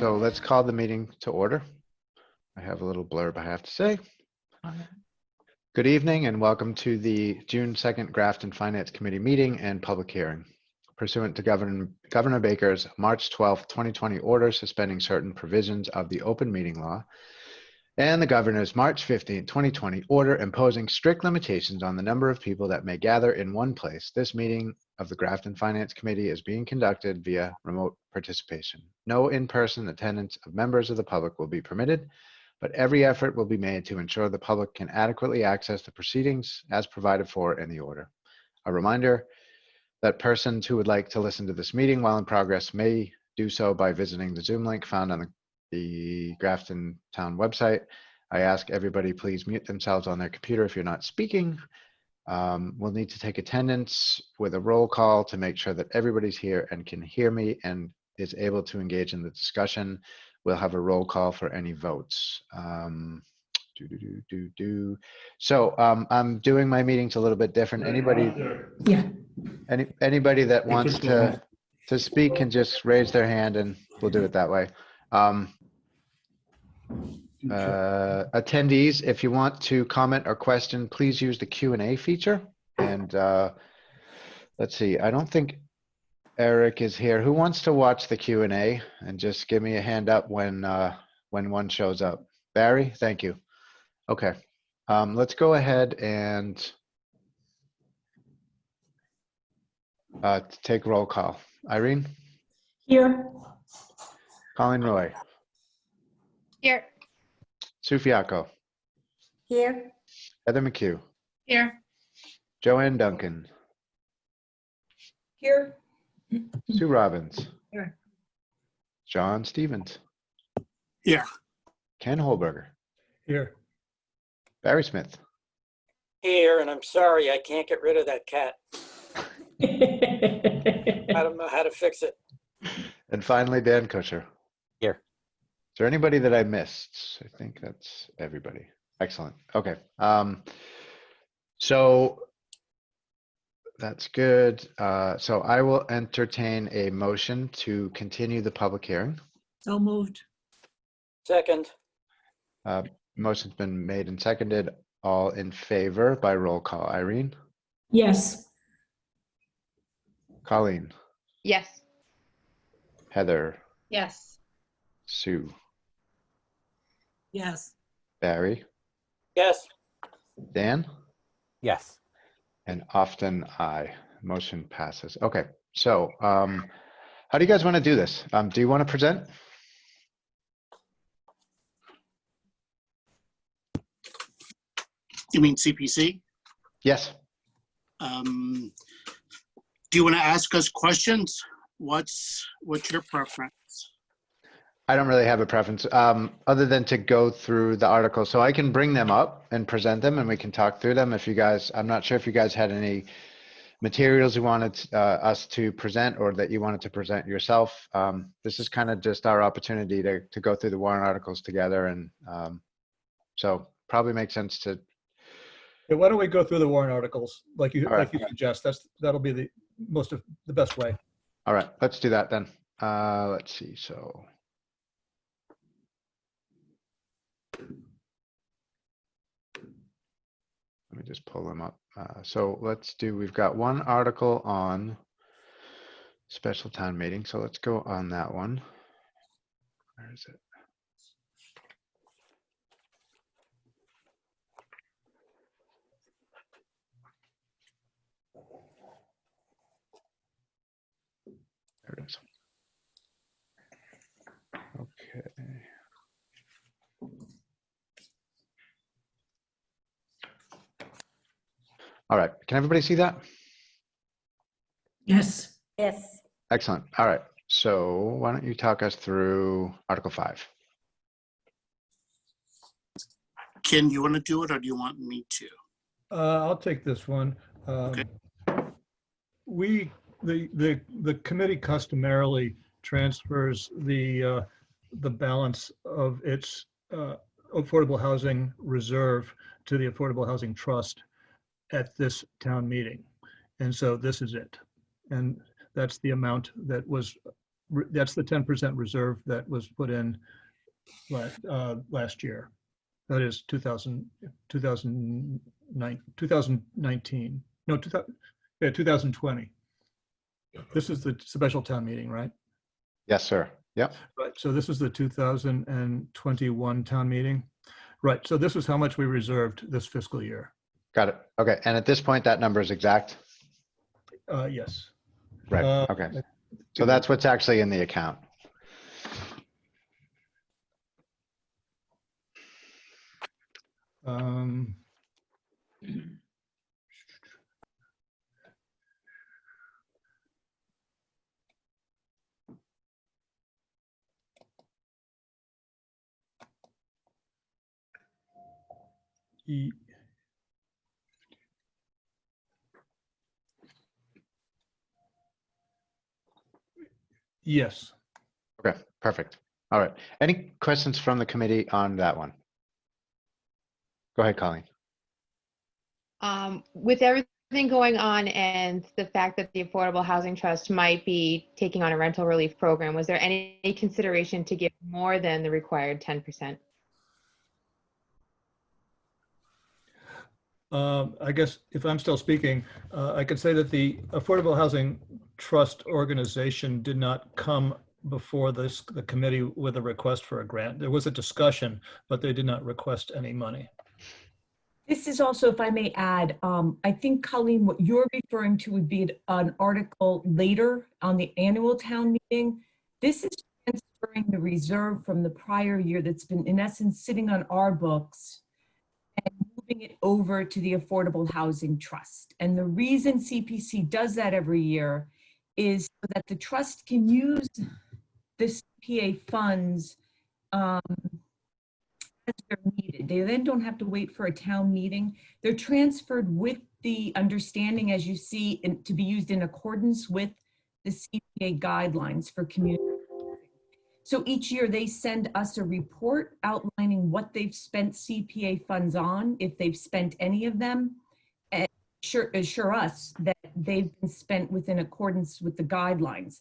So let's call the meeting to order. I have a little blurb I have to say. Good evening and welcome to the June 2nd Grafton Finance Committee meeting and public hearing. Pursuant to Governor Baker's March 12th, 2020 order suspending certain provisions of the open meeting law and the governor's March 15th, 2020 order imposing strict limitations on the number of people that may gather in one place, this meeting of the Grafton Finance Committee is being conducted via remote participation. No in-person attendance of members of the public will be permitted, but every effort will be made to ensure the public can adequately access the proceedings as provided for in the order. A reminder that persons who would like to listen to this meeting while in progress may do so by visiting the Zoom link found on the Grafton Town website. I ask everybody please mute themselves on their computer if you're not speaking. We'll need to take attendance with a roll call to make sure that everybody's here and can hear me and is able to engage in the discussion. We'll have a roll call for any votes. So I'm doing my meetings a little bit different. Anybody that wants to speak can just raise their hand and we'll do it that way. Attendees, if you want to comment or question, please use the Q&A feature. And let's see, I don't think Eric is here. Who wants to watch the Q&A and just give me a hand up when one shows up? Barry, thank you. Okay, let's go ahead and take roll call. Irene? Here. Colin Roy? Here. Sufiaco? Here. Heather McHugh? Here. Joanne Duncan? Here. Sue Robbins? Here. John Stevens? Here. Ken Holberger? Here. Barry Smith? Here, and I'm sorry, I can't get rid of that cat. I don't know how to fix it. And finally, Dan Kusher. Here. Is there anybody that I missed? I think that's everybody. Excellent. Okay. So that's good. So I will entertain a motion to continue the public hearing. So moved. Second, Motion's been made and seconded. All in favor by roll call. Irene? Yes. Colleen? Yes. Heather? Yes. Sue? Yes. Barry? yes, Dan? Yes. And often I. Motion passes. Okay, so how do you guys want to do this? Do you want to present? You mean CPC? Yes. Do you want to ask us questions? What's your preference? I don't really have a preference other than to go through the article. So I can bring them up and present them and we can talk through them. If you guys, I'm not sure if you guys had any materials you wanted us to present or that you wanted to present yourself. This is kind of just our opportunity to go through the warrant articles together. And so probably makes sense to. Yeah, why don't we go through the warrant articles like you right. suggest? That'll be the best way. All right, let's do that then. Let's see, so. Let me just pull them up. So we've got one article on special town meeting. So let's go on that one. Where is it? There it is. Okay. All right, can everybody see that? Yes. Yes. Excellent. All right, so why don't you talk us through Article 5? Ken, do you want to do it or do you want me to? I'll take this one. Okay. The committee customarily transfers the balance of its affordable housing reserve to the Affordable Housing Trust at this town meeting. And so this is it. And that's the amount that was that's the 10% reserve that was put in last year. That is 2019. No, 2020. This is the special town meeting, right? Yes, sir. Yep. Right. So this is the 2021 town meeting. Right. So this is how much we reserved this fiscal year. Got it. Okay. And at this point, that number is exact? Yes. Right. Okay. So that's what's actually in the account. E- Yes. Okay, perfect. All right. Any questions from the committee on that one? Go ahead, Colleen. With everything going on and the fact that the Affordable Housing Trust might be taking on a rental relief program, was there any consideration to give more than the required 10%? I guess if I'm still speaking, I could say that the Affordable Housing Trust organization did not come before the committee with a request for a grant. There was a discussion, but they did not request any money. This is also, if I may add, I think, Colleen, what you're referring to would be an article later on the annual town meeting. This is transferring the reserve from the prior year that's been, in essence, sitting on our books and moving it over to the Affordable Housing Trust. And the reason CPC does that every year is so that the trust can use the CPA funds as they're needed. They then don't have to wait for a town meeting. They're transferred with the understanding, as you see, to be used in accordance with the CPA guidelines for community. So each year they send us a report outlining what they've spent CPA funds on, if they've spent any of them, and assure us that they've been spent within accordance with the guidelines.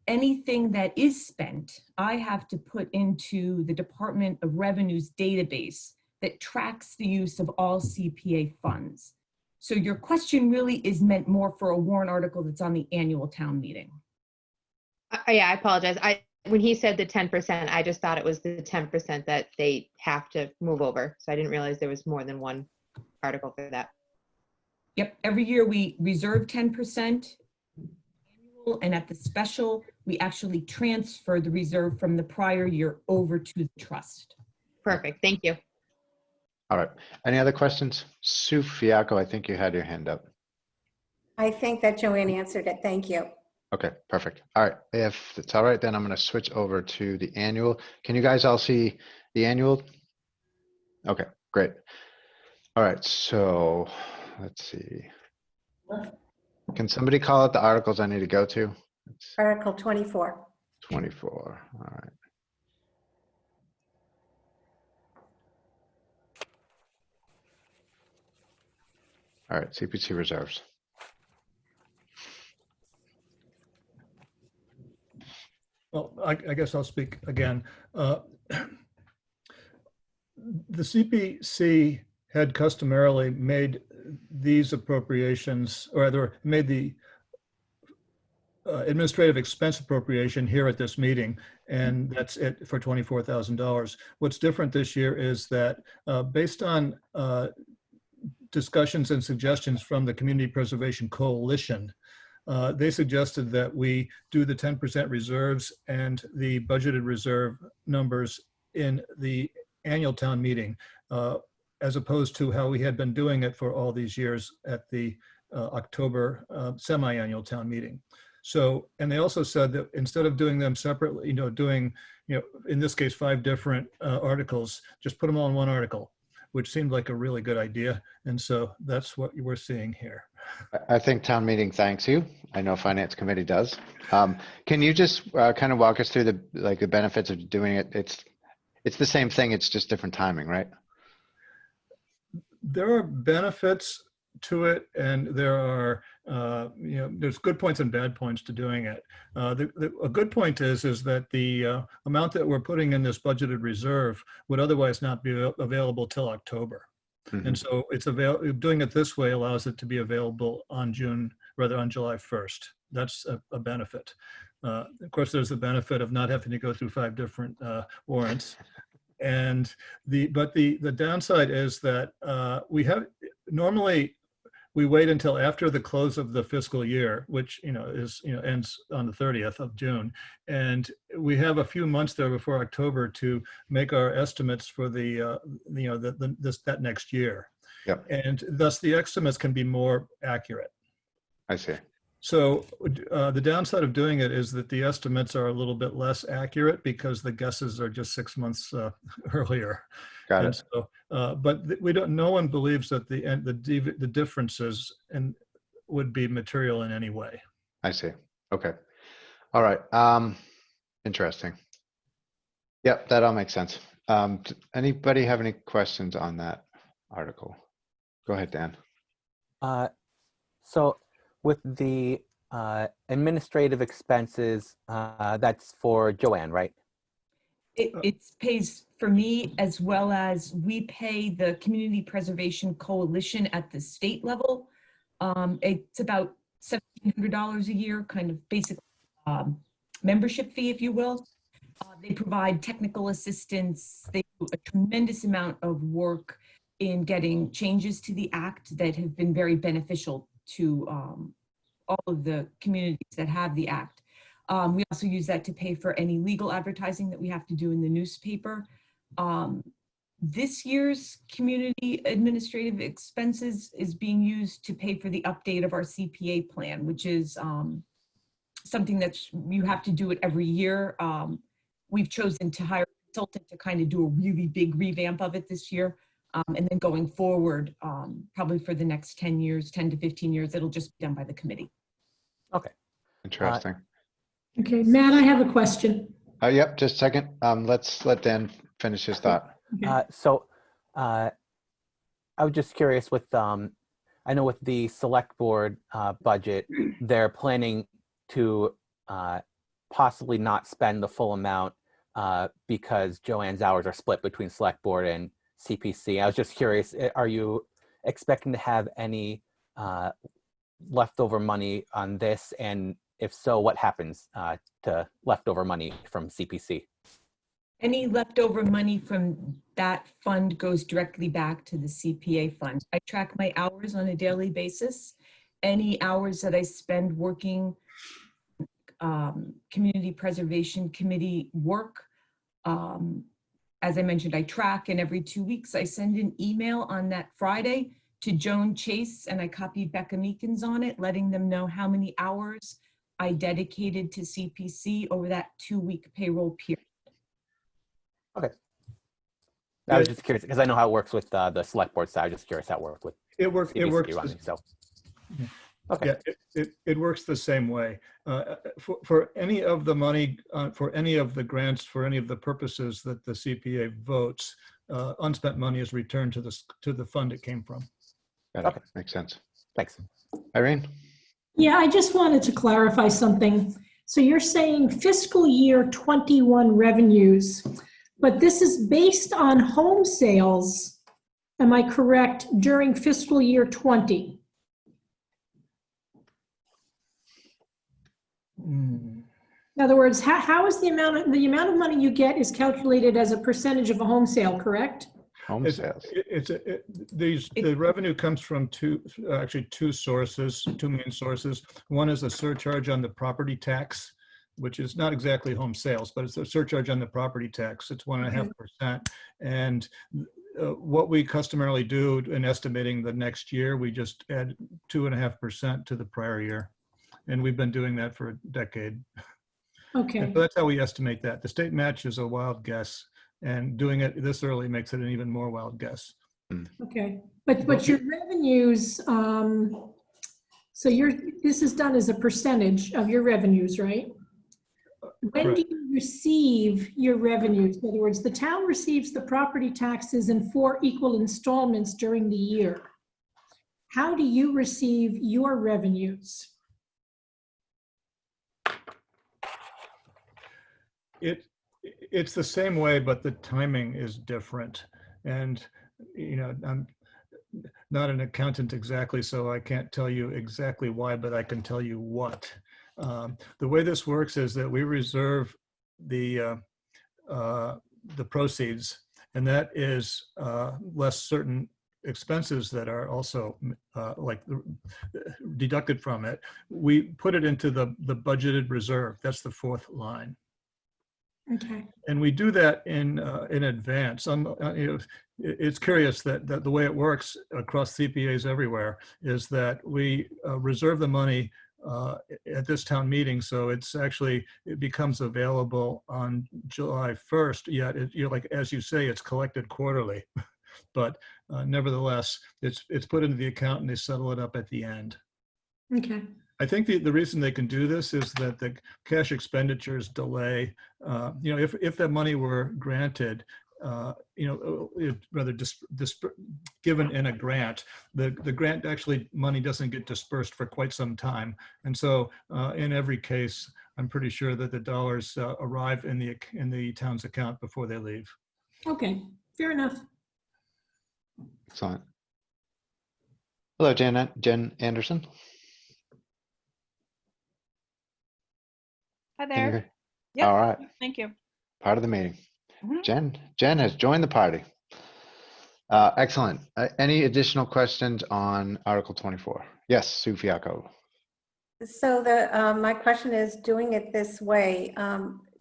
Anything that is spent, I have to put into the Department of Revenue's database that tracks the use of all CPA funds. So your question really is meant more for a warrant article that's on the annual town meeting. Yeah, I apologize. When he said the 10%, I just thought it was the 10% that they have to move over. So I didn't realize there was more than one article for that. Yep, every year we reserve 10%, and at the special, we actually transfer the reserve from the prior year over to the trust. Perfect. Thank you. All right. Any other questions? Sue Fiacco, I think you had your hand up. I think that Joanne answered it. Thank you. Okay, perfect. All right. If it's all right, then I'm going to switch over to the annual. Can you guys all see the annual? Okay, great. All right. So let's see. Can somebody call out the articles I need to go to? It's Article 24. 24. All right. All right, CPC reserves. Well, I guess I'll speak again. The CPC had customarily made these appropriations, or rather made the administrative expense appropriation here at this meeting, and that's it for $24,000. What's different this year is that based on discussions and suggestions from the Community Preservation Coalition, they suggested that we do the 10% reserves and the budgeted reserve numbers in the annual town meeting, as opposed to how we had been doing it for all these years at the October semi-annual town meeting. So, and they also said that instead of doing them separately, doing, in this case, 5 different articles, just put them all in one article, which seemed like a really good idea. And so that's what we're seeing here. I think town meeting thanks you. I know finance committee does. Can you just kind of walk us through the benefits of doing it? It's the same thing. It's just different timing, right? There are benefits to it, and there are There's good points and bad points to doing it. A good point is that the amount that we're putting in this budgeted reserve would otherwise not be available till October. Mhm. And so doing it this way allows it to be available on July 1st. That's a benefit. Of course, there's the benefit of not having to go through 5 different warrants. And the downside is that normally we wait until after the close of the fiscal year, which ends on the 30th of June, and we have a few months there before October to make our estimates for that next year. Yep. And thus the estimates can be more accurate. I see. So the downside of doing it is that the estimates are a little bit less accurate because the guesses are just 6 months earlier. Got And it. so, but we don't. No one believes that the differences would be material in any way. I see. Okay. All right. Interesting. Yep, that all makes sense. Anybody have any questions on that article? Go ahead, Dan. So with the administrative expenses, that's for Joanne, right? It pays for me as well as we pay the Community Preservation Coalition at the state level. It's about $1,700 a year, kind of basic membership fee, if you will. They provide technical assistance. They do a tremendous amount of work in getting changes to the act that have been very beneficial to all of the communities that have the act. We also use that to pay for any legal advertising that we have to do in the newspaper. This year's community administrative expenses is being used to pay for the update of our CPA plan, which is something that you have to do it every year. We've chosen to hire a consultant to kind of do a really big revamp of it this year. And then going forward, probably for the next 10 years, 10 to 15 years, it'll just be done by the committee. Okay. Interesting. Okay, Matt, I have a question. Yep, just a second. Let's let Dan finish his thought. So I was just curious with, I know with the select board budget, they're planning to possibly not spend the full amount because Joanne's hours are split between select board and CPC. I was just curious, are you expecting to have any leftover money on this? And if so, what happens to leftover money from CPC? Any leftover money from that fund goes directly back to the CPA fund. I track my hours on a daily basis. Any hours that I spend working Community Preservation Committee work, as I mentioned, I track, and every 2 weeks I send an email on that Friday to Joan Chase, and I copy Becca Meekins on it, letting them know how many hours I dedicated to CPC over that 2-week payroll period. Okay. I was just curious because I know how it works with the select board side. I was just curious how it worked with It works. running. So, okay. Yeah, it works the same way. For any of the money, for any of the grants, for any of the purposes that the CPA votes, unspent money is returned to the fund it came from. Got it. Okay. Makes sense. Thanks. Irene? Yeah, I just wanted to clarify something. So you're saying fiscal year 21 revenues, but this is based on home sales, am I correct, during fiscal year 20? In other words, how is the amount of money you get is calculated as a percentage of a home sale, correct? Home sales. The revenue comes from two sources, two main sources. One is a surcharge on the property tax, which is not exactly home sales, but it's a surcharge on the property tax. It's 1.5%. And what we customarily do in estimating the next year, we just add 2.5% to the prior year. And we've been doing that for a decade. Okay. And so that's how we estimate that. The state match is a wild guess, and doing it this early makes it an even more wild guess. Okay, but your revenues, so this is done as a percentage of your revenues, right? When do you receive your revenues? In other words, the town receives the property taxes in 4 equal installments during the year. how do you receive your revenues? It's the same way, but the timing is different. And, I'm not an accountant exactly, so I can't tell you exactly why, but I can tell you what. The way this works is that we reserve the proceeds, and that is less certain expenses that are also deducted from it. We put it into the budgeted reserve. That's the fourth line. Okay. And we do that in advance. It's curious that the way it works across CPAs everywhere is that we reserve the money at this town meeting, so it becomes available on July 1st. Yet, as you say, it's collected quarterly, but nevertheless, it's put into the account and they settle it up at the end. Okay. I think the reason they can do this is that the cash expenditures delay. If that money were granted, rather given in a grant, the grant money doesn't get dispersed for quite some time. And so in every case, I'm pretty sure that the dollars arrive in the town's account before they leave. Okay, fair enough. Excellent. Hello, Jen Anderson. Hi Can you there. hear? Yep. All right, Thank you. part of the meeting. Mhm. Jen has joined the party. Excellent. Any additional questions on Article 24? Yes, Sue Fiacco. So my question is, doing it this way,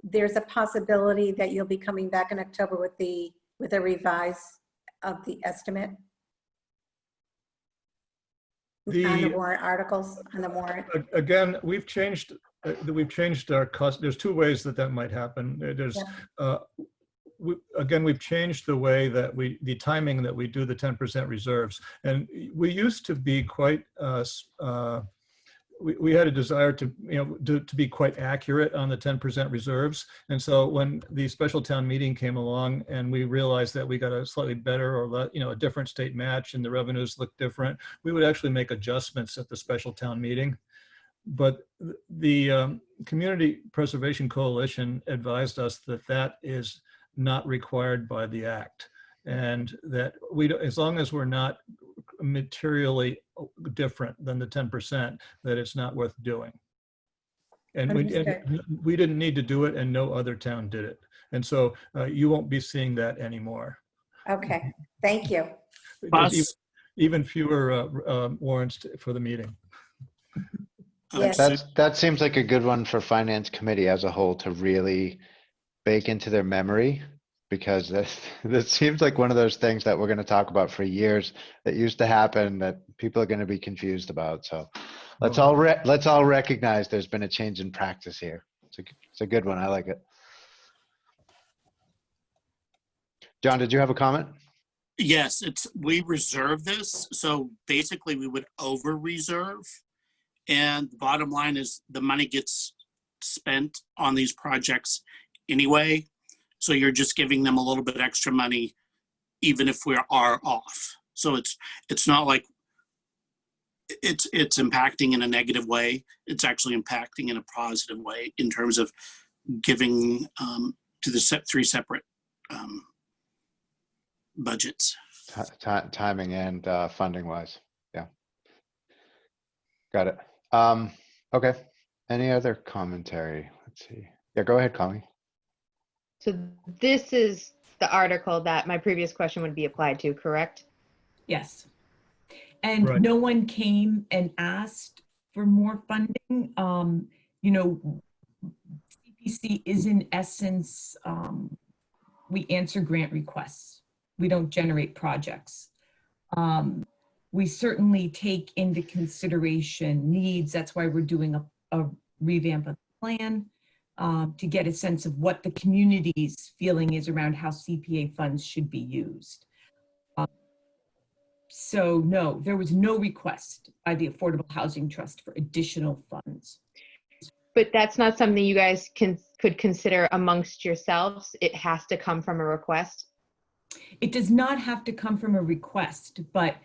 there's a possibility that you'll be coming back in October with a revise of the estimate on the warrant articles, on the warrant. Again, we've changed our cost. There's two ways that might happen. We've changed the way that the timing that we do the 10% reserves. And we used to be quite, we had a desire to be quite accurate on the 10% reserves. And so when the special town meeting came along and we realized that we got a slightly better or a different state match and the revenues looked different, we would actually make adjustments at the special town meeting. But the Community Preservation Coalition advised us that is not required by the act, and that as long as we're not materially different than the 10%, that it's not worth doing. And we didn't need to do it, and no other town did it. And so you won't be seeing that anymore. Okay, thank you. Even fewer warrants for the meeting. Yes. That seems like a good one for Finance Committee as a whole to really bake into their memory, because this seems like one of those things that we're going to talk about for years that used to happen that people are going to be confused about. So let's all recognize there's been a change in practice here. It's a good one. I like it. John, did you have a comment? Yes, we reserve this. So basically we would over reserve. And the bottom line is the money gets spent on these projects anyway. So you're just giving them a little bit extra money, even if we are off. So it's not like it's impacting in a negative way. It's actually impacting in a positive way in terms of giving to the three separate budgets. Timing and funding wise. Yeah. Got it. Okay. Any other commentary? Let's see. Yeah, go ahead, Colleen. So this is the article that my previous question would be applied to, correct? Yes. And Right. no one came and asked for more funding. CPC is in essence, we answer grant requests. We don't generate projects. We certainly take into consideration needs. That's why we're doing a revamp of the plan to get a sense of what the community's feeling is around how CPA funds should be used. So no, there was no request by the Affordable Housing Trust for additional funds. But that's not something you guys could consider amongst yourselves. It has to come from a request. It does not have to come from a request, but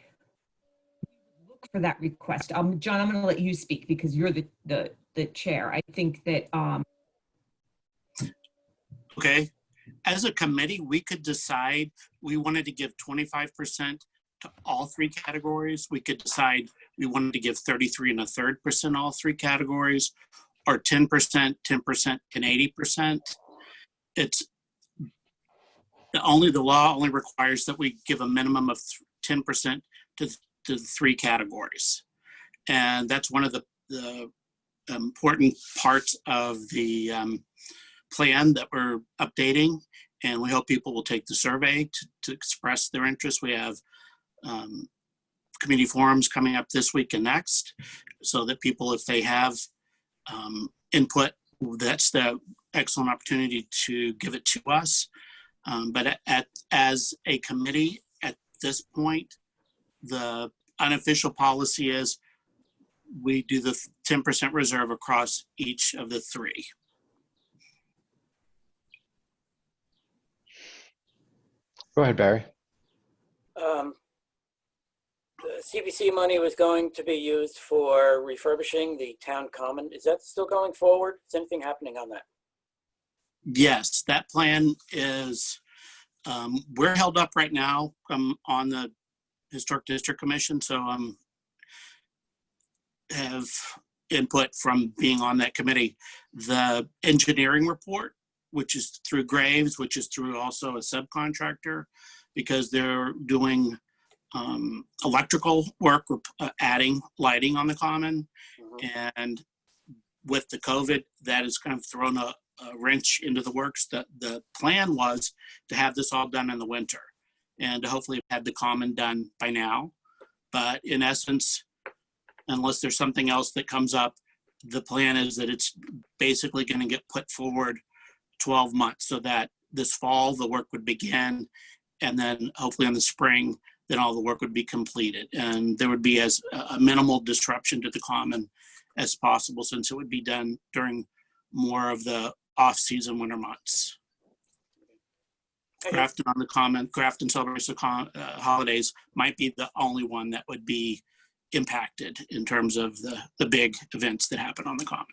look for that request. John, I'm going to let you speak because you're the chair. I think that, Okay. As a committee, we could decide we wanted to give 25% to all three categories. We could decide we wanted to give 33 1/3% all three categories, or 10%, 10%, and 80%. It's the law only requires that we give a minimum of 10% to the three categories. And that's one of the important parts of the plan that we're updating. And we hope people will take the survey to express their interest. We have community forums coming up this week and next, so that people, if they have input, that's the excellent opportunity to give it to us. But as a committee at this point, the unofficial policy is we do the 10% reserve across each of the three. Go ahead, Barry. The CPC money was going to be used for refurbishing the town common. Is that still going forward? Is anything happening on that? Yes, that plan is, we're held up right now on the Historic District Commission, so have input from being on that committee. The engineering report, which is through Graves, which is through also a subcontractor, because they're doing electrical work, adding lighting on the common. And with the COVID, that has kind of thrown a wrench into the works. The plan was to have this all done in the winter and to hopefully have the common done by now. But in essence, unless there's something else that comes up, the plan is that it's basically going to get put forward 12 months, so that this fall the work would begin, and then hopefully in the spring then all the work would be completed, and there would be as a minimal disruption to the common as possible, since it would be done during more of the off-season winter months. Grafton on the common, Grafton Celebration Holidays might be the only one that would be impacted in terms of the big events that happen on the common.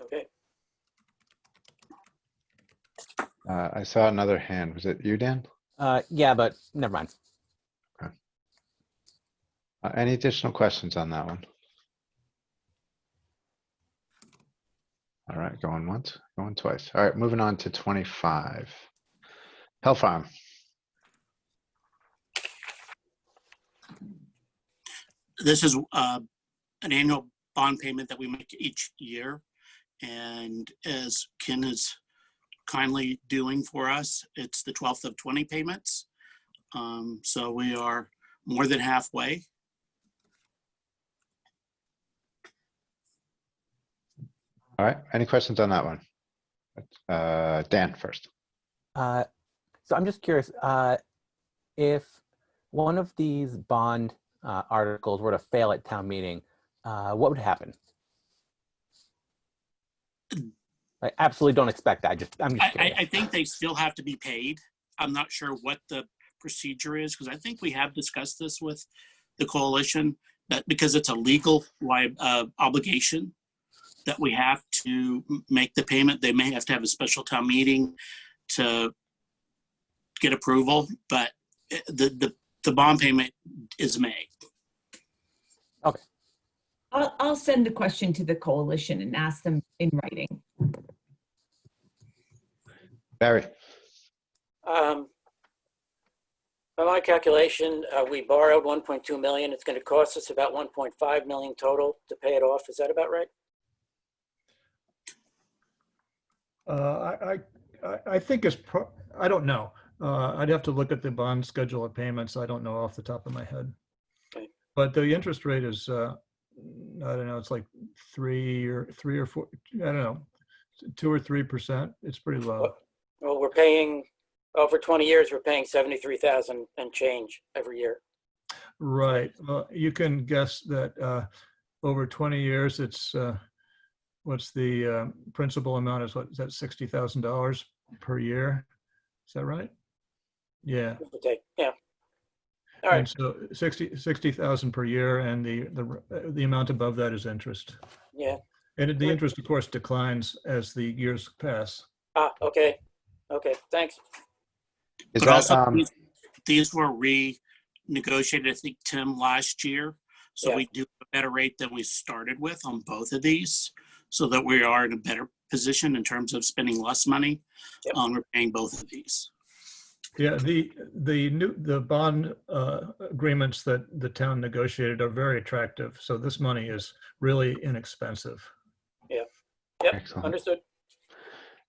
Okay. I saw another hand. Was it you, Dan? Yeah, but never mind. Any additional questions on that one? All right, going once, going twice. All right, moving on to 25. Hell Farm. This is an annual bond payment that we make each year. And as Ken is kindly doing for us, it's the 12th of 20 payments. So we are more than halfway. All right, any questions on that one? Dan first. So I'm just curious, if one of these bond articles were to fail at town meeting, what would happen? I absolutely don't expect that. I'm just curious. I think they still have to be paid. I'm not sure what the procedure is, because I think we have discussed this with the coalition, that because it's a legal obligation that we have to make the payment, they may have to have a special town meeting to get approval, but the bond payment is made. Okay. I'll send the question to the coalition and ask them in writing. Barry. By my calculation, we borrowed 1.2 million. It's going to cost us about 1.5 million total to pay it off. Is that about right? I think it's, I don't know. I'd have to look at the bond schedule of payments. I don't know off the top of my head. Okay. But the interest rate is, I don't know, it's like 3 or 4, I don't know, 2 or 3%. It's pretty low. Well, we're paying, over 20 years, we're paying 73,000 and change every year. Right. Well, you can guess that over 20 years, it's, what's the principal amount is what, is that $60,000 per year? Is that right? Yeah. Yeah. All right. And so 60,000 per year, and the amount above that is interest. Yeah. And the interest, of course, declines as the years pass. Okay. Okay, thanks. Is But that, also, these were renegotiated, I think, Tim, last year. So Yeah. we do a better rate than we started with on both of these, so that we are in a better position in terms of spending less money Yep. on repaying both of these. Yeah, the bond agreements that the town negotiated are very attractive. So this money is really inexpensive. Yep, excellent. understood.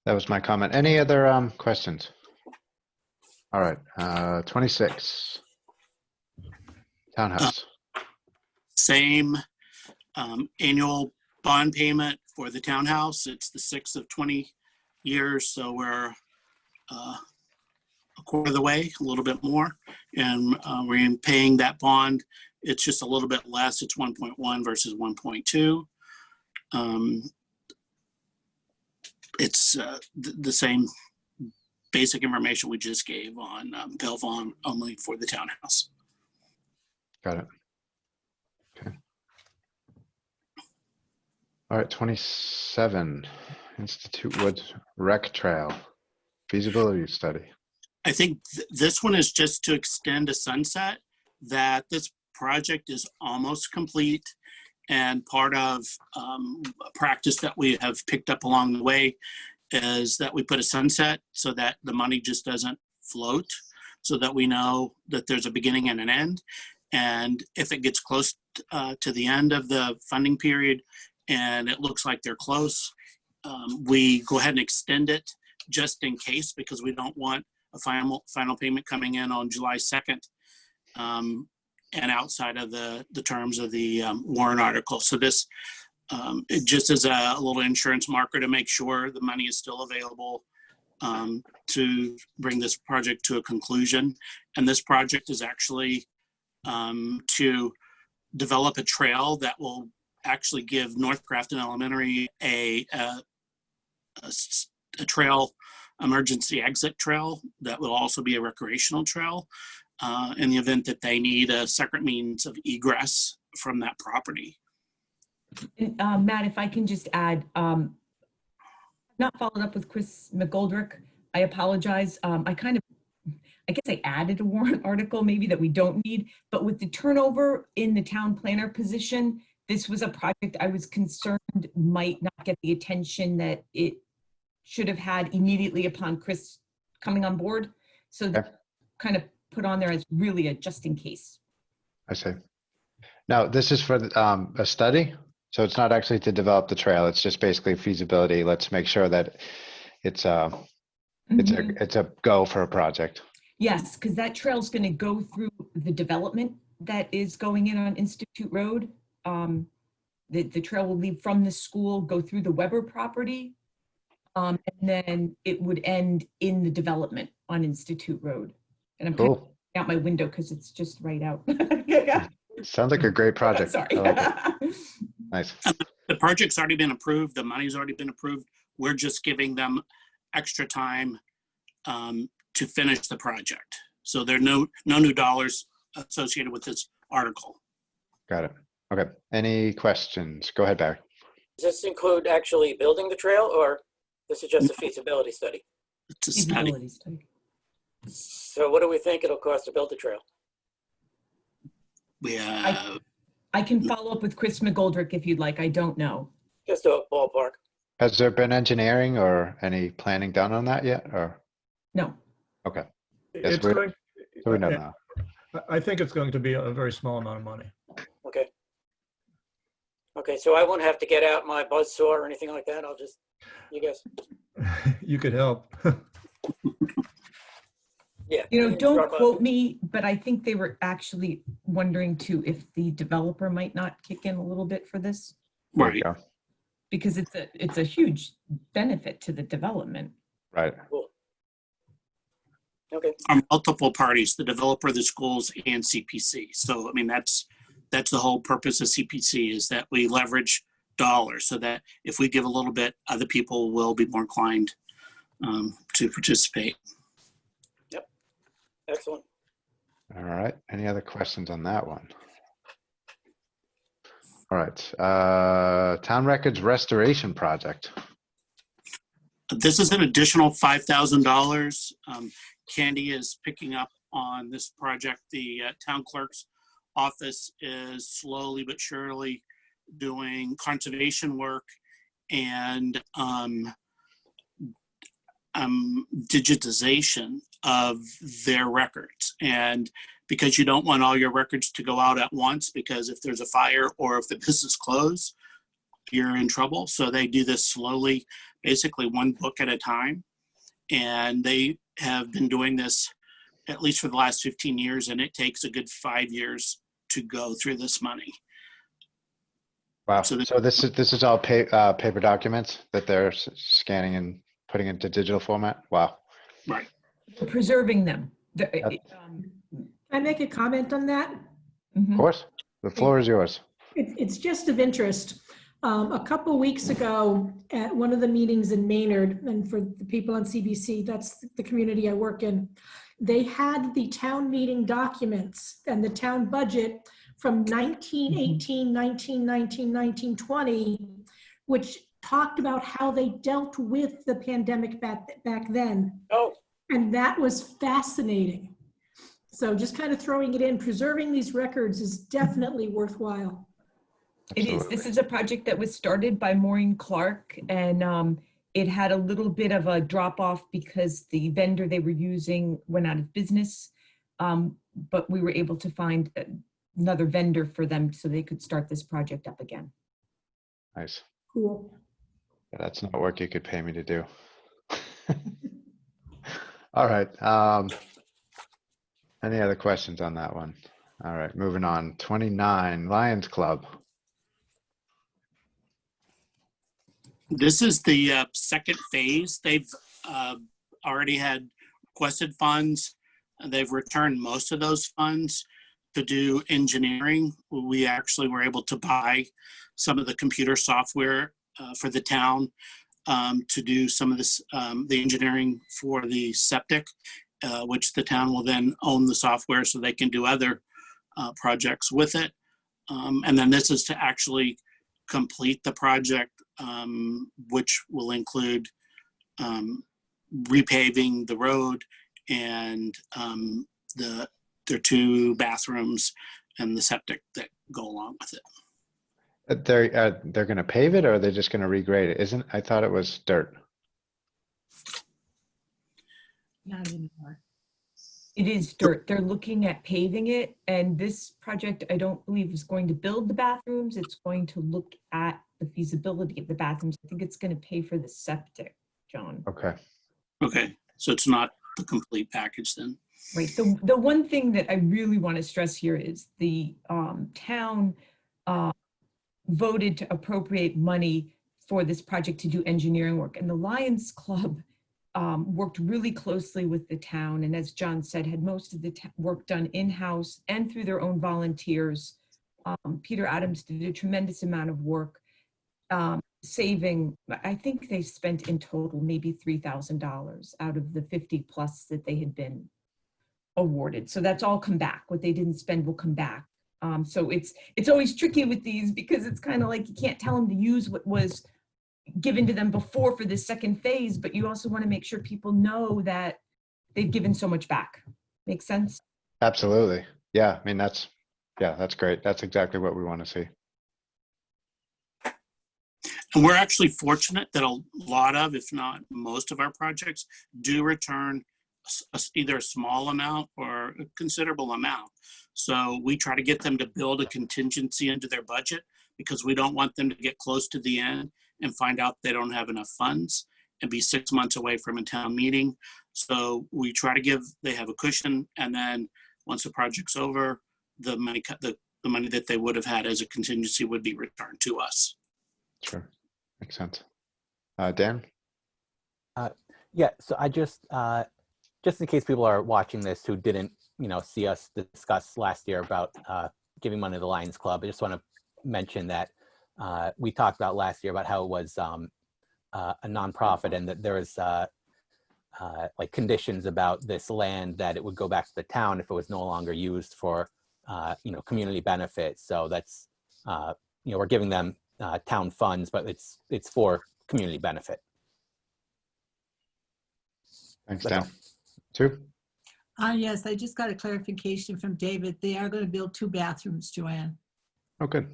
That was my comment. Any other questions? All right, 26. Townhouse. Same annual bond payment for the townhouse. It's the 6th of 20 years, so we're a quarter of the way, a little bit more, and we're paying that bond. It's just a little bit less. It's 1.1 versus 1.2. It's the same basic information we just gave on Belvon, only for the townhouse. Got it. Okay. All right, 27. Institute Woods Rec Trail feasibility study. I think this one is just to extend a sunset, that this project is almost complete. And part of a practice that we have picked up along the way is that we put a sunset so that the money just doesn't float, so that we know that there's a beginning and an end. And if it gets close to the end of the funding period and it looks like they're close, we go ahead and extend it just in case, because we don't want a final payment coming in on July 2nd and outside of the terms of the warrant article. So this, it just is a little insurance marker to make sure the money is still available to bring this project to a conclusion. And this project is actually to develop a trail that will actually give North Grafton Elementary a trail, emergency exit trail that will also be a recreational trail in the event that they need a separate means of egress from that property. And, Matt, if I can just add, not followed up with Chris McGoldrick. I apologize. I guess I added a warrant article maybe that we don't need, but with the turnover in the town planner position, this was a project I was concerned might not get the attention that it should have had immediately upon Chris coming on board. So that kind of put on there as really a just in case. I see. Now, this is for a study, so it's not actually to develop the trail. It's just basically feasibility. Let's make sure that it's a go for a project. Yes, because that trail's going to go through the development that is going in on Institute Road. The trail will leave from the school, go through the Weber property, and then it would end in the development on Institute Road. And I'm kind of Cool. out my window because it's just right out. Sounds like a great project. Sorry. I like it. Nice. The project's already been approved. The money's already been approved. We're just giving them extra time to finish the project. So there are no new dollars associated with this article. Got it. Okay. Any questions? Go ahead, Barry. Does this include actually building the trail, or this is just a feasibility study? It's a study. Feasibility study. So what do we think it'll cost to build the trail? We have, I can follow up with Chris McGoldrick if you'd like. I don't know. Just a ballpark. Has there been engineering or any planning done on that yet? Or No. okay, Yes, It's we're- going, so we know now. I think it's going to be a very small amount of money. Okay. Okay, so I won't have to get out my buzzsaw or anything like that. I'll just, you guys, You could help. yeah. You know, don't Drop off. quote me, but I think they were actually wondering too if the developer might not kick in a little bit for this, There you right. go. because it's a huge benefit to the development. Right. Cool. Okay, Are multiple parties, the developer, the schools, and CPC. So, I mean, that's the whole purpose of CPC, is that we leverage dollars so that if we give a little bit, other people will be more inclined to participate. excellent. All right, any other questions on that one? All right, Town Records Restoration Project. This is an additional $5,000. Candy is picking up on this project. The town clerk's office is slowly but surely doing conservation work and digitization of their records. And because you don't want all your records to go out at once, because if there's a fire or if the business closed, you're in trouble. So they do this slowly, basically one book at a time. And they have been doing this at least for the last 15 years, and it takes a good 5 years to go through this money. Wow, So so this is all paper documents that they're scanning and putting into digital format? Wow. Right. Preserving them. Yep. Can I make a comment on that? Of course, the floor is yours. It's just of interest. A couple of weeks ago at one of the meetings in Maynard, and for the people on CBC, that's the community I work in, they had the town meeting documents and the town budget from 1918, 1919, 1920, which talked about how they dealt with the pandemic back then. Oh, And that was fascinating. So just kind of throwing it in, preserving these records is definitely worthwhile. It is. This is a project that was started by Maureen Clark, and it had a little bit of a drop off because the vendor they were using went out of business. But we were able to find another vendor for them so they could start this project up again. Nice. Cool. Yeah, that's not work you could pay me to do. All right. Any other questions on that one? All right, moving on. 29, Lions Club. This is the second phase. They've already had requested funds. They've returned most of those funds to do engineering. We actually were able to buy some of the computer software for the town to do some of this, the engineering for the septic, which the town will then own the software so they can do other projects with it. And then this is to actually complete the project, which will include repaving the road and their 2 bathrooms and the septic that go along with it. They're going to pave it, or are they just going to regrade it? I thought it was dirt. Not anymore. It is dirt. They're looking at paving it, and this project, I don't believe, is going to build the bathrooms. It's going to look at the feasibility of the bathrooms. I think it's going to pay for the septic, John. Okay. Okay, so it's not the complete package then. Right. The one thing that I really want to stress here is the town voted to appropriate money for this project to do engineering work, and the Lions Club worked really closely with the town, and as John said, had most of the work done in-house and through their own volunteers. Peter Adams did a tremendous amount of work, saving, I think they spent in total maybe $3,000 out of the 50 plus that they had been awarded. So that's all come back. What they didn't spend will come back. So it's always tricky with these because it's kind of like you can't tell them to use what was given to them before for this second phase, but you also want to make sure people know that they've given so much back. Make sense? Absolutely. Yeah, I mean, that's great. That's exactly what we want to see. And we're actually fortunate that a lot of, if not most of our projects do return either a small amount or a considerable amount. So we try to get them to build a contingency into their budget because we don't want them to get close to the end and find out they don't have enough funds and be 6 months away from a town meeting. So we try to they have a cushion, and then once the project's over, the money that they would have had as a contingency would be returned to us. Sure. Makes sense. Dan? Yeah, so I just in case people are watching this who didn't, see us discuss last year about giving money to the Lions Club, I just want to mention that we talked about last year about how it was a nonprofit and that there was like conditions about this land that it would go back to the town if it was no longer used for, community benefit. So that's, we're giving them town funds, but it's for community benefit. Thanks, That's Dan. all. Sue? Yes, I just got a clarification from David. They are going to build 2 bathrooms, Joanne. Oh, good.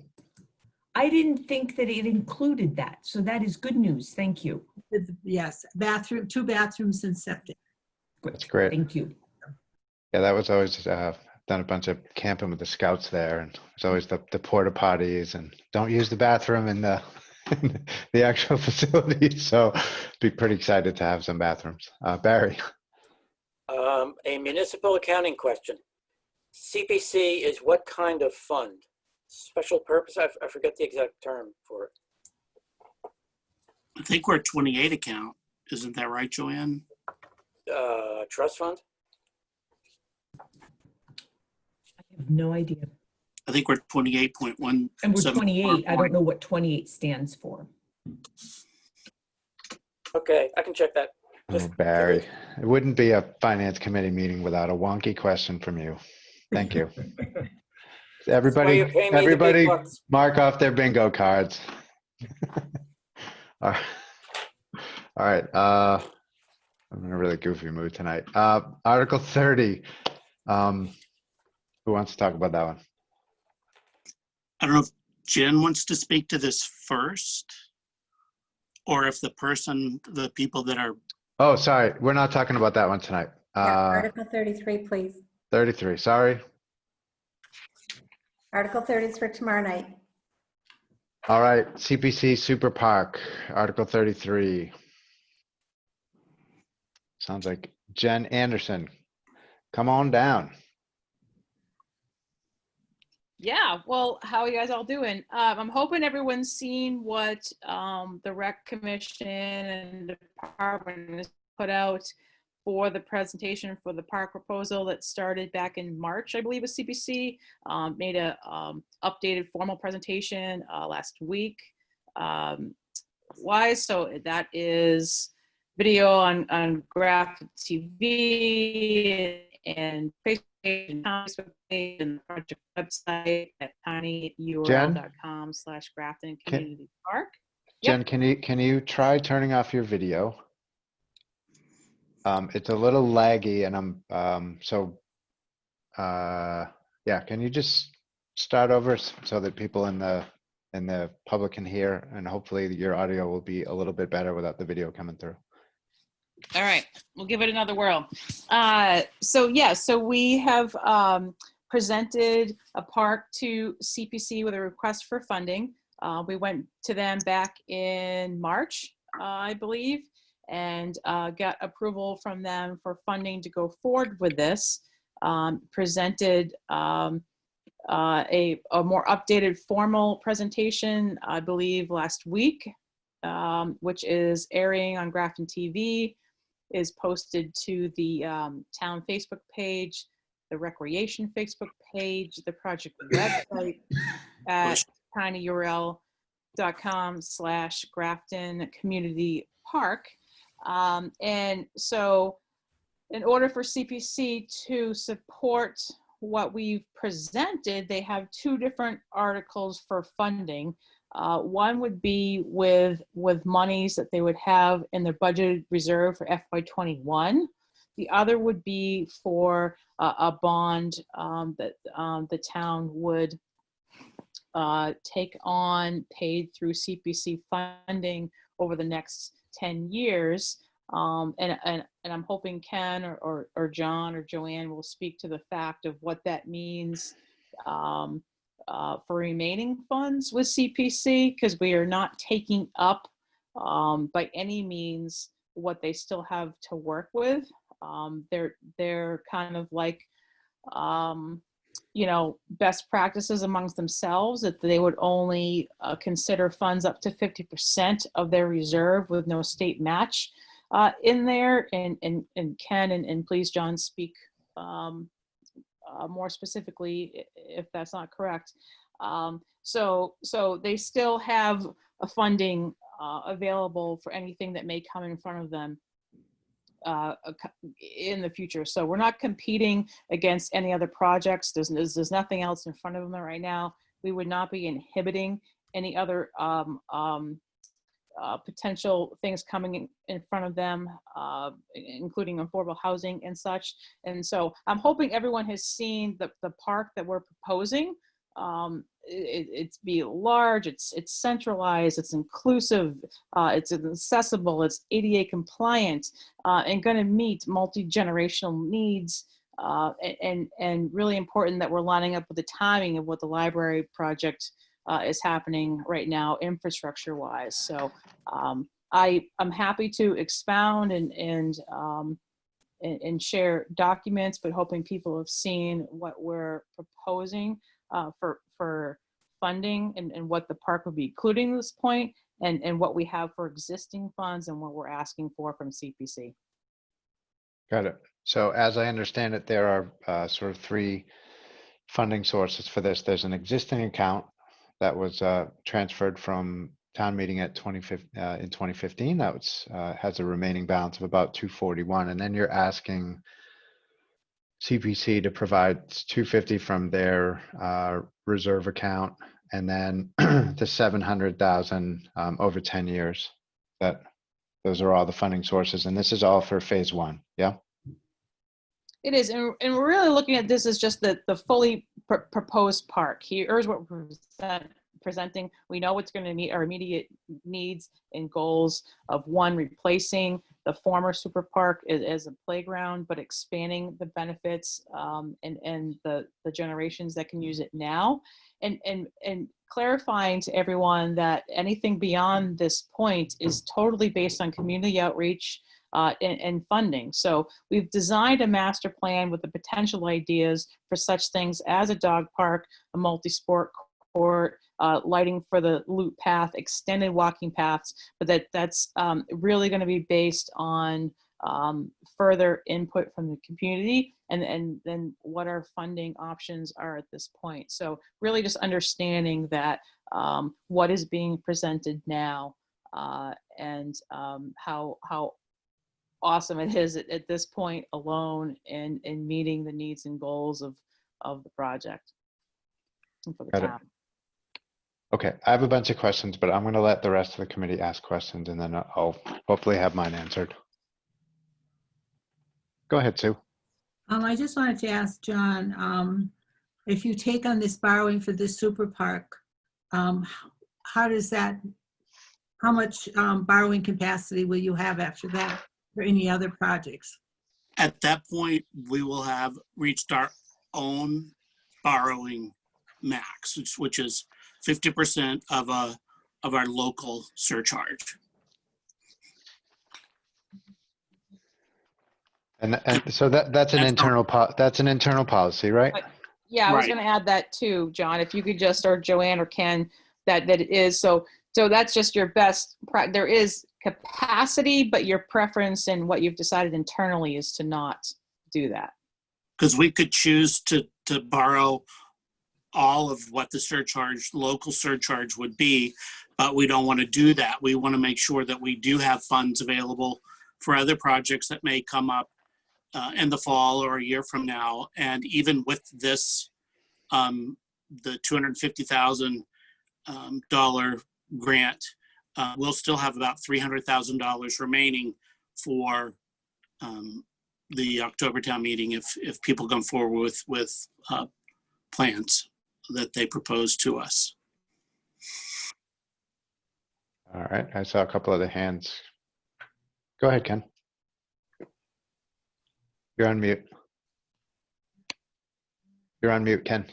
I didn't think that it included that. So that is good news. Thank you. Yes, 2 bathrooms and septic. That's great. Thank you. Yeah, that was always, done a bunch of camping with the scouts there, and it's always the porta potties and don't use the bathroom in the the actual facility. So be pretty excited to have some bathrooms. Barry? A municipal accounting question. CPC is what kind of fund? Special purpose? I forget the exact term for it. I think we're a 28 account. Isn't that right, Joanne? Trust fund? I have no idea. I think we're 28.1. And we're 28. I don't know what 28 stands for. Okay, I can check that. Oh, Barry, it wouldn't be a finance committee meeting without a wonky question from you. Thank you. Everybody, you pay me the big bucks. mark off their bingo cards. All right. I'm in a really goofy mood tonight. Article 30. Who wants to talk about that one? I don't know if Jen wants to speak to this first, or if the people that are, Oh, sorry. We're not talking about that one tonight. Yeah, Article 33, please. 33. Sorry. Article 30 is for tomorrow night. All right. CPC Super Park, Article 33. Sounds like Jen Anderson. Come on down. Yeah, well, how are you guys all doing? I'm hoping everyone's seen what the Rec Commission and the department has put out for the presentation for the park proposal that started back in March, I believe, with CPC. Made a updated formal presentation last week. So that is video on Graph TV and Facebook and page and the project website at tinyurl.com/Grafton Community Park. Jen, can you try turning off your video? It's a little laggy, and yeah. Can you just start over so that people in the public can hear, and hopefully your audio will be a little bit better without the video coming through. All right, we'll give it another whirl. So we have presented a park to CPC with a request for funding. We went to them back in March, I believe, and got approval from them for funding to go forward with this. Presented a more updated formal presentation, I believe, last week, which is airing on Grafton TV, is posted to the town Facebook page, the recreation Facebook page, the project website at tinyurl.com/Grafton Community Park. And so in order for CPC to support what we've presented, they have 2 different articles for funding. One would be with monies that they would have in their budgeted reserve for FY21. The other would be for a bond that the town would take on, paid through CPC funding over the next 10 years. And I'm hoping Ken or John or Joanne will speak to the fact of what that means for remaining funds with CPC, because we are not taking up by any means what they still have to work with. They're kind of like, best practices amongst themselves, that they would only consider funds up to 50% of their reserve with no state match in there. And Ken and please, John, speak more specifically if that's not correct. So they still have a funding available for anything that may come in front of them in the future. So we're not competing against any other projects. There's nothing else in front of them right now. We would not be inhibiting any other potential things coming in front of them, including affordable housing and such. And so I'm hoping everyone has seen the park that we're proposing. It's be large, it's centralized, it's inclusive, it's accessible, it's ADA compliant, and going to meet multi-generational needs. And really important that we're lining up with the timing of what the library project is happening right now, infrastructure wise. So I'm happy to expound and share documents, but hoping people have seen what we're proposing for funding and what the park would be including at this point, and what we have for existing funds and what we're asking for from CPC. Got it. So as I understand it, there are sort of three funding sources for this. There's an existing account that was transferred from town meeting at in 2015. That was, has a remaining balance of about 241. And then you're asking CPC to provide 250 from their reserve account, and then the 700,000 over 10 years. Those are all the funding sources, and this is all for phase one. Yeah. It is, and we're really looking at this as just the fully proposed park. Here's what we're presenting. We know it's going to meet our immediate needs and goals of, one, replacing the former super park as a playground, but expanding the benefits and the generations that can use it now, and clarifying to everyone that anything beyond this point is totally based on community outreach and funding. So we've designed a master plan with the potential ideas for such things as a dog park, a multi-sport court, lighting for the loop path, extended walking paths, but that's really going to be based on further input from the community and then what our funding options are at this point. So really just understanding that what is being presented now and how awesome it is at this point alone in meeting the needs and goals of the project and for the Got it. town. Okay, I have a bunch of questions, but I'm going to let the rest of the committee ask questions, and then I'll hopefully have mine answered. Go ahead, Sue. I just wanted to ask John, if you take on this borrowing for this super park, how much borrowing capacity will you have after that for any other projects? At that point, we will have reached our own borrowing max, which is 50% of our local surcharge. And so that's an internal policy, right? Yeah, I was Right. going to add that too, John, if you could just, or Joanne or Ken, that it is. So that's just your best, there is capacity, but your preference and what you've decided internally is to not do that. Because we could choose to borrow all of what the local surcharge would be, but we don't want to do that. We want to make sure that we do have funds available for other projects that may come up in the fall or a year from now. And even with this, the $250,000 grant, we'll still have about $300,000 remaining for the October town meeting if people come forward with plans that they propose to us. All right, I saw a couple of the hands. Go ahead, Ken. You're on mute. You're on mute, Ken.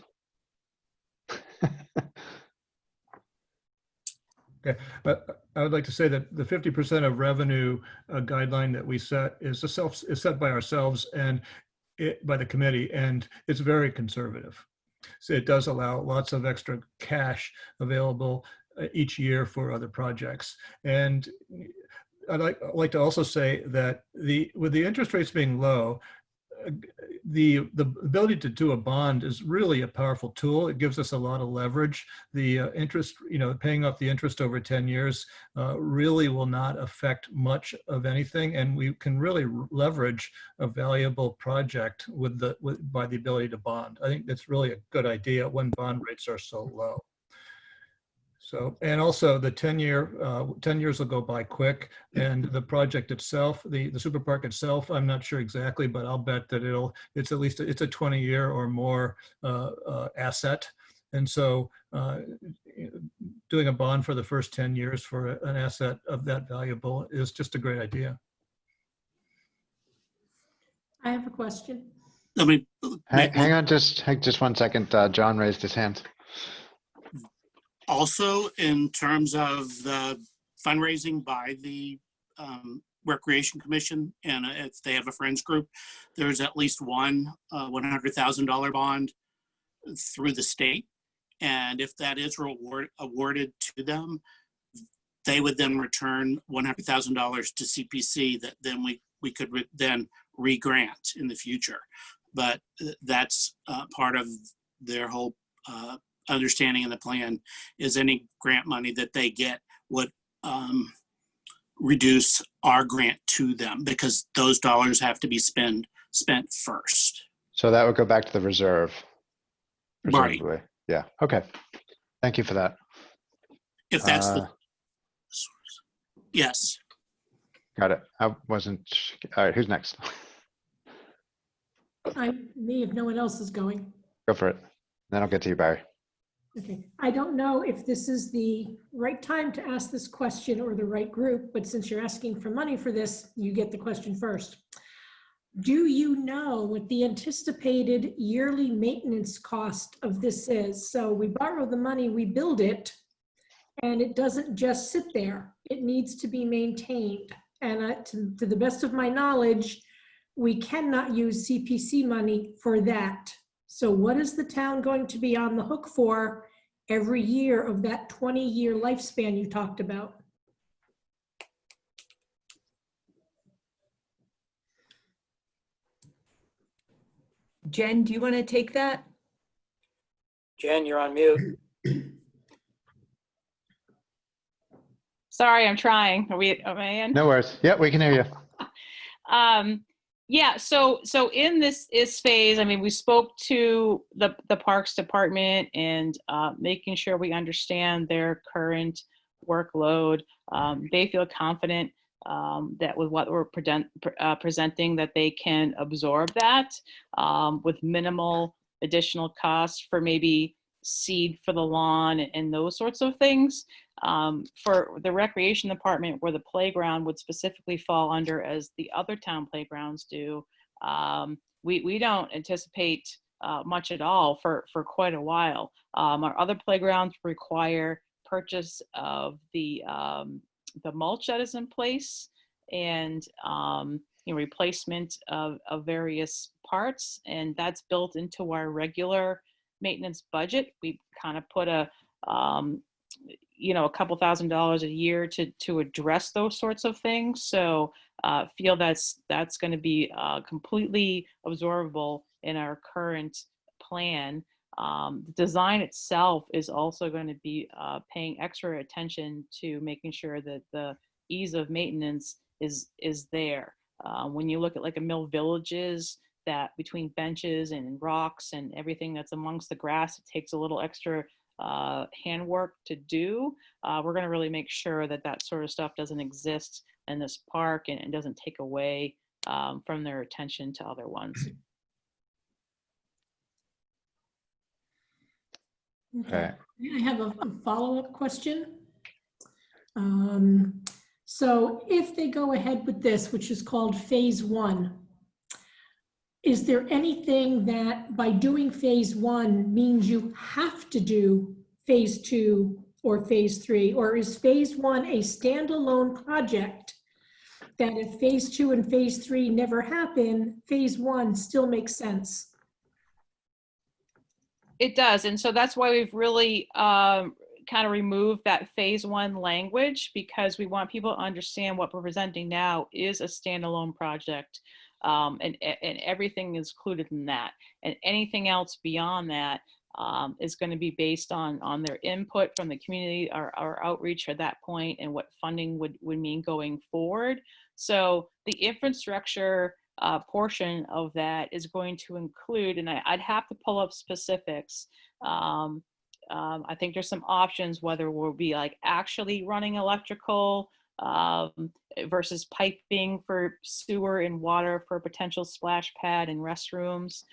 Okay, but I would like to say that the 50% of revenue guideline that we set is set by ourselves and by the committee, and it's very conservative. So it does allow lots of extra cash available each year for other projects. And I'd like to also say that with the interest rates being low, the ability to do a bond is really a powerful tool. It gives us a lot of leverage. The interest, paying off the interest over 10 years really will not affect much of anything, and we can really leverage a valuable project by the ability to bond. I think that's really a good idea when bond rates are so low. So, and also the 10 years will go by quick, and the project itself, the super park itself, I'm not sure exactly, but I'll bet that it's at least, it's a 20-year or more asset. And so doing a bond for the first 10 years for an asset of that valuable is just a great idea. I have a question. Let me Hang on just 1 second. John raised his hand. also, in terms of the fundraising by the Recreation Commission, and if they have a friends group, there's at least one $100,000 bond through the state. And if that is awarded to them, they would then return $100,000 to CPC that then we could then re-grant in the future. But that's part of their whole understanding in the plan, is any grant money that they get would reduce our grant to them, because those dollars have to be spent first. So that would go back to the reserve. Right. presumably. Yeah, okay. Thank you for that. If that's the, yes. Got it. I wasn't, all right, who's next? Me, if no one else is going. Go for it. Then I'll get to you, Barry. Okay, I don't know if this is the right time to ask this question or the right group, but since you're asking for money for this, you get the question first. Do you know what the anticipated yearly maintenance cost of this is? So we borrow the money, we build it, and it doesn't just sit there. It needs to be maintained. And to the best of my knowledge, we cannot use CPC money for that. So what is the town going to be on the hook for every year of that 20-year lifespan you talked about? Jen, do you want to take that? Jen, you're on mute. Sorry, I'm trying. Am I in? No worries. Yeah, we can hear you. Yeah, so in this phase, I mean, we spoke to the Parks Department and making sure we understand their current workload. They feel confident that with what we're presenting, that they can absorb that with minimal additional cost for maybe seed for the lawn and those sorts of things. For the Recreation Department, where the playground would specifically fall under, as the other town playgrounds do, we don't anticipate much at all for quite a while. Our other playgrounds require purchase of the mulch that is in place, and replacement of various parts, and that's built into our regular maintenance budget. We kind of put a couple $1,000s a year to address those sorts of things. So feel that's going to be completely absorbable in our current plan. The design itself is also going to be paying extra attention to making sure that the ease of maintenance is there. When you look at like a Mill Villages, that between benches and rocks and everything that's amongst the grass, it takes a little extra handwork to do. We're going to really make sure that that sort of stuff doesn't exist in this park and doesn't take away from their attention to other ones. Okay. I have a follow-up question. So if they go ahead with this, which is called phase 1, is there anything that by doing phase 1 means you have to do phase 2 or phase 3? Or is phase 1 a standalone project that if phase 2 and phase 3 never happen, phase 1 still makes sense? It does. And so that's why we've really kind of removed that phase 1 language, because we want people to understand what we're presenting now is a standalone project. And everything is included in that. And anything else beyond that is going to be based on their input from the community, our outreach at that point, and what funding would mean going forward. So the infrastructure portion of that is going to include, and I'd have to pull up specifics. I think there's some options, whether we'll be like actually running electrical versus piping for sewer and water for a potential splash pad and restrooms.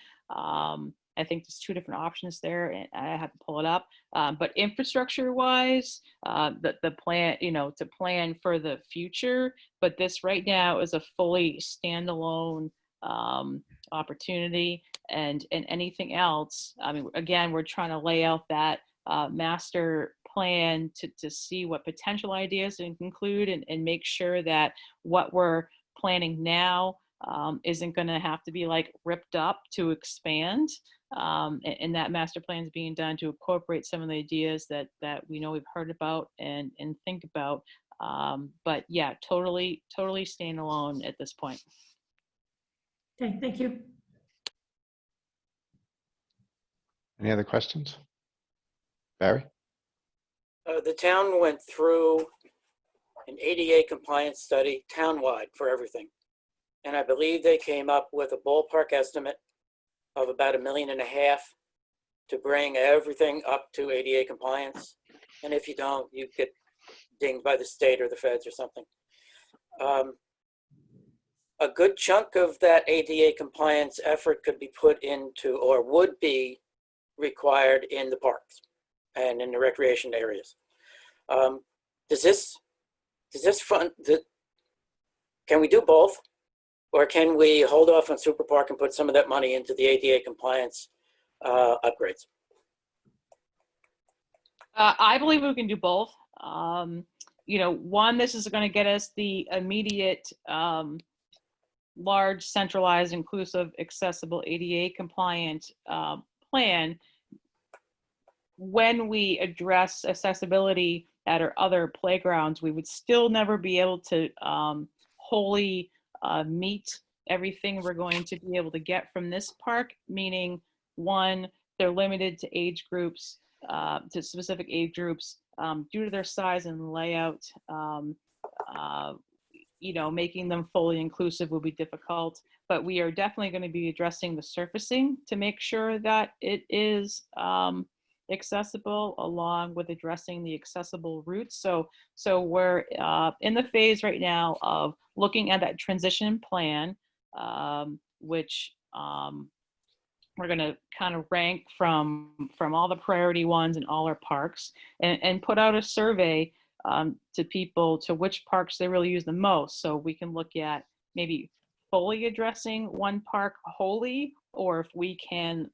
I think there's two different options there, and I have to pull it up. But infrastructure-wise, the plan, to plan for the future. But this right now is a fully standalone opportunity, and anything else. I mean, again, we're trying to lay out that master plan to see what potential ideas to include, and make sure that what we're planning now isn't going to have to be like ripped up to expand. And that master plan is being done to incorporate some of the ideas that we know we've heard about and think about. But yeah, totally standalone at this point. Okay, thank you. Any other questions? Barry? The town went through an ADA compliance study townwide for everything. And I believe they came up with a ballpark estimate of about $1.5 million to bring everything up to ADA compliance. And if you don't, you get dinged by the state or the feds or something. A good chunk of that ADA compliance effort could be put into, or would be required in the parks and in the recreation areas. Does this fund, can we do both? Or can we hold off on Super Park and put some of that money into the ADA compliance upgrades? I believe we can do both. One, this is going to get us the immediate large, centralized, inclusive, accessible, ADA compliant plan. When we address accessibility at our other playgrounds, we would still never be able to wholly meet everything we're going to be able to get from this park, meaning one, they're limited to age groups, to specific age groups due to their size and layout. Making them fully inclusive will be difficult, but we are definitely going to be addressing the surfacing to make sure that it is accessible, along with addressing the accessible routes. So we're in the phase right now of looking at that transition plan, which we're going to kind of rank from all the priority ones in all our parks, and put out a survey to people to which parks they really use the most. So we can look at maybe fully addressing one park wholly, or if we can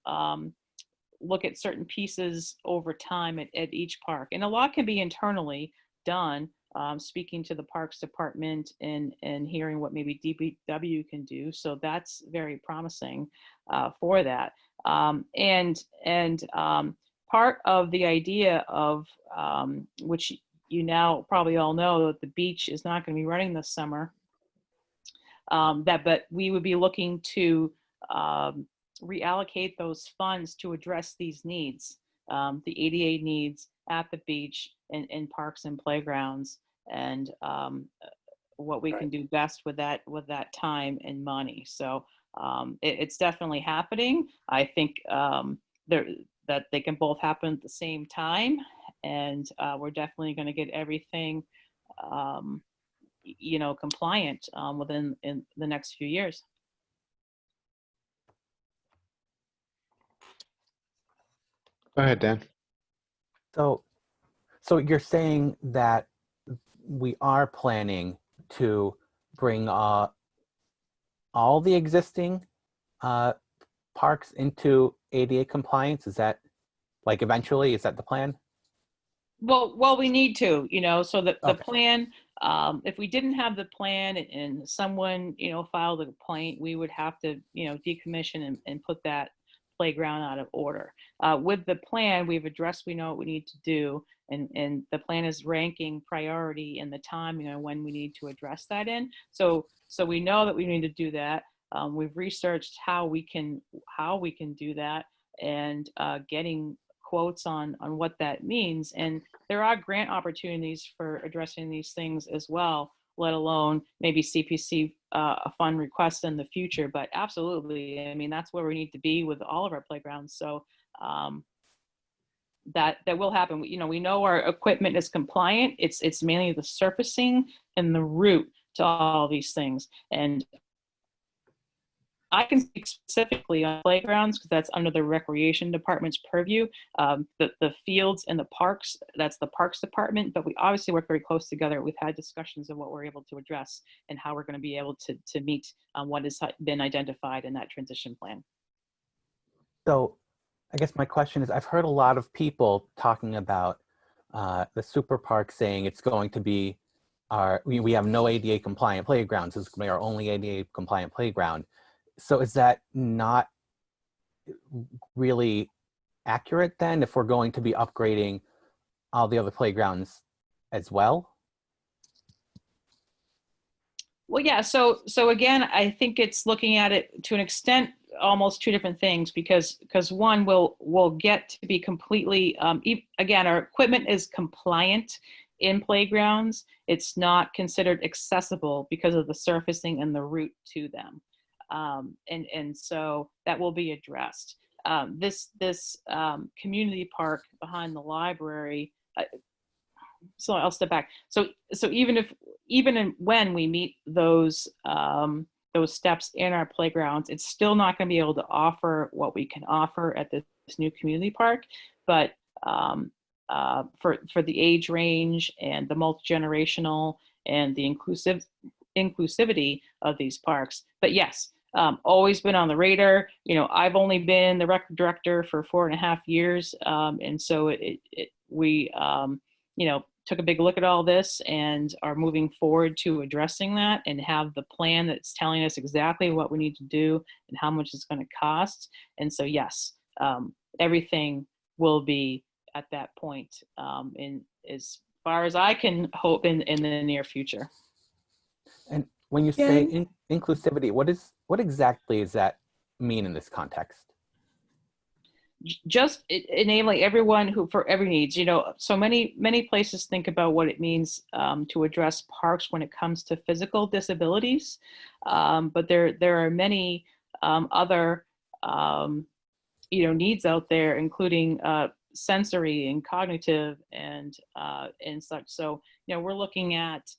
look at certain pieces over time at each park. And a lot can be internally done, speaking to the Parks Department and hearing what maybe DPW can do. So that's very promising for that. Part of the idea of, which you now probably all know, that the beach is not going to be running this summer, but we would be looking to reallocate those funds to address these needs, the ADA needs at the beach and in parks and playgrounds, and what we can do best with that time and money. So it's definitely happening. I think that they can both happen at the same time, and we're definitely going to get everything compliant within the next few years. Go ahead, Dan. So you're saying that we are planning to bring all the existing parks into ADA compliance? Is that, like, eventually, is that the plan? Well, we need to, so that the Okay. plan, if we didn't have the plan and someone, filed a complaint, we would have to, decommission and put that playground out of order. With the plan, we've addressed, we know what we need to do, and the plan is ranking priority and the time, when we need to address that in. So we know that we need to do that. We've researched how we can do that, and getting quotes on what that means. And there are grant opportunities for addressing these things as well, let alone maybe CPC fund requests in the future. But absolutely, I mean, that's where we need to be with all of our playgrounds. So that will happen. We know our equipment is compliant. It's mainly the surfacing and the route to all these things. And I can speak specifically on playgrounds because that's under the recreation department's purview. The fields and the parks, that's the parks department, but we obviously work very close together. We've had discussions of what we're able to address and how we're going to be able to meet what has been identified in that transition plan. So I guess my question is, I've heard a lot of people talking about the super park saying it's going to be we have no ADA compliant playgrounds. It's going to be our only ADA compliant playground. So is that not really accurate then if we're going to be upgrading all the other playgrounds as well? Well, yeah. So again, I think it's looking at it to an extent, almost two different things, because one will get to be completely, again, our equipment is compliant in playgrounds. It's not considered accessible because of the surfacing and the route to them. And so that will be addressed. This community park behind the library, so I'll step back. So even when we meet those steps in our playgrounds, it's still not going to be able to offer what we can offer at this new community park. But for the age range and the multi-generational and the inclusivity of these parks. But yes, always been on the radar. I've only been the rec director for 4.5 years, and so we took a big look at all this and are moving forward to addressing that and have the plan that's telling us exactly what we need to do and how much it's going to cost. And so yes, everything will be at that point in as far as I can hope in the near future. And when you say inclusivity, what exactly does that mean in this context? Just enabling everyone for every needs. So many places think about what it means to address parks when it comes to physical disabilities, but there are many other needs out there, including sensory and cognitive and such. So we're looking at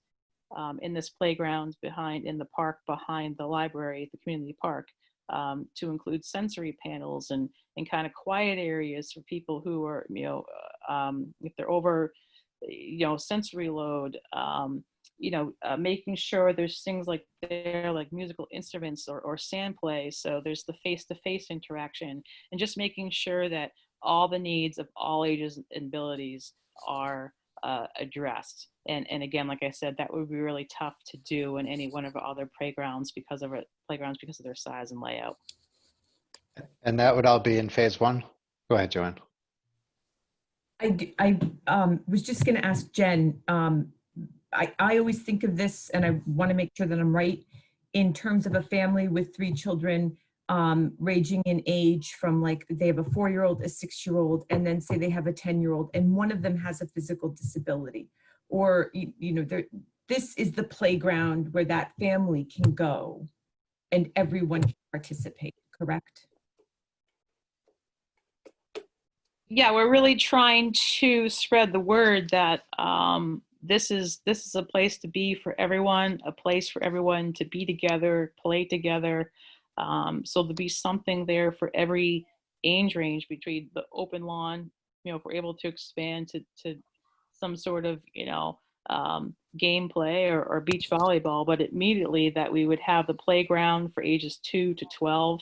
in this playground in the park behind the library, the community park, to include sensory panels and kind of quiet areas for people who are, if they're over, sensory load, making sure there's things like musical instruments or sand play. So there's the face-to-face interaction, and just making sure that all the needs of all ages and abilities are addressed. And again, like I said, that would be really tough to do in any one of our other playgrounds because of their size and layout. And that would all be in phase one? Go ahead, Joanne. I was just going to ask Jen, I always think of this, and I want to make sure that I'm right, in terms of a family with 3 children ranging in age from they have a 4-year-old, a 6-year-old, and then say they have a 10-year-old, and one of them has a physical disability. Or, this is the playground where that family can go and everyone can participate, correct? Yeah, we're really trying to spread the word that this is a place to be for everyone, a place for everyone to be together, play together. So there'll be something there for every age range between the open lawn, if we're able to expand to some sort of, gameplay or beach volleyball, but immediately that we would have the playground for ages 2 to 12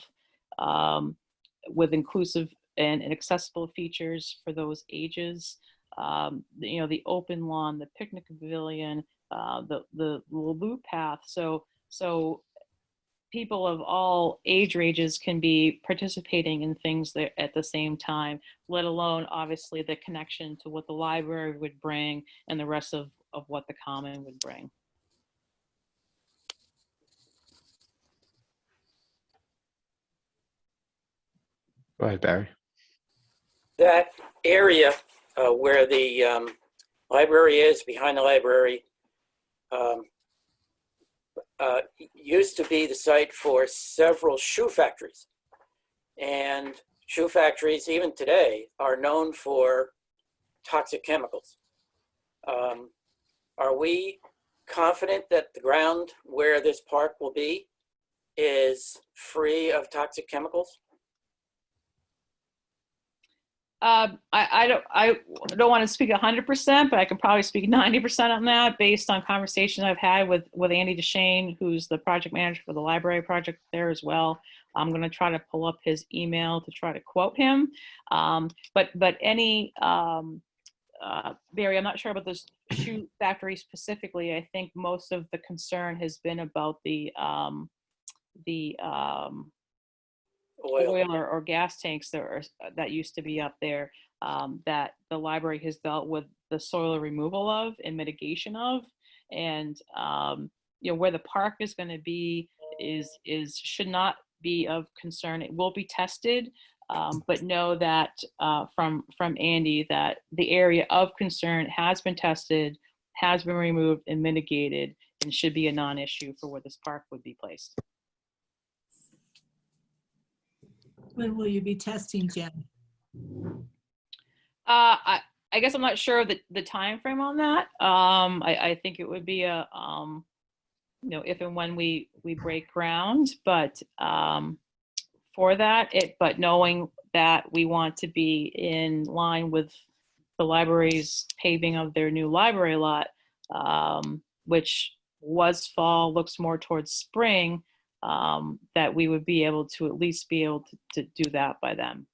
with inclusive and accessible features for those ages. The open lawn, the picnic pavilion, the loop path. So people of all age ranges can be participating in things there at the same time, let alone obviously the connection to what the library would bring and the rest of what the common would bring. Go ahead, Barry. That area where the library is, behind the library, used to be the site for several shoe factories. And shoe factories, even today, are known for toxic chemicals. Are we confident that the ground where this park will be is free of toxic chemicals? I don't want to speak 100%, but I can probably speak 90% on that based on conversations I've had with Andy Deshane, who's the project manager for the library project there as well. I'm going to try to pull up his email to try to quote him. But any, Barry, I'm not sure about this shoe factory specifically. I think most of the concern has been about the oil or gas tanks that used to be up there, that the library has dealt with the soil removal of and mitigation of. And where the park is going to be should not be of concern. It will be tested, but know that from Andy that the area of concern has been tested, has been removed and mitigated, and should be a non-issue for where this park would be placed. When will you be testing, Jen? I guess I'm not sure of the time frame on that. I think it would be a if and when we break ground, but for that, but knowing that we want to be in line with the library's paving of their new library lot, which was fall, looks more towards spring, that we would be able to at least be able to do that by then.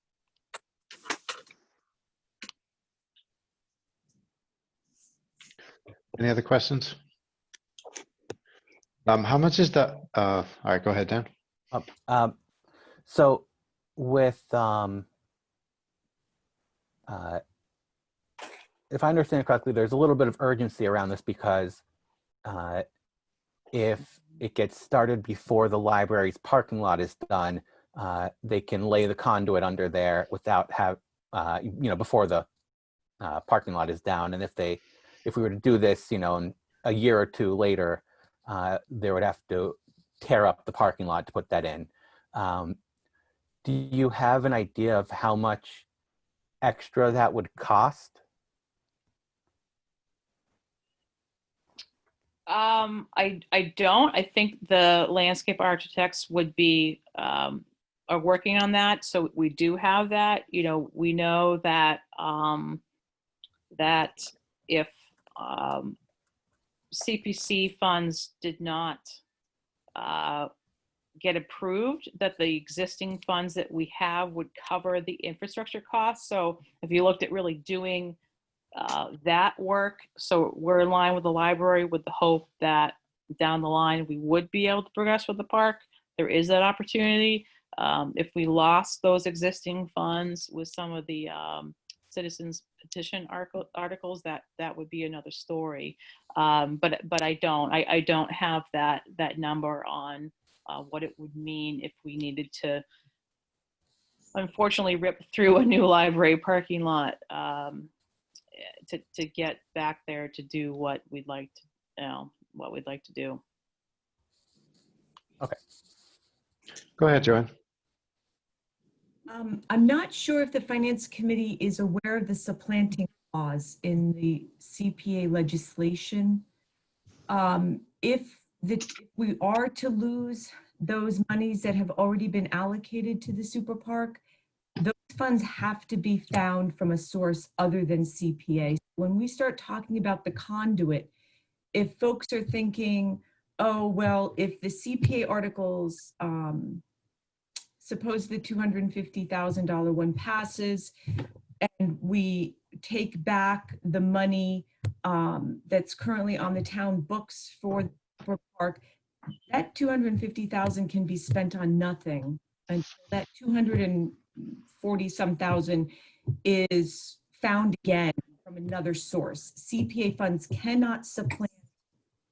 Any other questions? How much is the, all right, go ahead, Dan. So with, if I understand correctly, there's a little bit of urgency around this because if it gets started before the library's parking lot is done, they can lay the conduit under there without before the parking lot is down. And if we were to do this, in a year or two later, they would have to tear up the parking lot to put that in. Do you have an idea of how much extra that would cost? I don't. I think the landscape architects would be are working on that. So we do have that. We know that that if CPC funds did not get approved, that the existing funds that we have would cover the infrastructure costs. So if you looked at really doing that work, so we're in line with the library with the hope that down the line we would be able to progress with the park. There is that opportunity. If we lost those existing funds with some of the citizens petition articles, that would be another story. But I don't have that number on what it would mean if we needed to unfortunately rip through a new library parking lot to get back there to do what we'd like to do. Okay. Go ahead, Joanne. I'm not sure if the Finance Committee is aware of the supplanting clause in the CPA legislation. If we are to lose those monies that have already been allocated to the super park, those funds have to be found from a source other than CPA. When we start talking about the conduit, if folks are thinking, oh, well, if the CPA articles, suppose the $250,000 one passes and we take back the money that's currently on the town books for park, that $250,000 can be spent on nothing until that 240 some thousand is found again from another source. CPA funds cannot supplant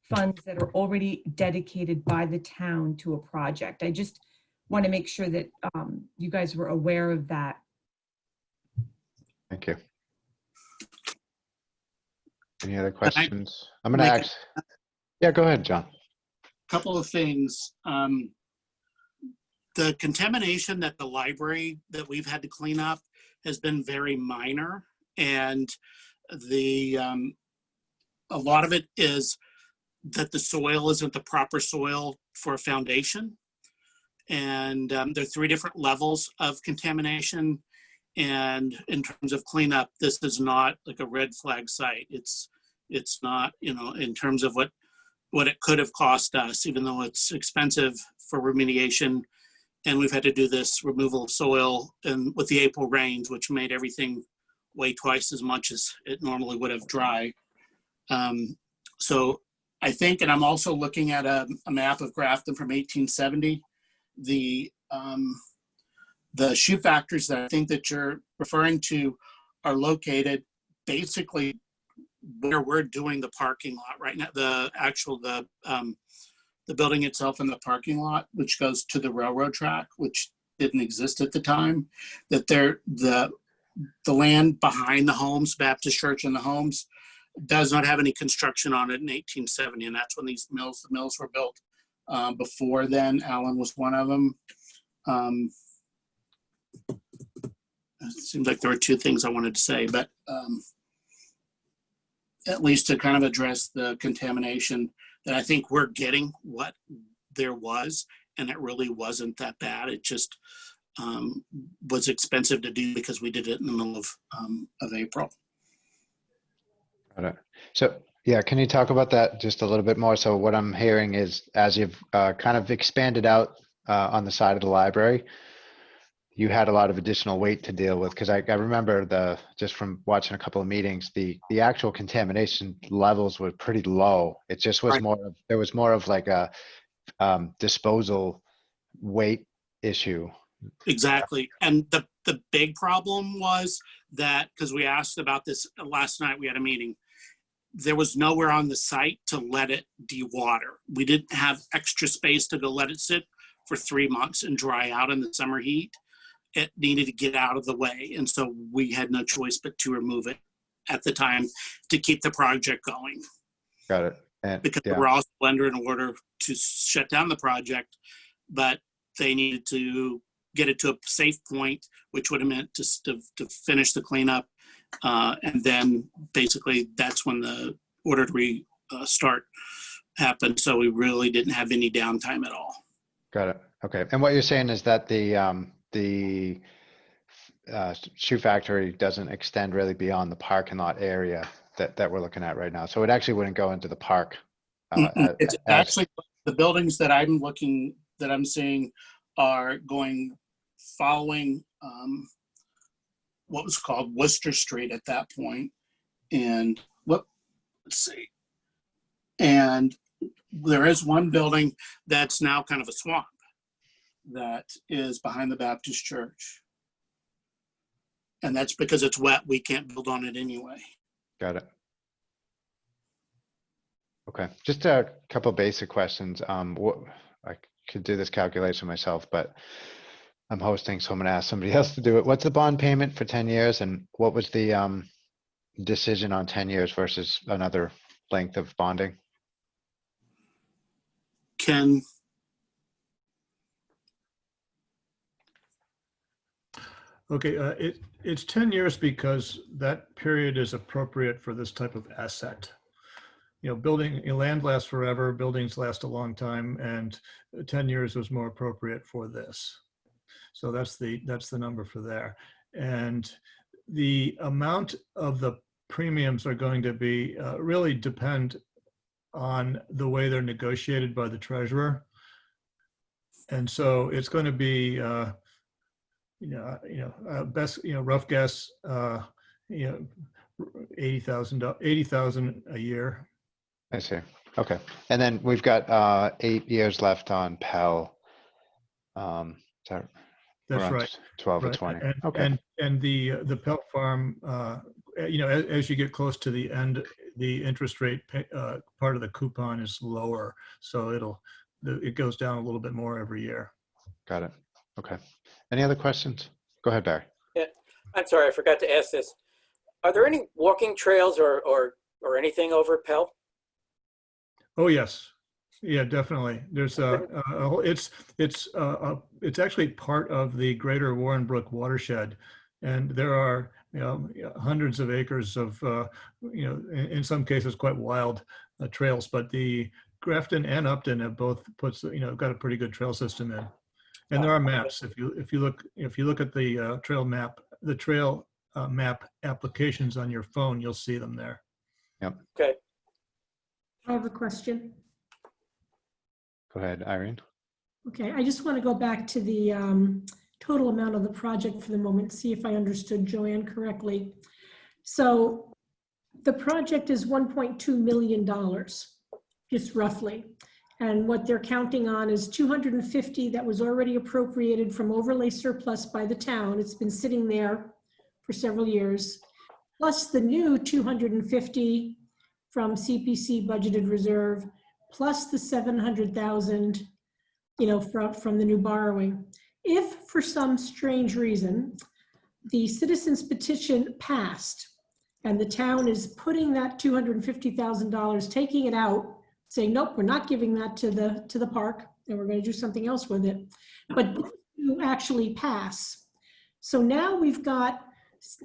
funds that are already dedicated by the town to a project. I just want to make sure that you guys were aware of that. Thank you. Any other Can I questions? I'm going to make ask. Yeah, go ahead, John. Couple of things. The contamination that the library that we've had to clean up has been very minor, and a lot of it is that the soil isn't the proper soil for a foundation. And there are 3 different levels of contamination. And in terms of cleanup, this is not like a red flag site. It's not, in terms of what it could have cost us, even though it's expensive for remediation. And we've had to do this removal of soil and with the April rains, which made everything weigh twice as much as it normally would have dry. So I think, and I'm also looking at a map of Grafton from 1870. The shoe factories that I think that you're referring to are located basically where we're doing the parking lot right now. The building itself in the parking lot, which goes to the railroad track, which didn't exist at the time. That the land behind the homes, Baptist Church and the homes, does not have any construction on it in 1870, and that's when the mills were built. Before then, Allen was one of them. It seems like there were 2 things I wanted to say, but at least to kind of address the contamination, that I think we're getting what there was, and it really wasn't that bad. It just was expensive to do because we did it in the middle of April. Got it. So, yeah, can you talk about that just a little bit more? So what I'm hearing is, as you've kind of expanded out on the side of the library, you had a lot of additional weight to deal with. Because I remember just from watching a couple of meetings, the actual contamination levels were pretty low. It just was there was more of like a disposal weight issue. Exactly. And the big problem was that, because we asked about this last night, we had a meeting, there was nowhere on the site to let it dewater. We didn't have extra space to go let it sit for 3 months and dry out in the summer heat. It needed to get out of the way. And so we had no choice but to remove it at the time to keep the project going. Got it. And, because yeah. we were also under an order to shut down the project, but they needed to get it to a safe point, which would have meant to finish the cleanup. And then basically that's when the order to restart happened. So we really didn't have any downtime at all. Got it. Okay. And what you're saying is that the shoe factory doesn't extend really beyond the parking lot area that we're looking at right now. So it actually wouldn't go into the park. It's actually the buildings that I'm seeing are following what was called Worcester Street at that point. And let's see. And there is one building that's now kind of a swamp that is behind the Baptist Church. And that's because it's wet. We can't build on it anyway. Got it. Okay, just a couple basic questions. I could do this calculation myself, but I'm hosting, so I'm gonna ask somebody else to do it. What's the bond payment for 10 years? And what was the decision on 10 years versus another length of bonding? Ken? Okay, it's 10 years because that period is appropriate for this type of asset. Land lasts forever, buildings last a long time, and 10 years was more appropriate for this. So that's the number for there. And the amount of the premiums are going to be really depend on the way they're negotiated by the treasurer. And so it's going to be best, rough guess, $80,000 a year. I see. Okay. And then we've got 8 years left on Pell. That's around right. 12 or Right. 20. And, Okay. and the Pell Farm, as you get close to the end, the interest rate part of the coupon is lower, so it goes down a little bit more every year. Got it. Okay. Any other questions? Go ahead, Barry. I'm sorry, I forgot to ask this. Are there any walking trails or anything over at Pell? Oh, yes. Yeah, definitely. There's it's actually part of the greater Warren Brook watershed. And there are, hundreds of acres of, in some cases quite wild trails, but the Grafton and Upton have both got a pretty good trail system in. And there are maps. If you look at the trail map, the trail map applications on your phone, you'll see them there. Yep. Okay. I have a question. Go ahead, Irene. Okay, I just want to go back to the total amount of the project for the moment, see if I understood Joanne correctly. So the project is $1.2 million, just roughly. And what they're counting on is 250 that was already appropriated from overlay surplus by the town. It's been sitting there for several years, plus the new 250 from CPC budgeted reserve, plus the 700,000, from the new borrowing. If for some strange reason, the citizens petition passed and the town is putting that $250,000, taking it out, saying, nope, we're not giving that to the park and we're going to do something else with it. But you actually pass. So now we've got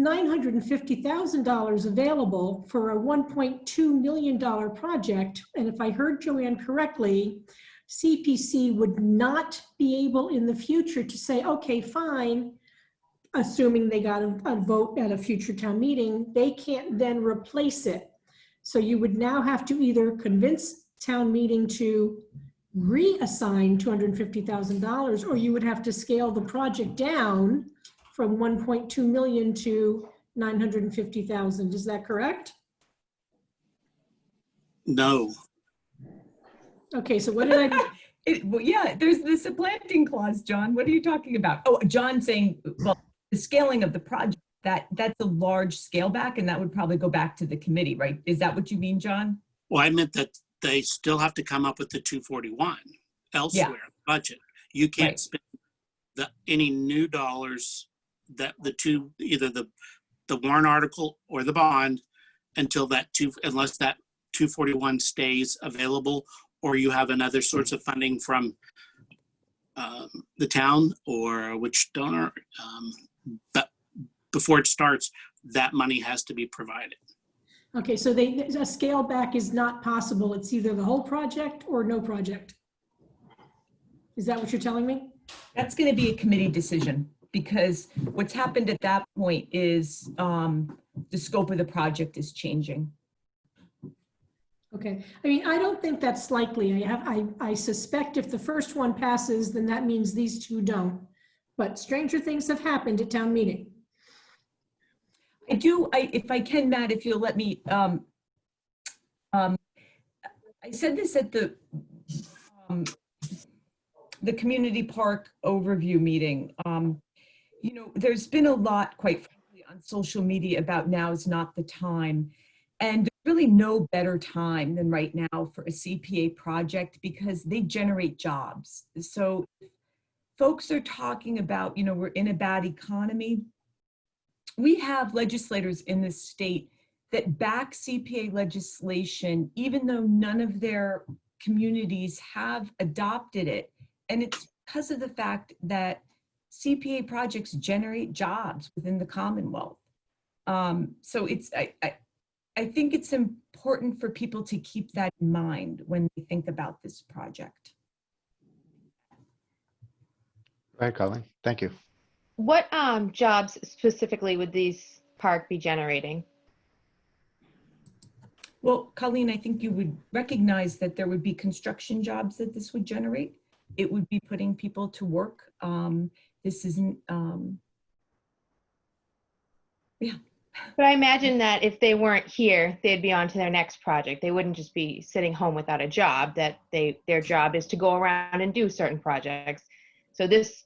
$950,000 available for a $1.2 million project. And if I heard Joanne correctly, CPC would not be able in the future to say, okay, fine, assuming they got a vote at a future town meeting, they can't then replace it. So you would now have to either convince town meeting to reassign $250,000, or you would have to scale the project down from 1.2 million to 950,000. Is that correct? No. Okay, so what did I? Yeah, there's the supplanting clause, John. What are you talking about? Oh, John saying, well, the scaling of the project, that's a large scale back, and that would probably go back to the committee, right? Is that what you mean, John? Well, I meant that they still have to come up with the 241 elsewhere in the budget. You can't spend any new dollars that either the warrant article or the bond until unless that 241 stays available, or you have another source of funding from the town or which donor. But before it starts, that money has to be provided. Okay, so a scale back is not possible. It's either the whole project or no project. Is that what you're telling me? That's going to be a committee decision, because what's happened at that point is the scope of the project is changing. Okay, I mean, I don't think that's likely. I suspect if the first one passes, then that means these two don't. But stranger things have happened at town meeting. If I can, Matt, if you'll let me, I said this at the community park overview meeting. There's been a lot, quite frankly, on social media about now is not the time. And there's really no better time than right now for a CPA project, because they generate jobs. So folks are talking about, we're in a bad economy. We have legislators in this state that back CPA legislation, even though none of their communities have adopted it. And it's because of the fact that CPA projects generate jobs within the Commonwealth. So I think it's important for people to keep that in mind when they think about this project. Go ahead, Colleen. Thank you. What jobs specifically would these park be generating? Well, Colleen, I think you would recognize that there would be construction jobs that this would generate. It would be putting people to work. This isn't, yeah. But I imagine that if they weren't here, they'd be on to their next project. They wouldn't just be sitting home without a job, that their job is to go around and do certain projects. So this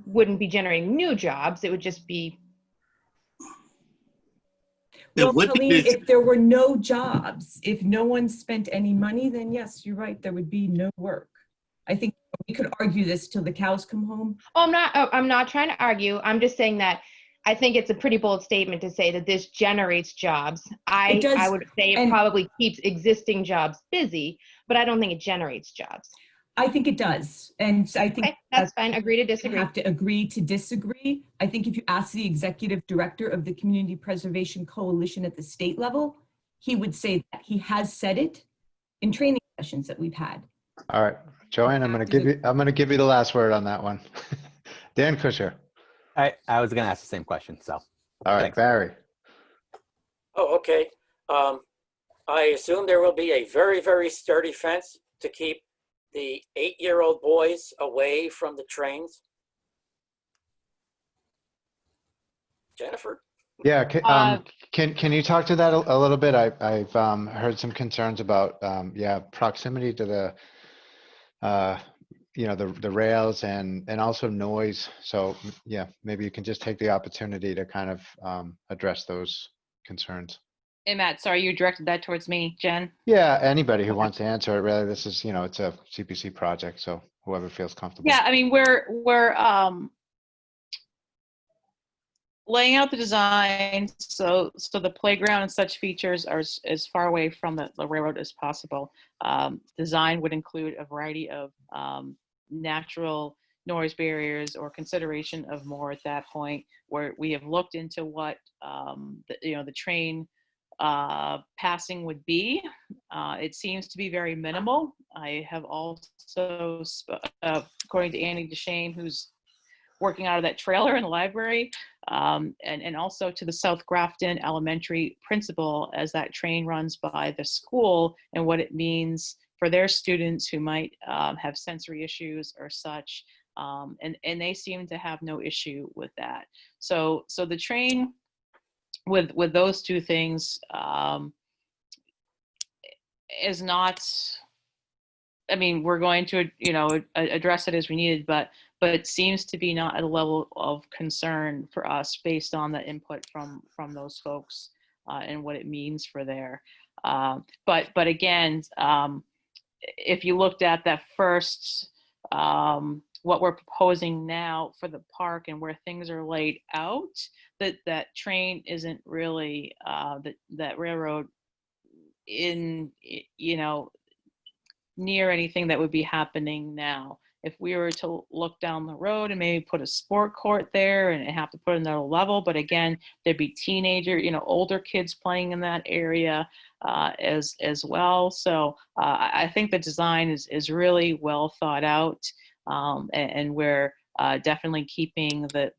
wouldn't be generating new jobs. It would just be. Well, Colleen, if there were no jobs, if no one spent any money, then yes, you're right, there would be no work. I think we could argue this till the cows come home. Oh, I'm not trying to argue. I'm just saying that I think it's a pretty bold statement to say that this generates jobs. I does, would say it and- probably keeps existing jobs busy, but I don't think it generates jobs. I think it does. And I think Okay, that's fine. Agree to disagree. have to agree to disagree. I think if you ask the executive director of the Community Preservation Coalition at the state level, he would say that he has said it in training sessions that we've had. All right, Joanne, I'm going to give you the last word on that one. Dan Kusher. I was going to ask the same question, so. All right, Thanks. Barry. Oh, okay. I assume there will be a very, very sturdy fence to keep the 8-year-old boys away from the trains. Jennifer? Yeah, can you talk to that a little bit? I've heard some concerns about, yeah, proximity to the, you know, the rails and also noise. So yeah, maybe you can just take the opportunity to kind of address those concerns. And Matt, sorry, you directed that towards me, Jen. Yeah, anybody who wants to answer it, really, this is, you know, it's a CPC project, so whoever feels comfortable. Yeah, I mean, we're laying out the design so the playground and such features are as far away from the railroad as possible. Design would include a variety of natural noise barriers or consideration of more at that point, where we have looked into what the train passing would be. It seems to be very minimal. I have also, according to Annie DeShane, who's working out of that trailer in the library, and also to the South Grafton Elementary principal as that train runs by the school and what it means for their students who might have sensory issues or such. And they seem to have no issue with that. So the train with those two things is not, I mean, we're going to, address it as we needed, but it seems to be not at a level of concern for us based on the input from those folks and what it means for there. But again, if you looked at that first, what we're proposing now for the park and where things are laid out, that train isn't really that railroad in near anything that would be happening now. If we were to look down the road and maybe put a sport court there and have to put another level, but again, there'd be older kids playing in that area as well. So I think the design is really well thought out, and we're definitely keeping the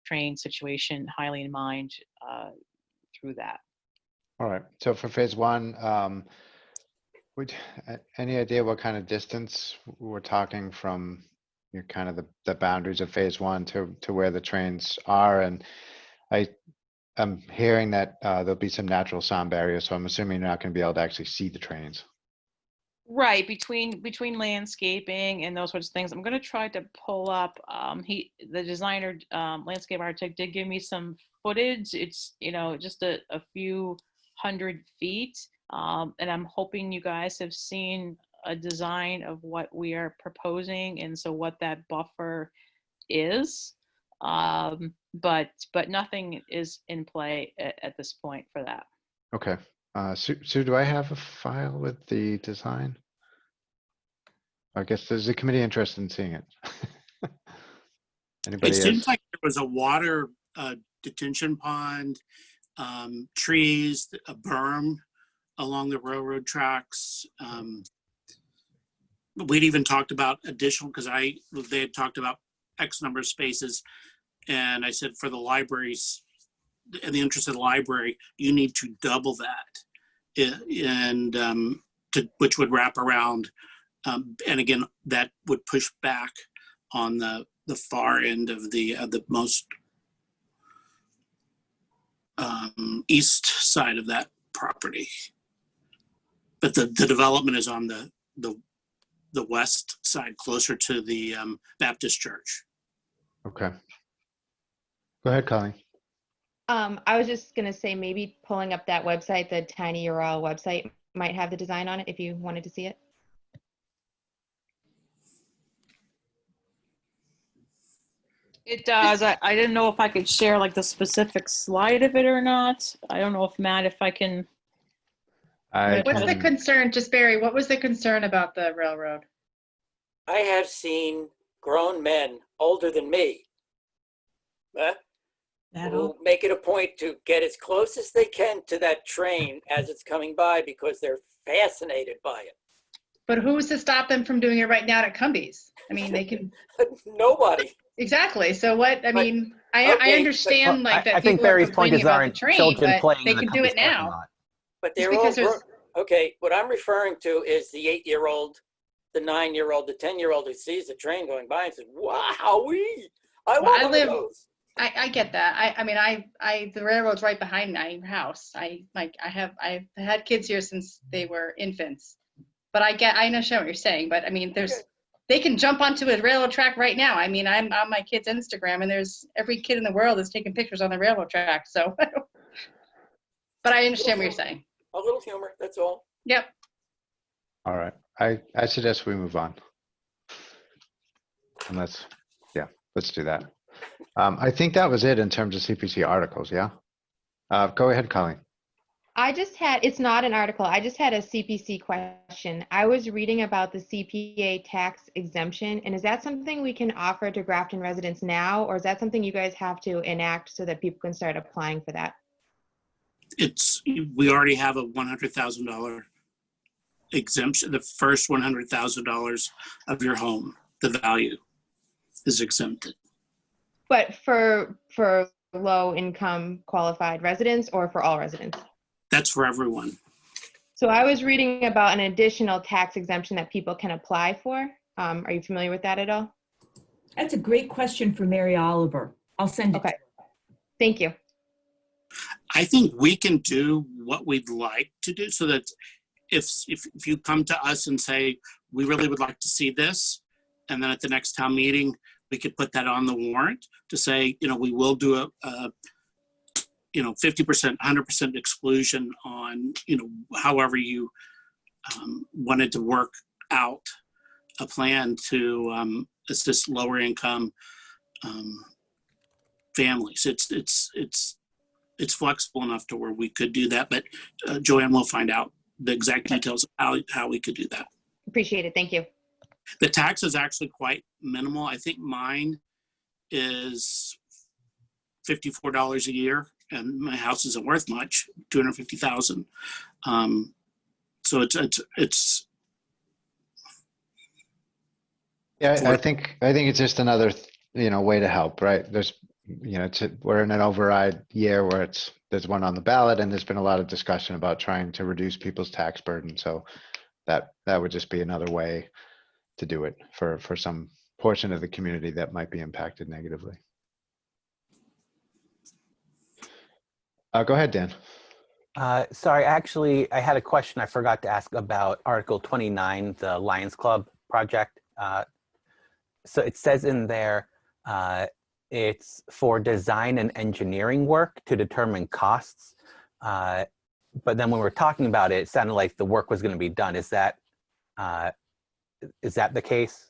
train situation highly in mind through that. All right, so for phase one, any idea what kind of distance we're talking from kind of the boundaries of phase one to where the trains are? And I'm hearing that there'll be some natural sound barriers, so I'm assuming you're not going to be able to actually see the trains. Right, between landscaping and those sorts of things. I'm going to try to pull up, the designer, landscape architect did give me some footage. It's, just a few hundred feet. And I'm hoping you guys have seen a design of what we are proposing and so what that buffer is. But nothing is in play at this point for that. Okay. Sue, do I have a file with the design? I guess there's a committee interested in seeing it. Anybody It else? seems like there was a water detention pond, trees, a berm along the railroad tracks. We'd even talked about additional, because they had talked about X number of spaces, and I said for the libraries, in the interest of the library, you need to double that, and which would wrap around, and again, that would push back on the far end of the most east side of that property. But the development is on the west side, closer to the Baptist church. Okay. Go ahead, Colleen. I was just going to say maybe pulling up that website, the Tiny URL website, might have the design on it if you wanted to see it. It does. I didn't know if I could share like the specific slide of it or not. I don't know if Matt, if I can. I What's What's the can- concern, just Barry, what was the concern about the railroad? I have seen grown men older than me who make it a point to get as close as they can to that train as it's coming by because they're fascinated by it. But who's to stop them from doing it right now at Cumbies? I mean, they can, Nobody. exactly. So what, I But- mean, I okay, understand like that I think people are Barry's point complaining is about the aren't train, children but playing they in the can do it Compass parking now. lot. But Just they're all because there's, okay. What I'm referring to is the 8-year-old, the 9-year-old, the 10-year-old who sees the train going by and says, "Wow, I Well, want I one live- of those." I get that. I mean, the railroad's right behind my house. I've had kids here since they were infants. But I understand what you're saying, but I mean, they can jump onto a railroad track right now. I mean, I'm on my kid's Instagram and there's every kid in the world is taking pictures on the railroad track, so. But I understand what you're saying. A little humor, that's all. Yep. All right. I suggest we move on. And let's do that. I think that was it in terms of CPC articles, yeah? Go ahead, Colleen. It's not an article. I just had a CPC question. I was reading about the CPA tax exemption, and is that something we can offer to Grafton residents now, or is that something you guys have to enact so that people can start applying for that? We already have a $100,000 exemption. The first $100,000 of your home, the value is exempted. But for low income qualified residents or for all residents? That's for everyone. So I was reading about an additional tax exemption that people can apply for. Are you familiar with that at all? That's a great question for Mary Oliver. I'll send it. Okay. Thank you. I think we can do what we'd like to do so that if you come to us and say, we really would like to see this, and then at the next town meeting, we could put that on the warrant to say, we will do a 50%, 100% exclusion on, however you wanted to work out a plan to assist lower income families. It's flexible enough to where we could do that, but Joanne will find out the exact details of how we could do that. Appreciate it. Thank you. The tax is actually quite minimal. I think mine is $54 a year, and my house isn't worth much, $250,000. So it's. Yeah, I think it's just another, way to help, right? There's, we're in an override year where there's one on the ballot, and there's been a lot of discussion about trying to reduce people's tax burden. So that would just be another way to do it for some portion of the community that might be impacted negatively. Go ahead, Dan. Sorry, actually, I had a question I forgot to ask about Article 29, the Lions Club project. So it says in there, it's for design and engineering work to determine costs. But then when we were talking about it, it sounded like the work was going to be done. Is that the case?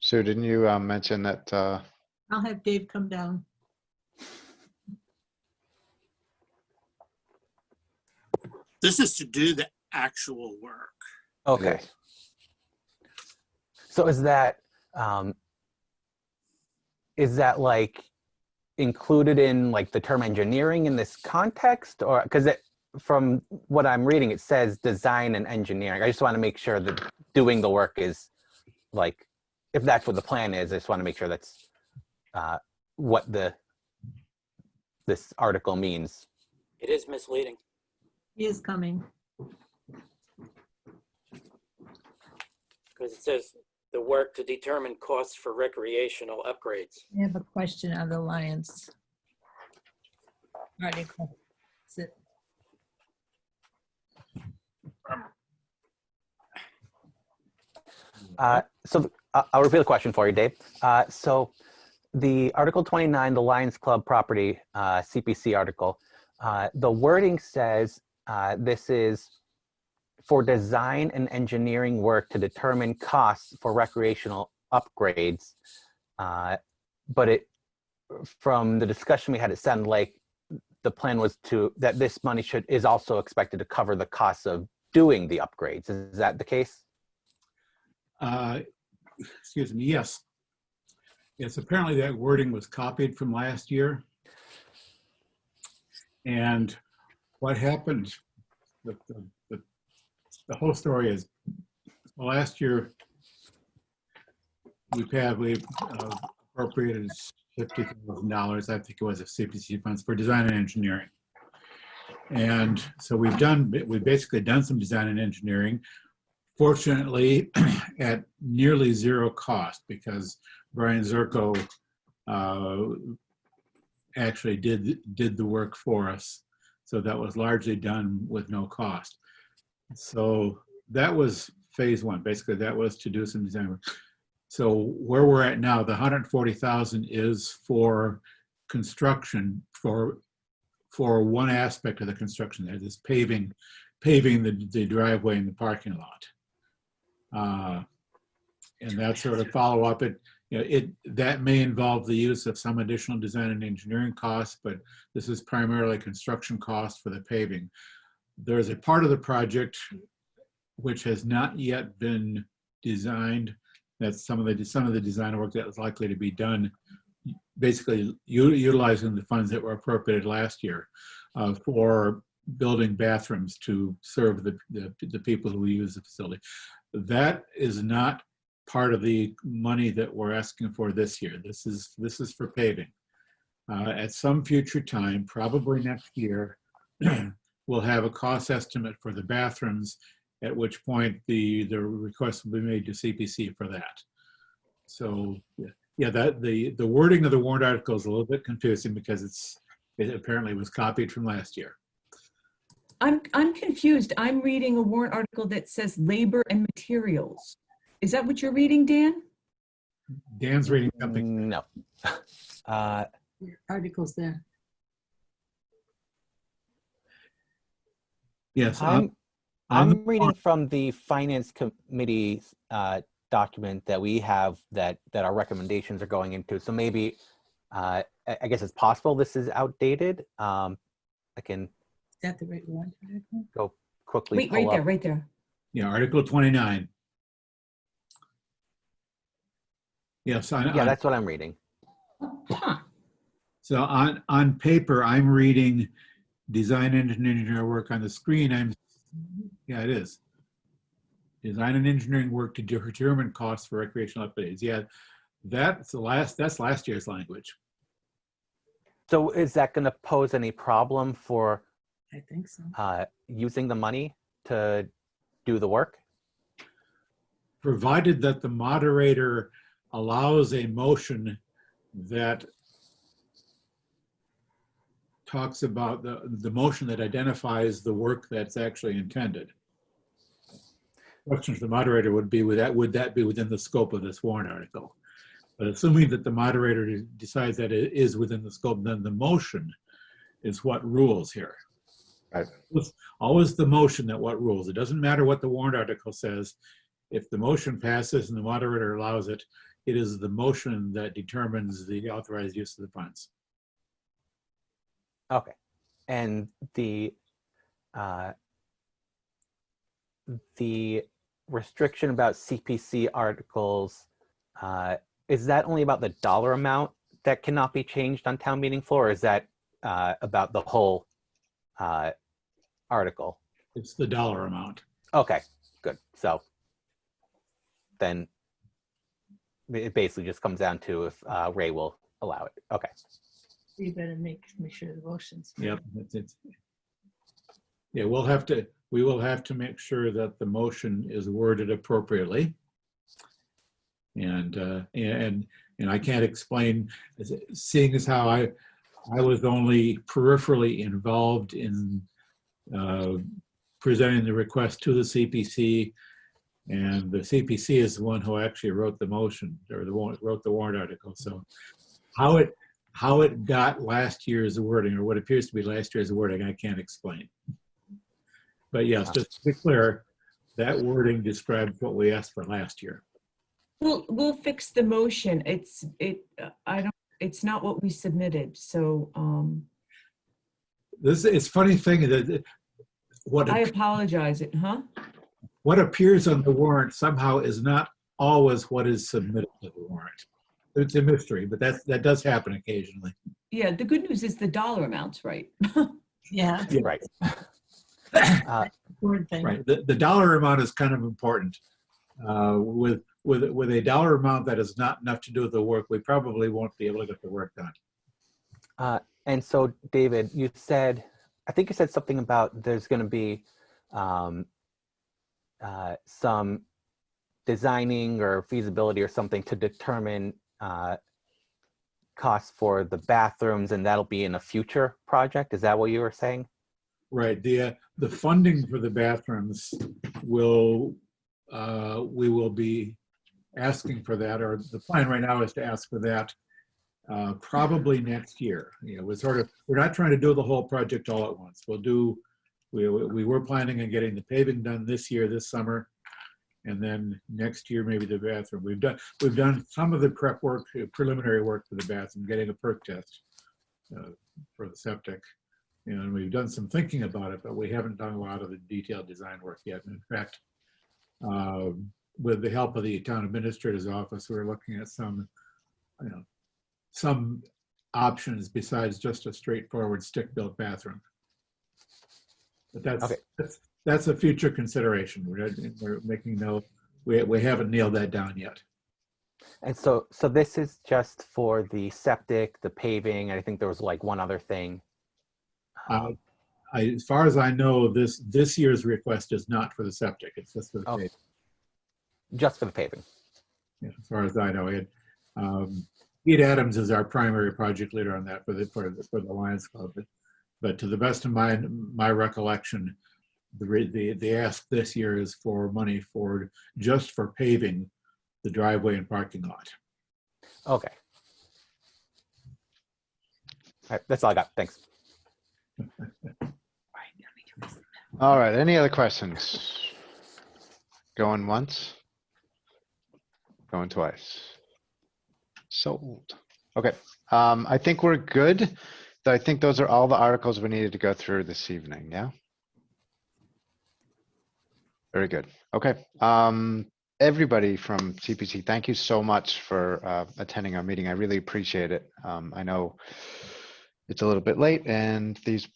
Sue, didn't you mention that? I'll have Dave come down. This is to do the actual work. Okay. Yes. So is that like included in like the term engineering in this context, or because from what I'm reading, it says design and engineering. I just want to make sure that doing the work is like, if that's what the plan is, I just want to make sure that's what this article means. It is misleading. He is coming. Because it says the work to determine costs for recreational upgrades. I have a question on the Lions article. Is it- So I'll repeat the question for you, Dave. So the Article 29, the Lions Club property, CPC article, the wording says this is for design and engineering work to determine costs for recreational upgrades. But it, from the discussion we had, it sounded like the plan was that this money is also expected to cover the costs of doing the upgrades. Is that the case? Excuse me, yes. Yes, apparently that wording was copied from last year. And what happened, the whole story is, last year we appropriated $50,000, I think it was, of CPC funds for design and engineering. And so we've basically done some design and engineering, fortunately at nearly zero cost, because Brian Zerko actually did the work for us. So that was largely done with no cost. So that was phase one. Basically, that was to do some design work. So where we're at now, the 140,000 is for construction, for one aspect of the construction. That is paving the driveway and the parking lot. And that sort of follow up. That may involve the use of some additional design and engineering costs, but this is primarily construction costs for the paving. There's a part of the project which has not yet been designed. That's some of the design work that is likely to be done, basically utilizing the funds that were appropriated last year for building bathrooms to serve the people who use the facility. That is not part of the money that we're asking for this year. This is for paving. At some future time, probably next year, we'll have a cost estimate for the bathrooms, at which point the request will be made to CPC for that. So yeah, the wording of the warrant article is a little bit confusing because it apparently was copied from last year. I'm confused. I'm reading a warrant article that says labor and materials. Is that what you're reading, Dan? Dan's reading something. No. Articles there. Yes, I'm reading from the Finance Committee document that we have that our recommendations are going into. So maybe, I guess it's possible this is outdated. I can. Is that the right one? Go quickly. Wait, right there. Yeah, Article 29. Yes, yeah, that's what I'm reading. Huh. So on paper, I'm reading design and engineering work. On the screen, yeah, it is. Design and engineering work to determine costs for recreational upgrades. Yeah, that's last year's language. So is that going to pose any problem for I think so. using the money to do the work? Provided that the moderator allows a motion that talks about the motion that identifies the work that's actually intended. Question for the moderator would be, would that be within the scope of this warrant article? But assuming that the moderator decides that it is within the scope, then the motion is what rules here. Right. It's always the motion that what rules. It doesn't matter what the warrant article says. If the motion passes and the moderator allows it, it is the motion that determines the authorized use of the funds. Okay. And the restriction about CPC articles, is that only about the dollar amount that cannot be changed on town meeting floor, or is that about the whole article? It's the dollar amount. Okay, good. So then it basically just comes down to if Ray will allow it. Okay. You better make sure the motion's. Yep. Yeah, we will have to make sure that the motion is worded appropriately. And I can't explain, seeing as how I was only peripherally involved in presenting the request to the CPC, and the CPC is the one who actually wrote the motion, or wrote the warrant article. So how it got last year's wording, or what appears to be last year's wording, I can't explain. But yes, just to be clear, that wording describes what we asked for last year. We'll fix the motion. It's not what we submitted. So It's funny thing that I apologize. what appears on the warrant somehow is not always what is submitted to the warrant. It's a mystery, but that does happen occasionally. Yeah, the good news is the dollar amount's right. Yeah. Right. Word thing. Right. The dollar amount is kind of important. With a dollar amount that is not enough to do the work, we probably won't be able to get the work done. And so, David, I think you said something about there's going to be some designing or feasibility or something to determine costs for the bathrooms, and that'll be in a future project. Is that what you were saying? Right. The funding for the bathrooms we will be asking for that, or the plan right now is to ask for that probably next year. You know, we're not trying to do the whole project all at once. We were planning on getting the paving done this year, this summer, and then next year maybe the bathroom. We've done some of the prep work, preliminary work for the bathroom, getting a perk test for the septic. And we've done some thinking about it, but we haven't done a lot of the detailed design work yet. And in fact, with the help of the town administrator's office, we're looking at some options besides just a straightforward stick-built bathroom. But that's a future consideration. We're making we haven't nailed that down yet. And so this is just for the septic, the paving, and I think there was like one other thing. As far as I know, this year's request is not for the septic. It's just for the paving. Just for the paving. Yeah, as far as I know, Pete Adams is our primary project leader on that for the Lions Club. But to the best of my recollection, the ask this year is for money just for paving the driveway and parking lot. Okay. All right, that's all I got. Thanks. All right, any other questions? Going once? Going twice? Sold. Okay, I think we're good. I think those are all the articles we needed to go through this evening, yeah? Very good. Okay. Everybody from CPC, thank you so much for attending our meeting. I really appreciate it. I know it's a little bit late and these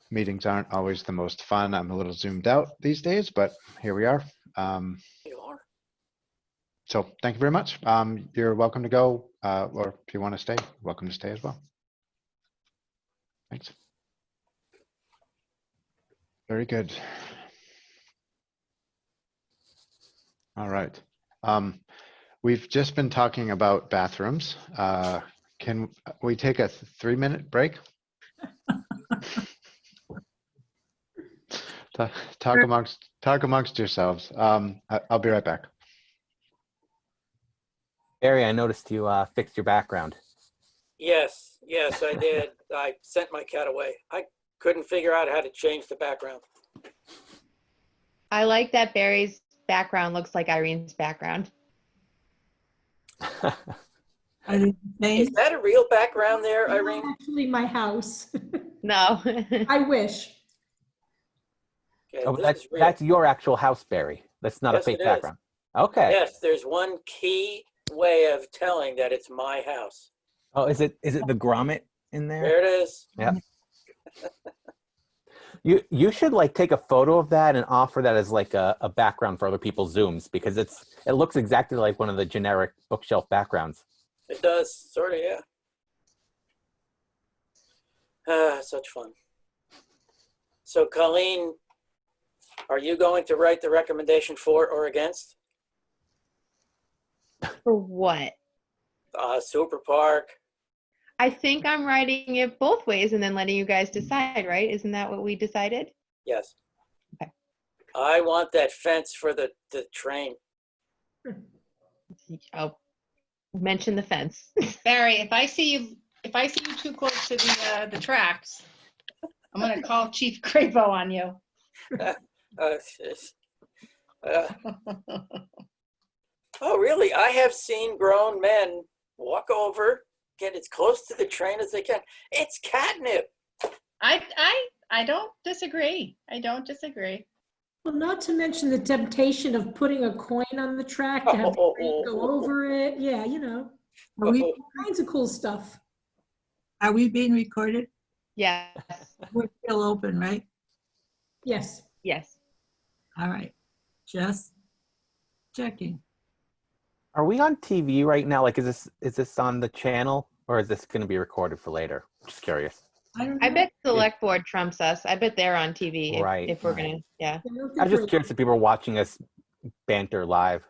meetings aren't always the most fun. I'm a little zoomed out these days, but here we are. You are. So thank you very much. You're welcome to go, or if you want to stay, welcome to stay as well. Thanks. Very good. All right. We've just been talking about bathrooms. Can we take a 3-minute break? Talk amongst yourselves. I'll be right back. Barry, I noticed you fixed your background. Yes, I did. I sent my cat away. I couldn't figure out how to change the background. I like that Barry's background looks like Irene's background. Is that a real background there, Irene? Actually, my house. No. I wish. Okay, Oh, this is real. that's your actual house, Barry. That's not a Yes, fake it is. background. Okay. Yes, there's one key way of telling that it's my house. Oh, is it the grommet in there? There it is. Yeah. You should like take a photo of that and offer that as like a background for other people's Zooms, because it looks exactly like one of the generic bookshelf backgrounds. It does, sort of, yeah. Such fun. So Colleen, are you going to write the recommendation for or against? For what? Super Park. I think I'm writing it both ways and then letting you guys decide, right? Isn't that what we decided? Yes. Okay. I want that fence for the train. Oh, Mention the fence. Barry, if I see you too close to the tracks, I'm gonna call Chief Crapo on you. It's- oh, really? I have seen grown men walk over, get as close to the train as they can. It's catnip. I don't disagree. I don't disagree. Well, not to mention the temptation of putting a coin on the track to have the train go over it. Yeah, you know, Are we, all kinds of cool stuff. are we being recorded? Yes. We're still open, right? Yes. Yes. All right. Just checking. Are we on TV right now? Like, is this on the channel, or is this going to be recorded for later? Just curious. I don't I know. bet select board trumps us. I bet they're on TV Right, if we're right. gonna, yeah. I don't think I was just we're- curious if people were watching us banter live.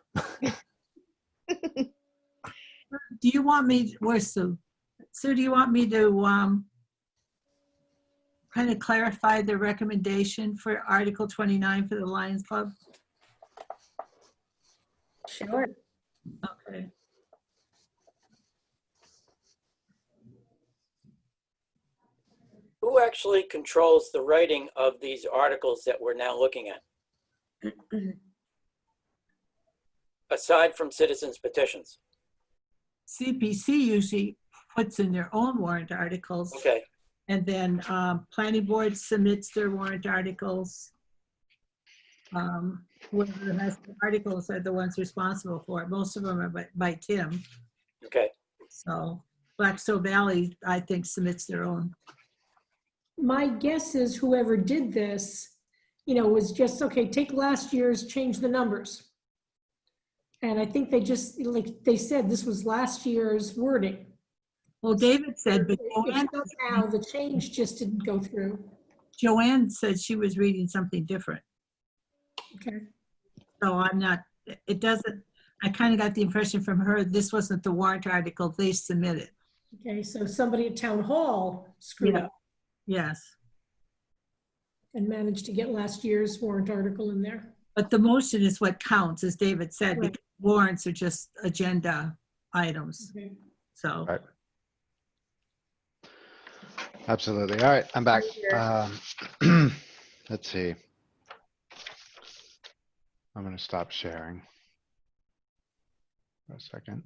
Do you want me, where's Sue? Sue, do you want me to kind of clarify the recommendation for Article 29 for the Lions Club? Sure. Okay. Who actually controls the writing of these articles that we're now looking at? Aside from citizens petitions. CPC usually puts in their own warrant articles. Okay, And then planning board submits their warrant articles. Whoever has the articles are the ones responsible for it. Most of them are by Tim. okay. So Blackstone Valley, I think, submits their own. My guess is whoever did this, you know, was just, okay, take last year's, change the numbers. And I think they just, like they said, this was last year's wording. Well, David said, but If somehow the change just didn't go through. Joanne said she was reading something different. Okay. So I'm not, it doesn't, I kind of got the impression from her, this wasn't the warrant article they submitted. Okay, so somebody at town hall screwed Yeah. up Yes. and managed to get last year's warrant article in there. But the motion is what counts, as David said, Right. because warrants are just agenda items. Okay. So, Right. Absolutely. All right, I'm back. Let's see. I'm going to stop sharing for a second.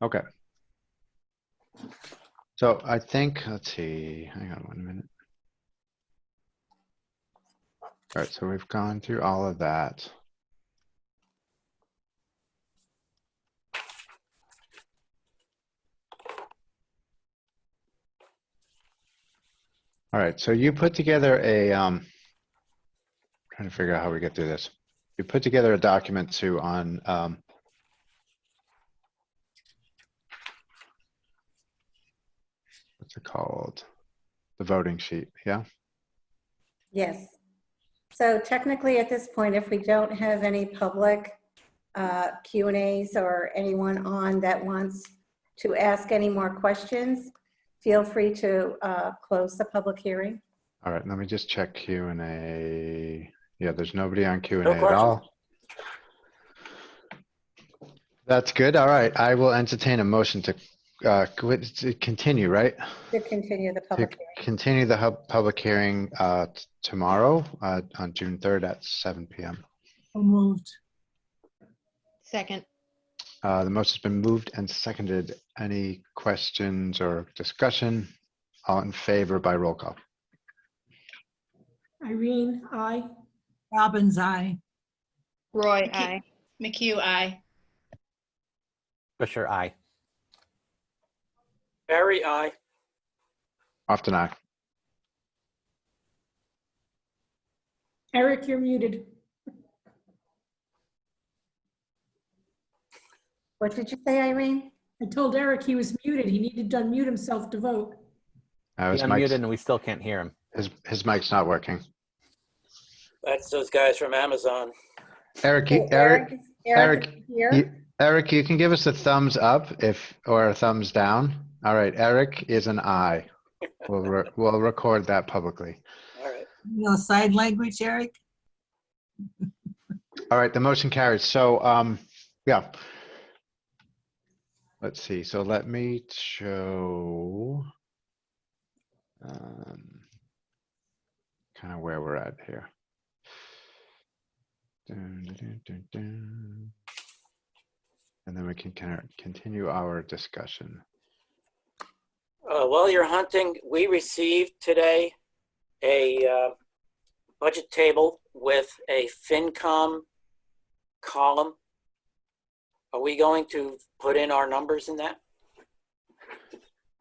Okay. So I think, let's see, hang on 1 minute. All right, so we've gone through all of that. All right, so you put together a, trying to figure out how we get through this. You put together a document too on, what's it called? The voting sheet, yeah? Yes. So technically, at this point, if we don't have any public Q&As or anyone on that wants to ask any more questions, feel free to close the public hearing. All right, let me just check Q&A. Yeah, there's nobody on Q&A No at questions. all. That's good. All right, I will entertain a motion to continue, right? To continue the To public hearing. continue the public hearing tomorrow on June 3rd at 7 p.m. so moved. Second. The motion's been moved and seconded. Any questions or discussion? All in favor by roll call. Irene, aye. Robbins, aye. Roy, aye. McHugh, aye. Fisher, aye. Barry, aye. Often aye. Eric, you're muted. What did you say, Irene? I told Eric he was muted. He needed to unmute himself to vote. His He mic's, unmuted and we still can't hear him. his mic's not working. That's those guys from Amazon. Eric, So Eric, is Eric, here. Eric, you can give us a thumbs up or a thumbs down. All right, Eric is an aye. We'll record that publicly. All right. You know, sign language, Eric? All right, the motion carries. So, yeah, let's see. So let me show kind of where we're at here. Dun, dun, dun, dun, dun. And then we can kind of continue our discussion. While you're hunting, we received today a budget table with a FinCom column. Are we going to put in our numbers in that?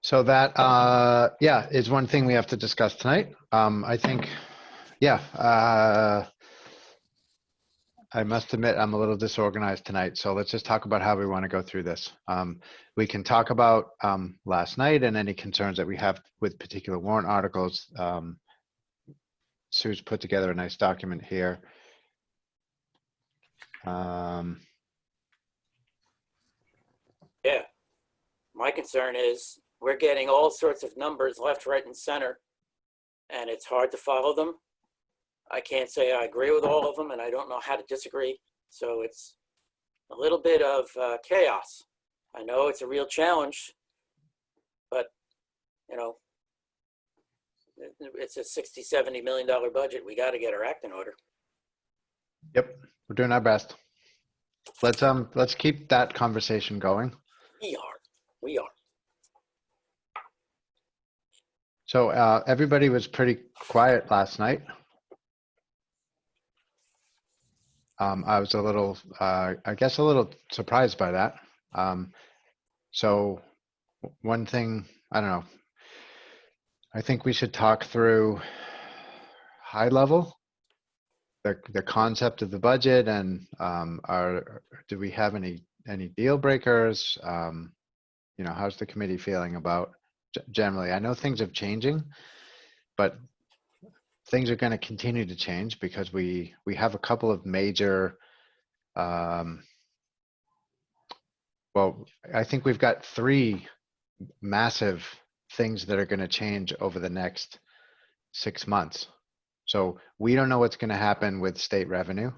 So that, yeah, is one thing we have to discuss tonight. I think, yeah, I must admit I'm a little disorganized tonight. So let's just talk about how we want to go through this. We can talk about last night and any concerns that we have with particular warrant articles. Sue's put together a nice document here. Yeah. My concern is we're getting all sorts of numbers left, right, and center, and it's hard to follow them. I can't say I agree with all of them, and I don't know how to disagree. So it's a little bit of chaos. I know it's a real challenge, but, you know, it's a $60, $70 million budget. We got to get our act in order. Yep, we're doing our best. Let's keep that conversation going. We are. So everybody was pretty quiet last night. I was a little, I guess, a little surprised by that. So one thing, I don't know. I think we should talk through high level, the concept of the budget, and do we have any deal breakers? You know, how's the committee feeling about generally? I know things are changing, but things are going to continue to change because we have a couple of major, well, I think we've got 3 massive things that are going to change over the next 6 months. So we don't know what's going to happen with state revenue.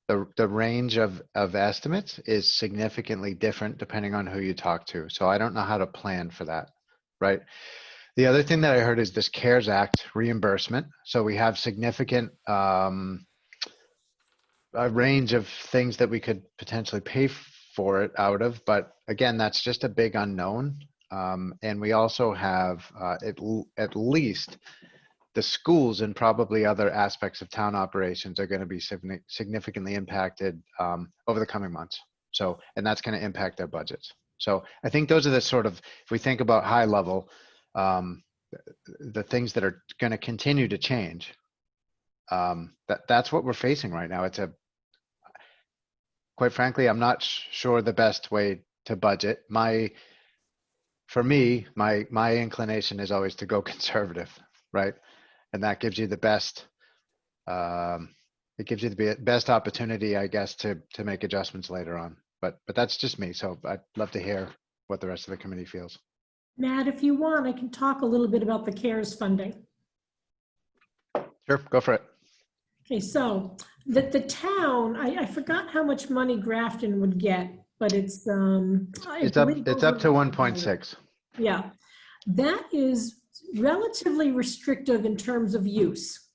The range of estimates is significantly different depending on who you talk to. So I don't know how to plan for that, right? The other thing that I heard is this CARES Act reimbursement. So we have significant a range of things that we could potentially pay for it out of, but again, that's just a big unknown. And we also have at least the schools and probably other aspects of town operations are going to be significantly impacted over the coming months. So, and that's going to impact their budgets. So I think those are the sort of, if we think about high level, the things that are going to continue to change. That's what we're facing right now. Quite frankly, I'm not sure the best way to budget. For me, my inclination is always to go conservative, right? And that gives you the best, it gives you the best opportunity, I guess, to make adjustments later on. But that's just me. So I'd love to hear what the rest of the committee feels. Matt, if you want, I can talk a little bit about the CARES funding. Sure, go for it. Okay, so the town, I forgot how much money Grafton would get, but it's up to 1.6. Yeah, that is relatively restrictive in terms of use.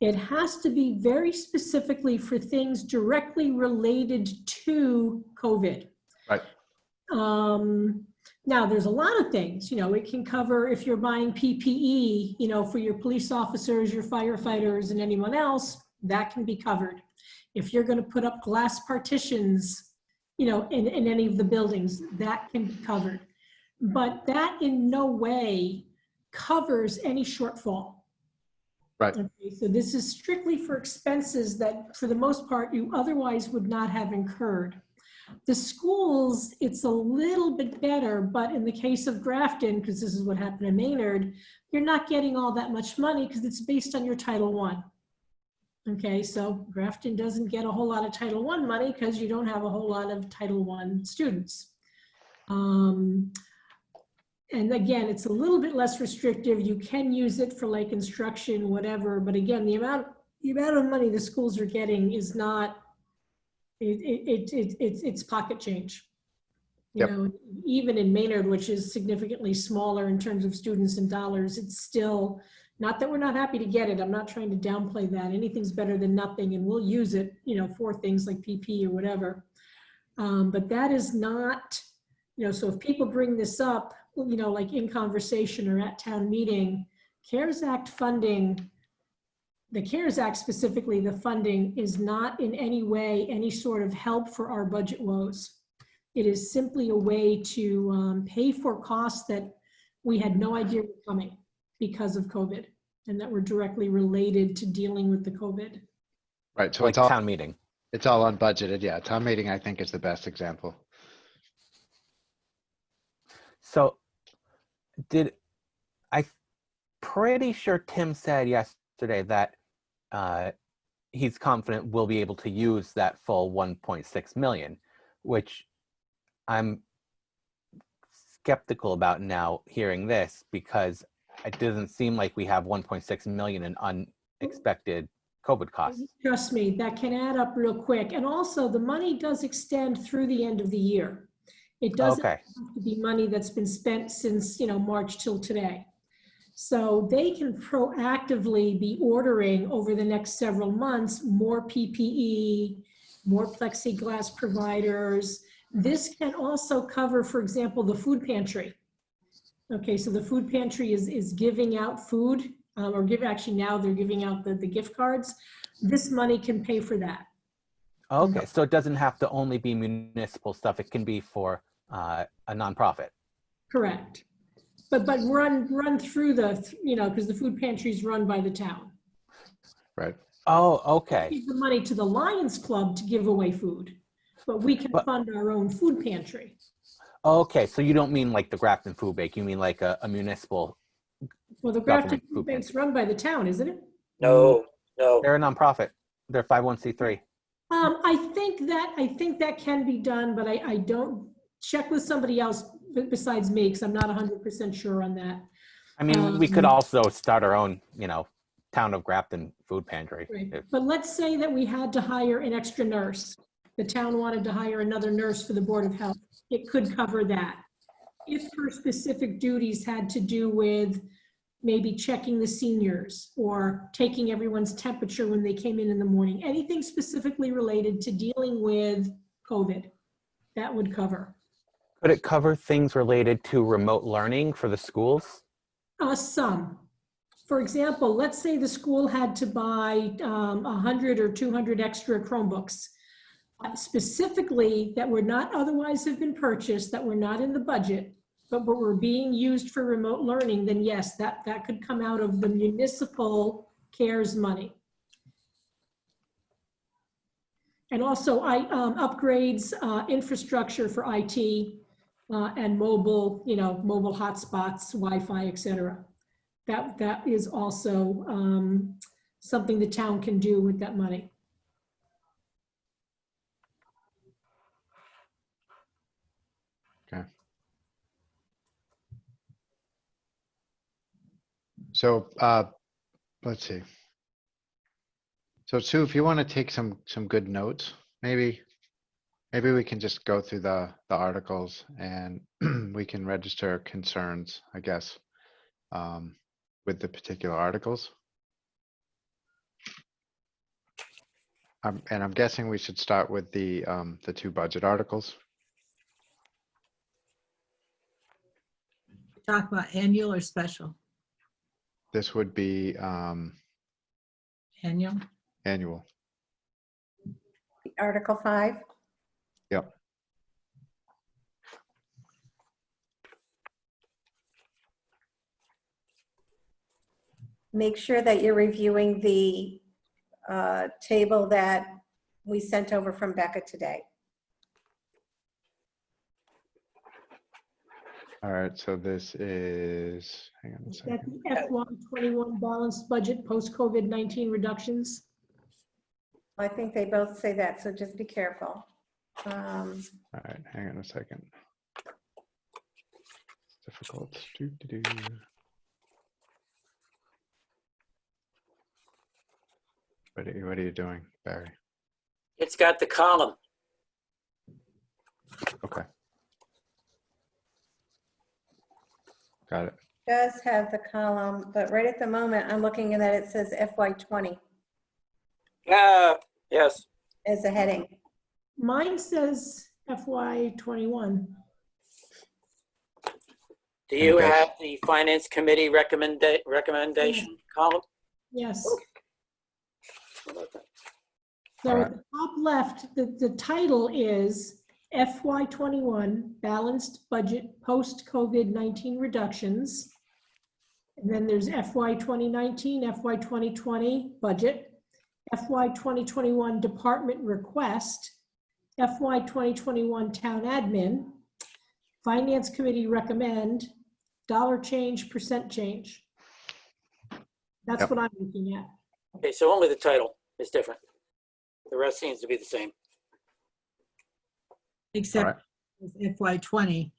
It has to be very specifically for things directly related to COVID. Right. Now, there's a lot of things, you know, it can cover if you're buying PPE, you know, for your police officers, your firefighters, and anyone else, that can be covered. If you're going to put up glass partitions, you know, in any of the buildings, that can be covered. But that in no way covers any shortfall. Right. Okay, so this is strictly for expenses that, for the most part, you otherwise would not have incurred. The schools, it's a little bit better, but in the case of Grafton, because this is what happened in Maynard, you're not getting all that much money because it's based on your Title I. Okay, so Grafton doesn't get a whole lot of Title I money because you don't have a whole lot of Title I students. And again, it's a little bit less restrictive. You can use it for like instruction, whatever. But again, the amount of money the schools are getting is not, it's pocket change. You Yep. know, even in Maynard, which is significantly smaller in terms of students and dollars, it's still, not that we're not happy to get it. I'm not trying to downplay that. Anything's better than nothing, and we'll use it, you know, for things like PP or whatever. But that is not, you know, so if people bring this up, you know, like in conversation or at town meeting, CARES Act funding, the CARES Act specifically, the funding is not in any way any sort of help for our budget woes. It is simply a way to pay for costs that we had no idea were coming because of COVID, and that were directly related to dealing with the COVID. Right, so Like it's all, town meeting. it's all unbudgeted, yeah. Town meeting, I think, is the best example. So pretty sure Tim said yesterday that he's confident we'll be able to use that full 1.6 million, which I'm skeptical about now hearing this, because it doesn't seem like we have 1.6 million in unexpected COVID costs. Trust me, that can add up real quick. And also, the money does extend through the end of the year. It doesn't Okay. have to be money that's been spent since, you know, March till today. So they can proactively be ordering over the next several months more PPE, more plexiglass providers. This can also cover, for example, the food pantry. Okay, so the food pantry is giving out food, actually now they're giving out the gift cards. This money can pay for that. Okay, so it doesn't have to only be municipal stuff. It can be for a nonprofit. Correct. But run through the, you know, because the food pantry is run by the town. Right. Oh, okay. Give the money to the Lions Club to give away food, but we can fund our own food pantry. Okay, so you don't mean like the Grafton Food Bank. You mean like a municipal. Well, the Grafton Government Food food Bank's run by the town, isn't it? No, no. They're a nonprofit. They're 501c3. I think that can be done, but I don't, check with somebody else besides me, because I'm not 100% sure on that. I mean, we could also start our own, you know, Town of Grafton food pantry. Right. But let's say that we had to hire an extra nurse. The town wanted to hire another nurse for the Board of Health. It could cover that. If her specific duties had to do with maybe checking the seniors or taking everyone's temperature when they came in the morning, anything specifically related to dealing with COVID, that would cover. Could it cover things related to remote learning for the schools? Some. For example, let's say the school had to buy 100 or 200 extra Chromebooks, specifically that would not otherwise have been purchased, that were not in the budget, but were being used for remote learning, then yes, that could come out of the municipal CARES money. And also upgrades, infrastructure for IT and mobile, you know, mobile hotspots, Wi-Fi, et cetera. That is also something the town can do with that money. Okay. So let's see. So Sue, if you want to take some good notes, maybe we can just go through the articles and we can register concerns, I guess, with the particular articles. And I'm guessing we should start with the two budget articles. Talk about annual or special? This would be Annual? annual. Article 5. Yep. Make sure that you're reviewing the table that we sent over from Becca today. All right, so this is, hang on a That's second. the FY21 balanced budget post-COVID-19 reductions. I think they both say that, so just be careful. All right, hang on a second. It's difficult. What are you doing, Barry? It's got the column. Okay. Got it. Does have the column, but right at the moment, I'm looking at it, it says FY20 Yes. as a heading. Mine says FY21. Do you Okay. have the finance committee recommendation column? Yes. How about that? So All at the top left, the title is FY21 Balanced Budget Post-COVID-19 Reductions. And then there's FY 2019, FY 2020 Budget, FY 2021 Department Request, FY 2021 Town Admin, Finance Committee Recommend, dollar change, percent change. That's Yep. what I'm looking at. Okay, so only the title is different. The rest seems to be the same. Except FY20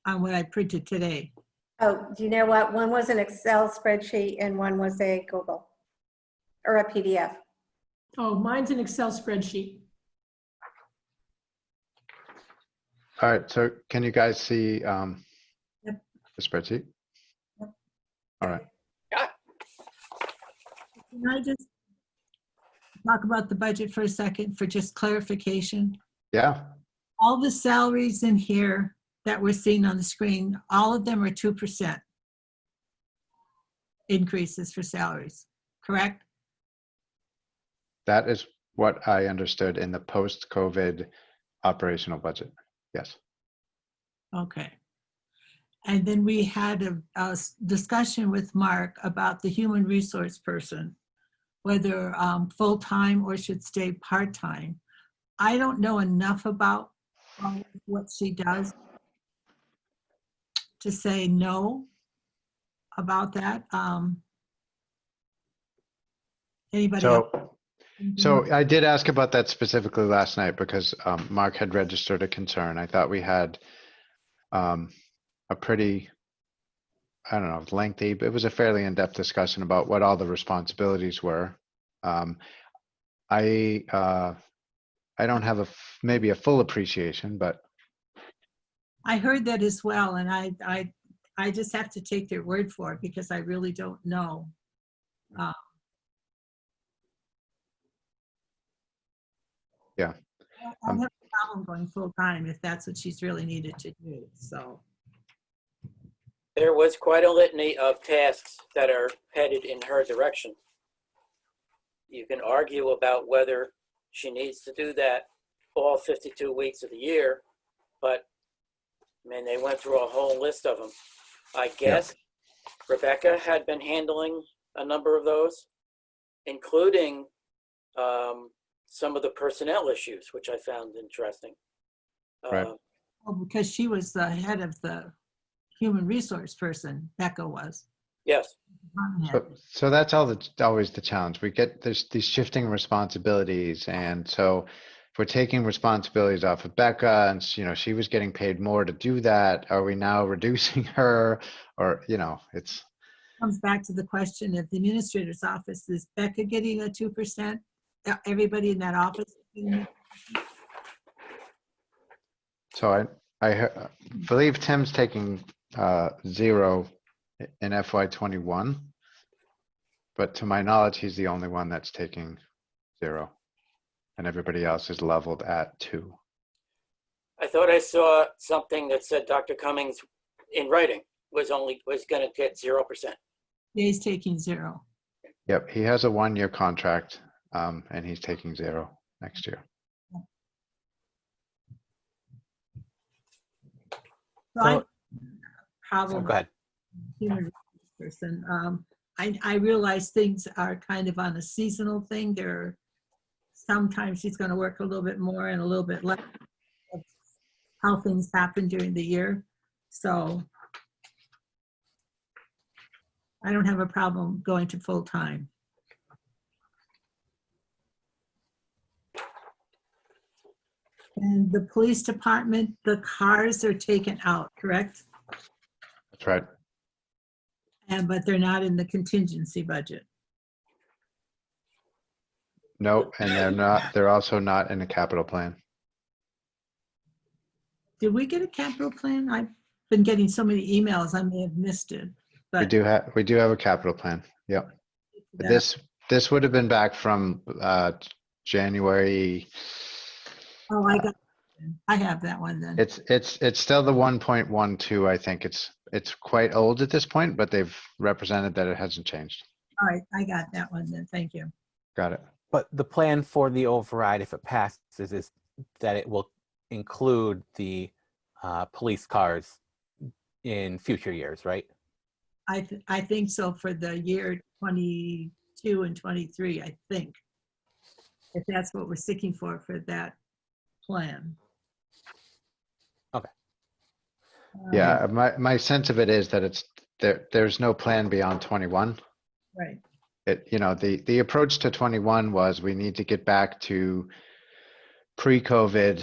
on what I printed today. Oh, do you know what? One was an Excel spreadsheet and one was a Google or a PDF. Oh, mine's an Excel spreadsheet. All right, so can you guys see Yep. the spreadsheet? All right. Can I just talk about the budget for a second for just clarification? Yeah, All the salaries in here that we're seeing on the screen, all of them are 2% increases for salaries, correct? that is what I understood in the post-COVID operational budget. Yes. Okay. And then we had a discussion with Mark about the human resource person, whether full-time or should stay part-time. I don't know enough about what she does to say no about that. Anybody else? So I did ask about that specifically last night because Mark had registered a concern. I thought we had a pretty, I don't know, lengthy, but it was a fairly in-depth discussion about what all the responsibilities were. I don't have maybe a full appreciation, but I heard that as well, and I just have to take their word for it because I really don't know. Yeah. I don't have a problem going full-time if that's what she's really needed to do, so. There was quite a litany of tasks that are headed in her direction. You can argue about whether she needs to do that all 52 weeks of the year, but I mean, they went through a whole list of them. I guess Rebecca had been handling a number of those, including some of the personnel issues, which I found interesting. Right. Well, because she was the head of the human resource person, Becca was. Yes. so that's always the challenge. We get these shifting responsibilities, and so if we're taking responsibilities off of Becca, and she was getting paid more to do that, are we now reducing her, or it's Comes back to the question of the administrator's office. Is Becca getting a 2%? Everybody in that office? so I believe Tim's taking 0 in FY21, but to my knowledge, he's the only one that's taking 0, and everybody else is leveled at 2. I thought I saw something that said Dr. Cummings in writing was going to get 0%. He's taking 0. Yep, he has a 1-year contract, and he's taking 0 next year. So I problem. Go ahead. Human resource person. I realize things are kind of on a seasonal thing. Sometimes she's going to work a little bit more and a little bit less. How things happen during the year. So I don't have a problem going to full time. And the police department, the cars are taken out, correct? That's right. But they're not in the contingency budget. No, and they're also not in the capital plan. Did we get a capital plan? been getting so many emails, I may have missed it. We do have a capital plan. Yep. Yeah. This would have been back from January. Oh, I have that one then. It's still the 1.12. I think it's quite old at this point, but they've represented that it hasn't changed. All right, I got that one then. Thank you. Got it. But the plan for the override, if it passes, is that it will include the police cars in future years, right? I think so for the year 22 and 23, I think. If that's what we're sticking for that plan. Okay. Yeah, my sense of it is that there's no plan beyond 21. Right. The approach to 21 was we need to get back to pre-COVID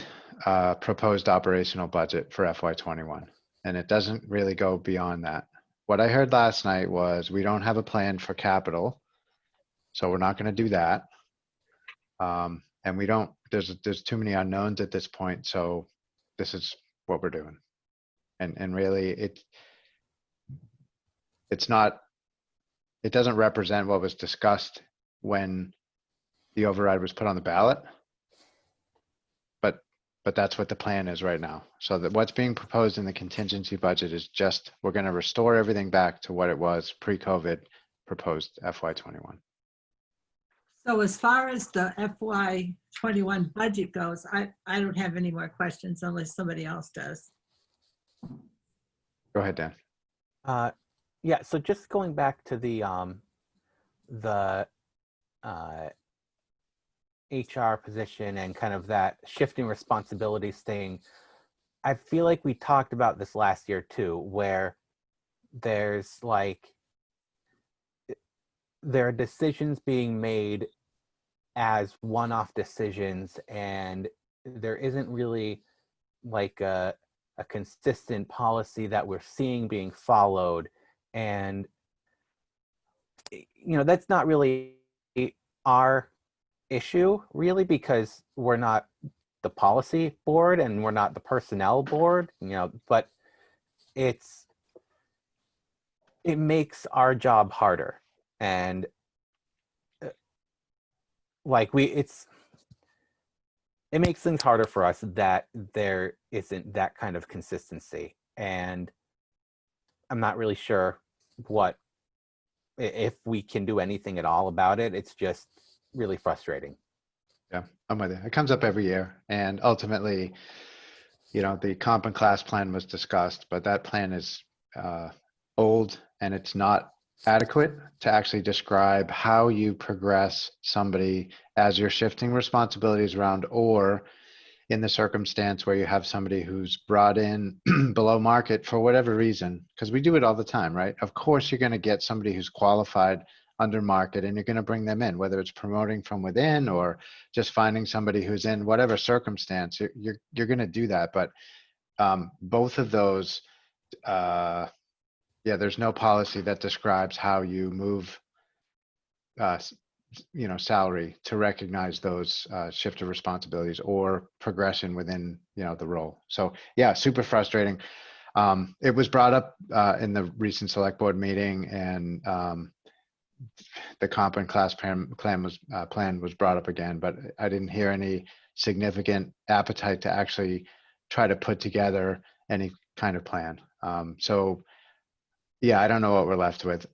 proposed operational budget for FY21. And it doesn't really go beyond that. What I heard last night was we don't have a plan for capital, so we're not going to do that. And we don't, there's too many unknowns at this point, so this is what we're doing. And really it's not, it doesn't represent what was discussed when the override was put on the ballot. But that's what the plan is right now. So that what's being proposed in the contingency budget is just, we're going to restore everything back to what it was pre-COVID proposed FY21. So as far as the FY21 budget goes, I don't have any more questions unless somebody else does. Go ahead, Dan. Yeah, so just going back to the HR position and kind of that shifting responsibilities thing, I feel like we talked about this last year too, where there's like, there are decisions being made as one-off decisions, and there isn't really like a consistent policy that we're seeing being followed. And, that's not really our issue, really, because we're not the policy board and we're not the personnel board, but it makes our job harder. And it makes things harder for us that there isn't that kind of consistency. And I'm not really sure if we can do anything at all about it. It's just really frustrating. Yeah, I'm with you. It comes up every year. And ultimately, the comp and class plan was discussed, but that plan is old and it's not adequate to actually describe how you progress somebody as you're shifting responsibilities around, or in the circumstance where you have somebody who's brought in below market for whatever reason, because we do it all the time, right? Of course, you're going to get somebody who's qualified under market and you're going to bring them in, whether it's promoting from within or just finding somebody who's in whatever circumstance, you're going to do that. But both of those, there's no policy that describes how you move, salary to recognize those shift of responsibilities or progression within, the role. So yeah, super frustrating. It was brought up in the recent select board meeting, and the comp and class plan was brought up again, but I didn't hear any significant appetite to actually try to put together any kind of plan. So yeah, I don't know what we're left with.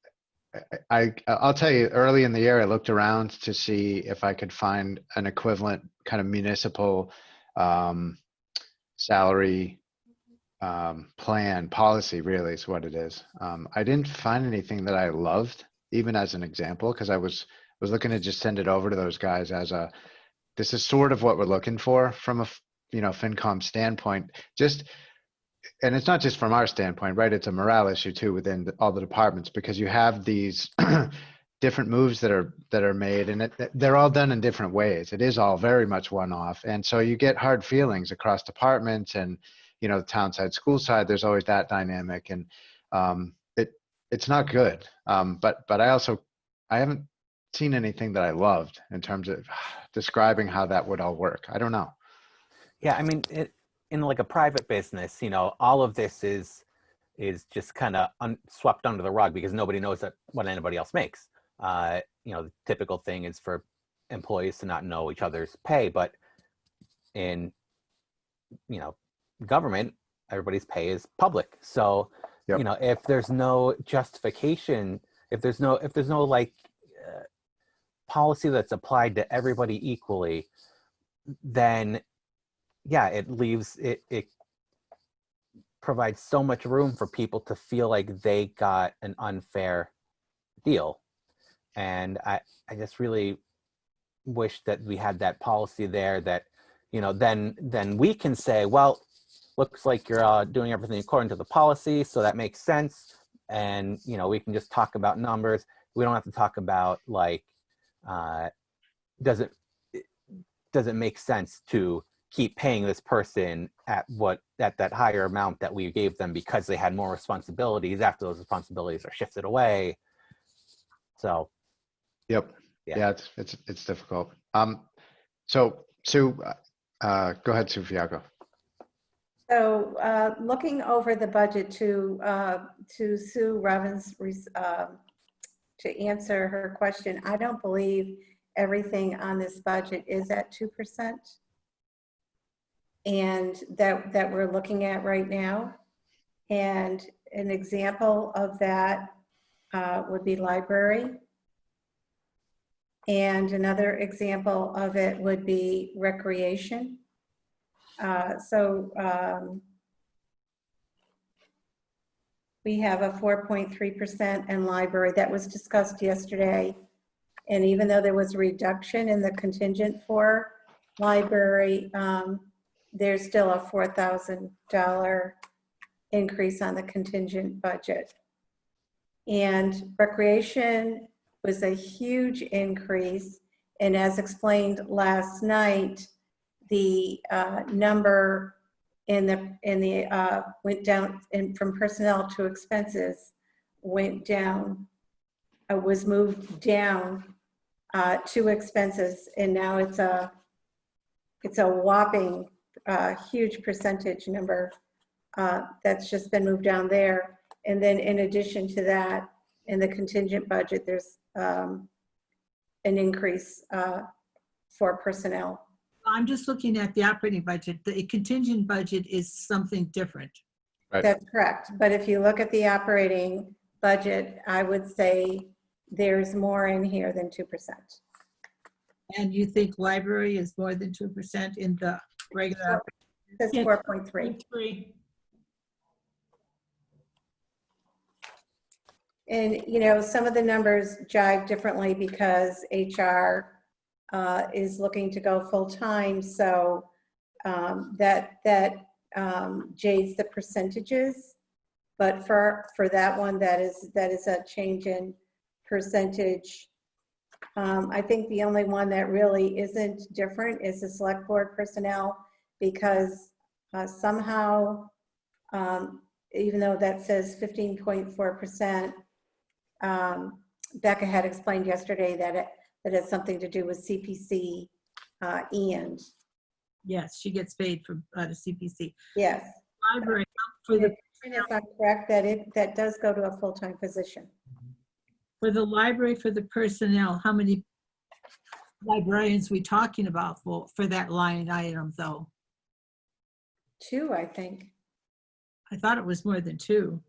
I'll tell you, early in the year, I looked around to see if I could find an equivalent kind of municipal salary plan policy, really is what it is. I didn't find anything that I loved, even as an example, because I was looking to just send it over to those guys as this is sort of what we're looking for from a FinCom standpoint. And it's not just from our standpoint, right? It's a morale issue too within all the departments, because you have these different moves that are made, and they're all done in different ways. It is all very much one-off, and so you get hard feelings across departments, and the town side, school side. There's always that dynamic, and it's not good. But I haven't seen anything that I loved in terms of describing how that would all work. I don't know. Yeah, I mean, in like a private business, all of this is is just kind of swept under the rug because nobody knows what anybody else makes. The typical thing is for employees to not know each other's pay, but in government, everybody's pay is public. So Yep. If there's no justification, if there's no policy that's applied to everybody equally, then it provides so much room for people to feel like they got an unfair deal. And I just really wish that we had that policy there that, then we can say, well, looks like you're doing everything according to the policy, so that makes sense. And, we can just talk about numbers. We don't have to talk about does it make sense to keep paying this person at that higher amount that we gave them because they had more responsibilities after those responsibilities are shifted away. So. Yep. Yeah. It's difficult. So Sue, go ahead, Sue Fiaco. So looking over the budget to Sue Robbins to answer her question, I don't believe everything on this budget is at 2%. And that we're looking at right now. And an example of that would be library. And another example of it would be recreation. We have a 4.3% in library that was discussed yesterday. And even though there was a reduction in the contingent for library, there's still a $4,000 increase on the contingent budget. And recreation was a huge increase. And as explained last night, the number in the went down from personnel to expenses went down, was moved down to expenses, and now it's a whopping huge percentage number that's just been moved down there. And then in addition to that, in the contingent budget, there's an increase for personnel. I'm just looking at the operating budget. The contingent budget is something different. Right. That's correct. But if you look at the operating budget, I would say there's more in here than 2%. And you think library is more than 2% in the regular? It's 4.3. And, some of the numbers jive differently because HR is looking to go full-time. So that jades the percentages. But for that one, that is a change in percentage. I think the only one that really isn't different is the select board personnel, because somehow, even though that says 15.4%, Becca had explained yesterday that it has something to do with CPC and. Yes, she gets paid for the CPC. Yes. Library for the. If I'm correct, that does go to a full-time position. For the library, for the personnel, how many librarians we talking about for that line item though? 2, I think. I thought it was more than 2.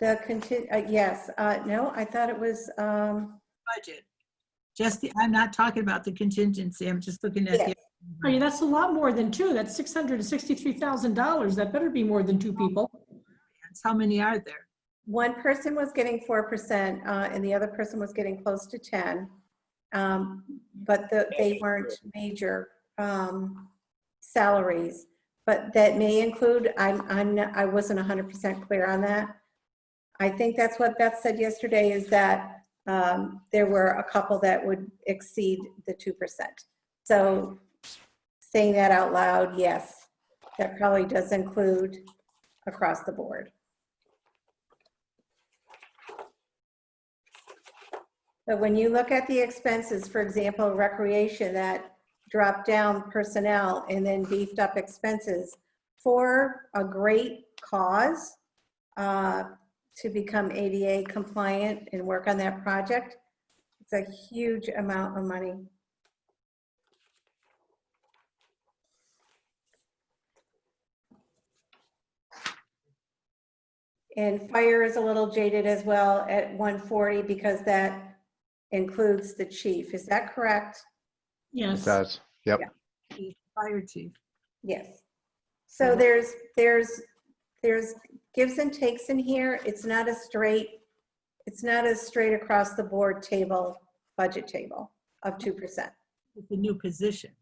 Yes, no, I thought it was. Budget. I'm not talking about the contingency. I'm just looking at. Yes. Oh, yeah, that's a lot more than 2. That's $663,000. That better be more than 2 people. How many are there? One person was getting 4%, and the other person was getting close to 10. But they weren't major salaries. But that may include. I wasn't 100% clear on that. I think that's what Beth said yesterday, is that there were a couple that would exceed the 2%. So saying that out loud, yes, that probably does include across the board. But when you look at the expenses, for example, recreation, that dropped down personnel and then beefed up expenses for a great cause to become ADA compliant and work on that project. It's a huge amount of money. And fire is a little jaded as well at 140 because that includes the chief. Is that correct? It Yes. does. Yep. Yeah. Fire chief. Yes. So there's gives and takes in here. It's not a straight across the board table, budget table of 2%. It's a new position.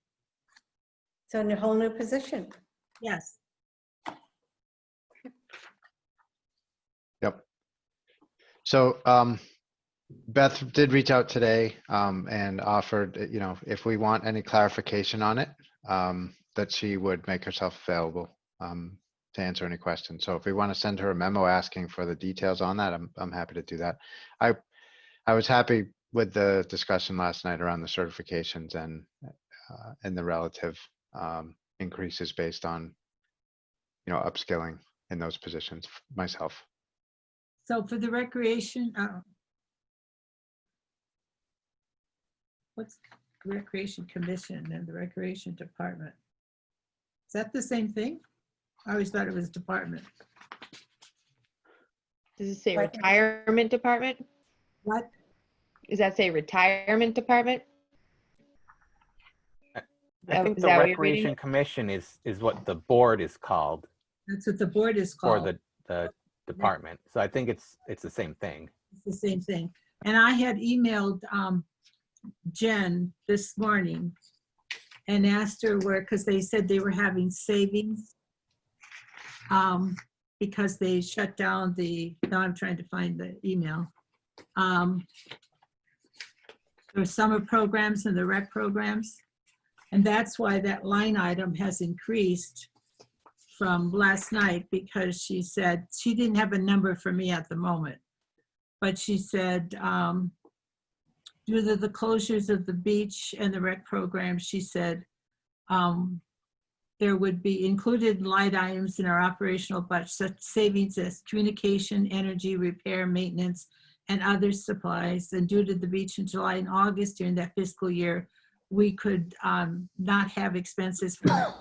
So a whole new position. Yes. Yep. So Beth did reach out today and offered, you know, if we want any clarification on it, that she would make herself available to answer any questions. So if we want to send her a memo asking for the details on that, I'm happy to do that. I was happy with the discussion last night around the certifications and the relative increases based on, you know, upskilling in those positions myself. So for the recreation, what's the Recreation Commission and the Recreation Department? Is that the same thing? I always thought it was department. Does it say retirement department? What? Does that say retirement department? I think Is the that what you're reading? Recreation Commission is what the board is called That's what the board is for called. the department. So I think it's the same thing. It's the same thing. And I had emailed Jen this morning and asked her where, because they said they were having savings because they shut down now I'm trying to find the email. There's summer programs and the rec programs. And that's why that line item has increased from last night, because she said she didn't have a number for me at the moment. But she said, due to the closures of the beach and the rec program, she said, there would be included line items in our operational budget, such savings as communication, energy, repair, maintenance, and other supplies. And due to the beach in July and August during that fiscal year, we could not have expenses for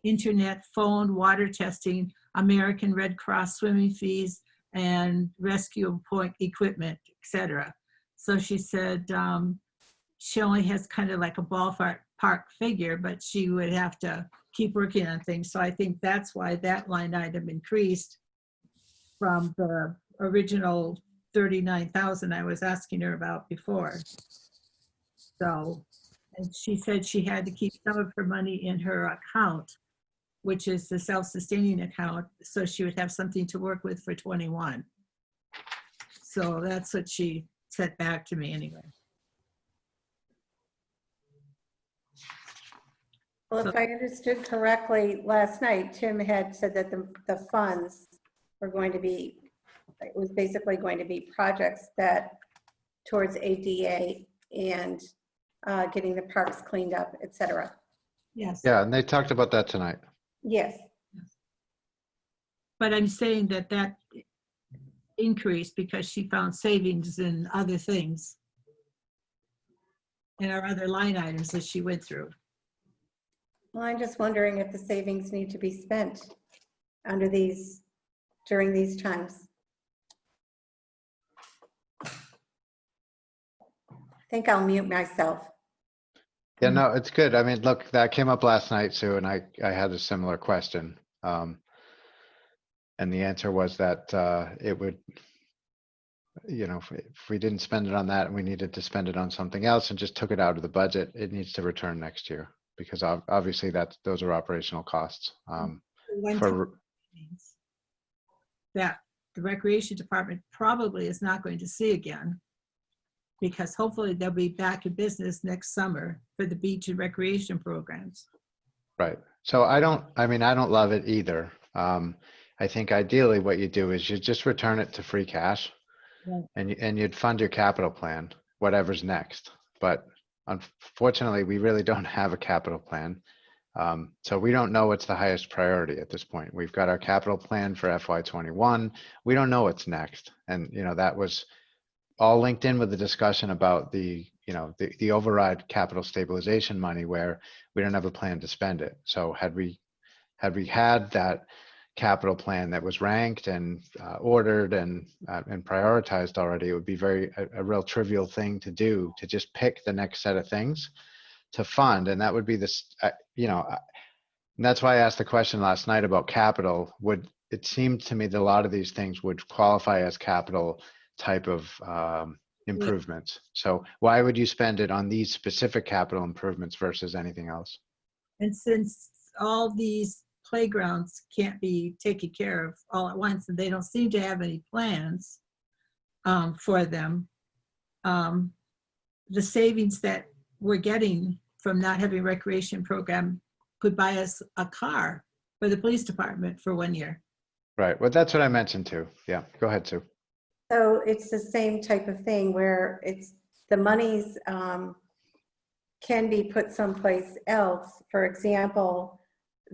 internet, phone, water testing, American Red Cross swimming fees, and rescue point equipment, etc. So she said she only has kind of like a ballpark figure, but she would have to keep working on things. So I think that's why that line item increased from the original 39,000 I was asking her about before. So, and she said she had to keep some of her money in her account, which is the self-sustaining account, so she would have something to work with for 21. So that's what she said back to me anyway. Well, if I understood correctly, last night, Tim had said that the funds were going to be, it was basically going to be projects that towards ADA and getting the parks cleaned up, et cetera. Yes. Yeah, and they talked about that tonight. Yes. But I'm saying that increased because she found savings in other things in our other line items that she went through. Well, I'm just wondering if the savings need to be spent during these times. I think I'll mute myself. Yeah, no, it's good. I mean, look, that came up last night, Sue, and I had a similar question. And the answer was that it would, you know, if we didn't spend it on that and we needed to spend it on something else and just took it out of the budget, it needs to return next year, because obviously those are operational costs. That the Recreation Department probably is not going to see again, because hopefully they'll be back in business next summer for the beach and recreation programs. Right. So I don't love it either. I think ideally what you do is you just return it to free cash, Right. and you'd fund your capital plan, whatever's next. But unfortunately, we really don't have a capital plan. So we don't know what's the highest priority at this point. We've got our capital plan for FY21. We don't know what's next. And, that was all linked in with the discussion about the override capital stabilization money where we don't have a plan to spend it. So had we had that capital plan that was ranked and ordered and prioritized already, it would be a real trivial thing to do, to just pick the next set of things to fund. And that would be this, and that's why I asked the question last night about capital. It seemed to me that a lot of these things would qualify as capital type of improvements. So why would you spend it on these specific capital improvements versus anything else? And since all these playgrounds can't be taken care of all at once, and they don't seem to have any plans for them, the savings that we're getting from not having a recreation program could buy us a car for the police department for 1 year. Right. Well, that's what I mentioned too. Yeah. Go ahead, Sue. So it's the same type of thing where it's the monies can be put someplace else. For example,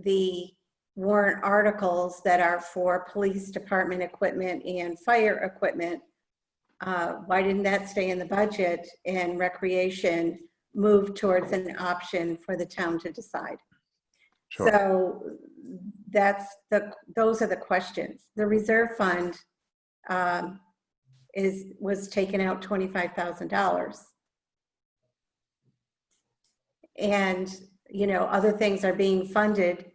the warrant articles that are for police department equipment and fire equipment, why didn't that stay in the budget and recreation move towards an option for the town to decide? Sure. So those are the questions. The reserve fund was taken out $25,000. And, other things are being funded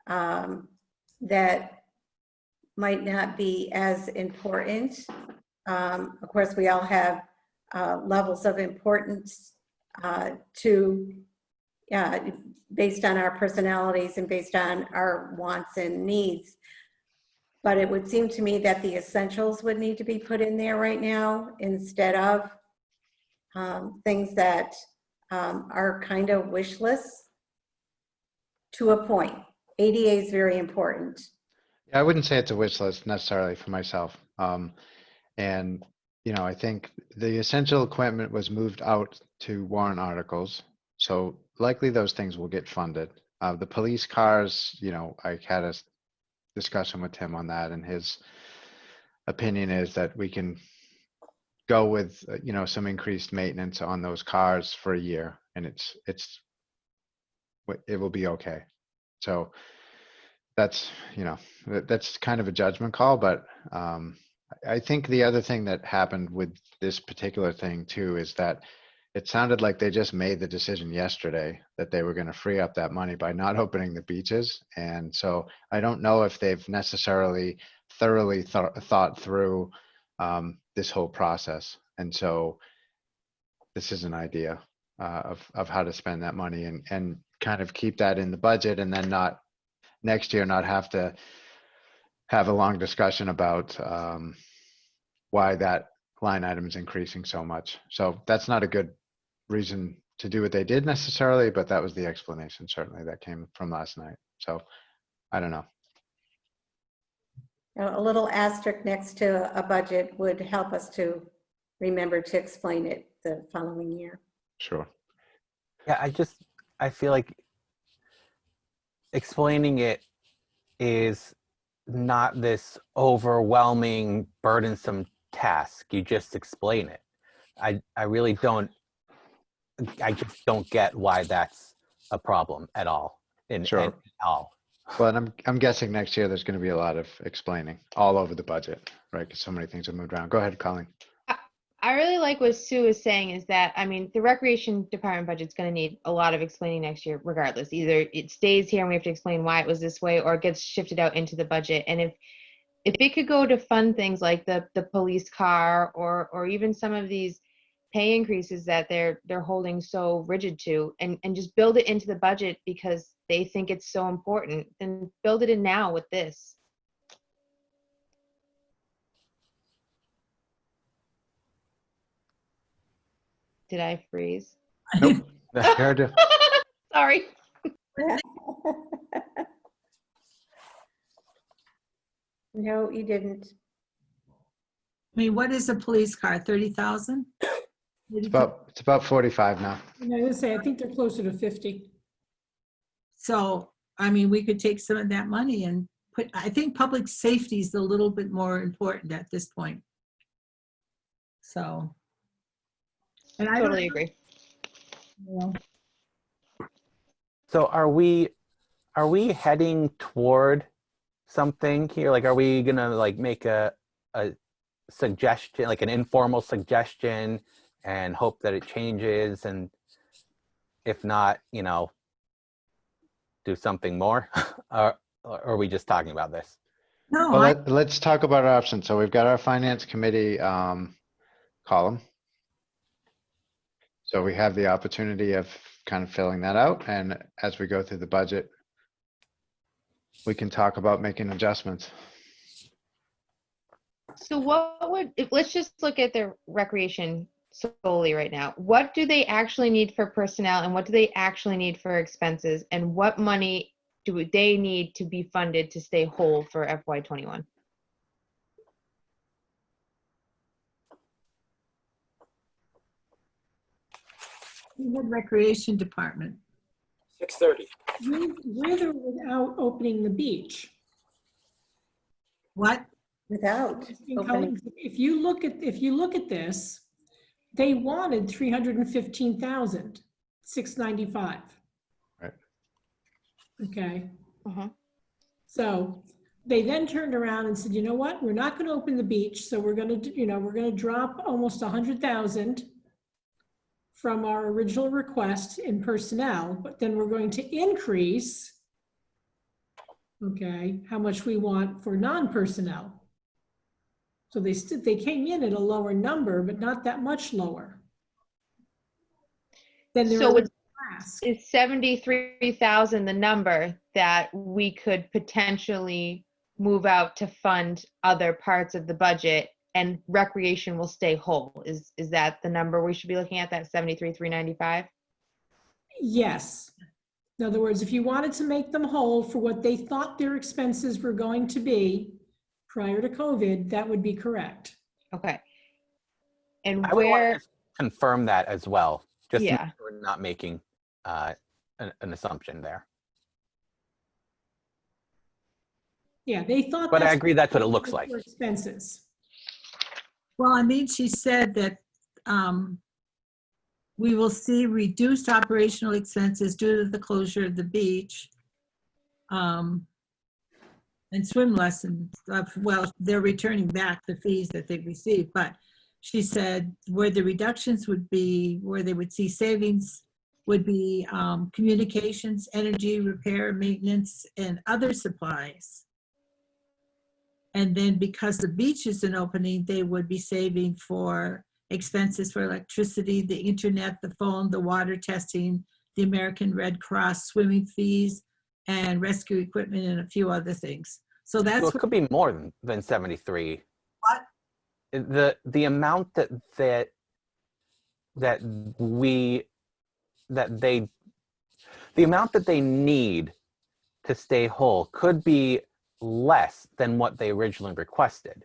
that might not be as important. Of course, we all have levels of importance based on our personalities and based on our wants and needs. But it would seem to me that the essentials would need to be put in there right now instead of things that are kind of wish lists to a point. ADA is very important. I wouldn't say it's a wish list necessarily for myself. And, I think the essential equipment was moved out to warrant articles. So likely those things will get funded. The police cars, I had a discussion with Tim on that, and his opinion is that we can go with, some increased maintenance on those cars for a year, and it will be okay. So that's kind of a judgment call, but I think the other thing that happened with this particular thing too is that it sounded like they just made the decision yesterday that they were going to free up that money by not opening the beaches. And so I don't know if they've necessarily thoroughly thought through this whole process. And so this is an idea of how to spend that money and kind of keep that in the budget, and then not next year not have to have a long discussion about why that line item is increasing so much. So that's not a good reason to do what they did necessarily, but that was the explanation certainly that came from last night. So I don't know. A little asterisk next to a budget would help us to remember to explain it the following year. Sure. Yeah, I feel like explaining it is not this overwhelming, burdensome task. You just explain it. I really don't, I just don't get why that's a problem at all. Sure. At all. Well, and I'm guessing next year there's going to be a lot of explaining all over the budget, right? Because so many things have moved around. Go ahead, Colleen. I really like what Sue is saying is that, the recreation department budget's going to need a lot of explaining next year, regardless. Either it stays here and we have to explain why it was this way, or it gets shifted out into the budget. And if it could go to fund things like the police car or even some of these pay increases that they're holding so rigid to, and just build it into the budget because they think it's so important, then build it in now with this. Did I freeze? Nope. Fair to- Sorry. No, you didn't. I mean, what is a police car? 30,000? It's about 45 now. And I would say, I think they're closer to 50. So, I mean, we could take some of that money and put, I think public safety is a little bit more important at this point. So. And I don't Totally agree. know. So are we heading toward something here? Like, are we gonna like make a suggestion, like an informal suggestion, and hope that it changes? And if not, do something more? Or are we just talking about this? No, Well, let's talk about our options. So we've got our finance committee column. So we have the opportunity of kind of filling that out. And as we go through the budget, we can talk about making adjustments. So let's just look at the recreation solely right now. What do they actually need for personnel and what do they actually need for expenses? And what money do they need to be funded to stay whole for FY21? we had recreation department. 6:30. With or without opening the beach? What? Without opening. If you look at this, they wanted 315,695. Right. Okay. Uh-huh. So they then turned around and said, you know what, we're not going to open the beach, so we're going to drop almost 100,000 from our original request in personnel, but then we're going to increase, okay, how much we want for non-personnel. So they came in at a lower number, but not that much lower than their So original ask. is 73,000 the number that we could potentially move out to fund other parts of the budget and recreation will stay whole? Is that the number we should be looking at, that 73,395? Yes. In other words, if you wanted to make them whole for what they thought their expenses were going to be prior to COVID, that would be correct. Okay. And I would where, want to confirm that as well, just Yeah. so we're not making an assumption there. Yeah, they thought. But I that's agree that's what it looks like. for expenses. Well, I mean, she said that we will see reduced operational expenses due to the closure of the beach and swim lessons. Well, they're returning back the fees that they received, but she said where the reductions would be, where they would see savings would be communications, energy, repair, maintenance, and other supplies. And then because the beach isn't opening, they would be saving for expenses for electricity, the internet, the phone, the water testing, the American Red Cross swimming fees, and rescue equipment, and a few other things. So that's So it what, could be more than 73. What? The amount the amount that they need to stay whole could be less than what they originally requested.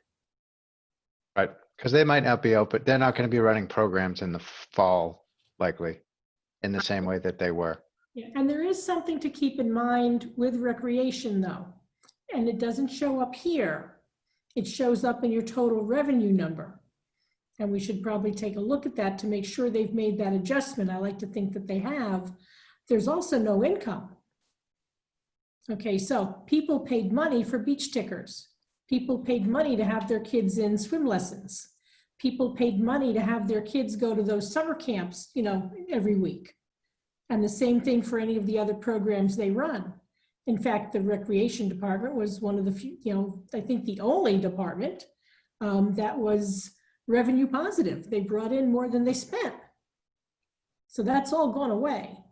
Right, because they might not be open, they're not going to be running programs in the fall, likely, in the same way that they were. Yeah, and there is something to keep in mind with recreation though, and it doesn't show up here. It shows up in your total revenue number. And we should probably take a look at that to make sure they've made that adjustment. I like to think that they have. There's also no income. Okay, so people paid money for beach stickers. People paid money to have their kids in swim lessons. People paid money to have their kids go to those summer camps, every week. And the same thing for any of the other programs they run. In fact, the recreation department was one of the few, I think the only department that was revenue positive. They brought in more than they spent. So that's all gone away.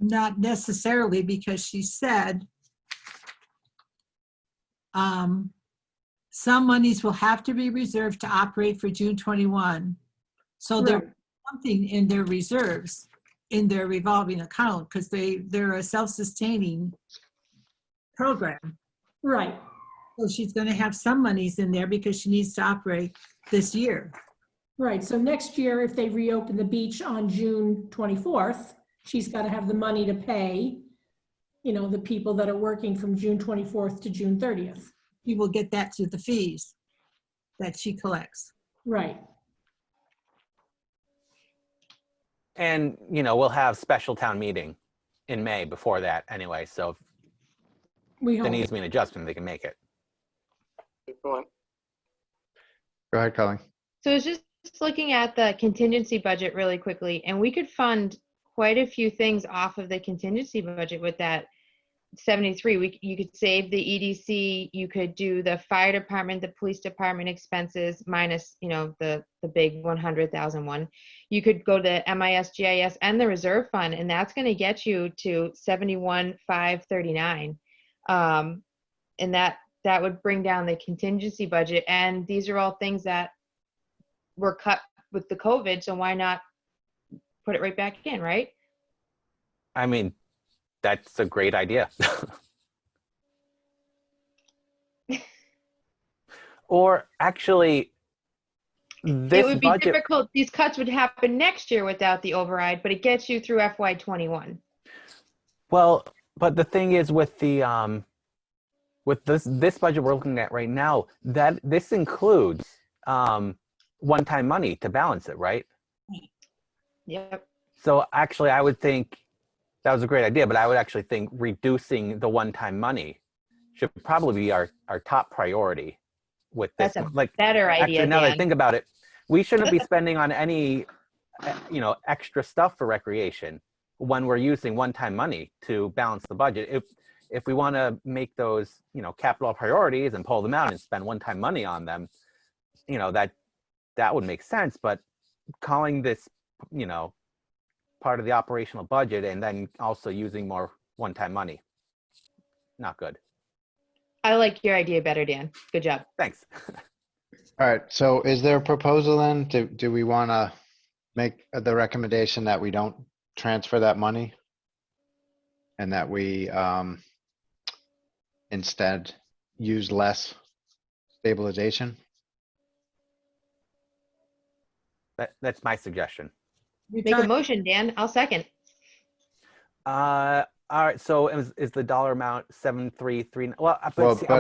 not necessarily, because she said some monies will have to be reserved to operate for June 21. So Right. there's something in their reserves, in their revolving account, because they're a self-sustaining program. Right. So she's going to have some monies in there because she needs to operate this year. Right, so next year, if they reopen the beach on June 24th, she's got to have the money to pay you know, the people that are working from June 24th to June 30th. She will get that through the fees that she collects. Right. And, you know, we'll have special town meeting in May before that anyway. So if We there hope. needs to be an adjustment, they can make it. Good point. Go ahead, Colleen. So it's just looking at the contingency budget really quickly, and we could fund quite a few things off of the contingency budget with that 73. You could save the EDC, you could do the fire department, the police department expenses minus, you know, the big 100,000 one. You could go to MIS, GIS, and the reserve fund, and that's going to get you to 71,539. And that would bring down the contingency budget. And these are all things that were cut with the COVID, so why not put it right back in, right? I mean, that's a great idea. Or actually, this It would be budget, difficult. These cuts would happen next year without the override, but it gets you through FY21. well, but the thing is with the with this budget we're looking at right now, that this includes one-time money to balance it, right? Yep. So actually, I would think that was a great idea, but I would actually think reducing the one-time money should probably be our top priority with this. That's a Like, better idea, actually, now that I Dan. think about it, we shouldn't be spending on any, you know, extra stuff for recreation when we're using one-time money to balance the budget. If we want to make those, you know, capital priorities and pull them out and spend one-time money on them, you know, that would make sense. But calling this, you know, part of the operational budget and then also using more one-time money, not good. I like your idea better, Dan. Good job. Thanks. All right, so is there a proposal then? Do we want to make the recommendation that we don't transfer that money? And that we instead use less stabilization? That's my suggestion. Make a motion, Dan. I'll second. All right. So is the dollar amount 733? Well, Well, see, but- I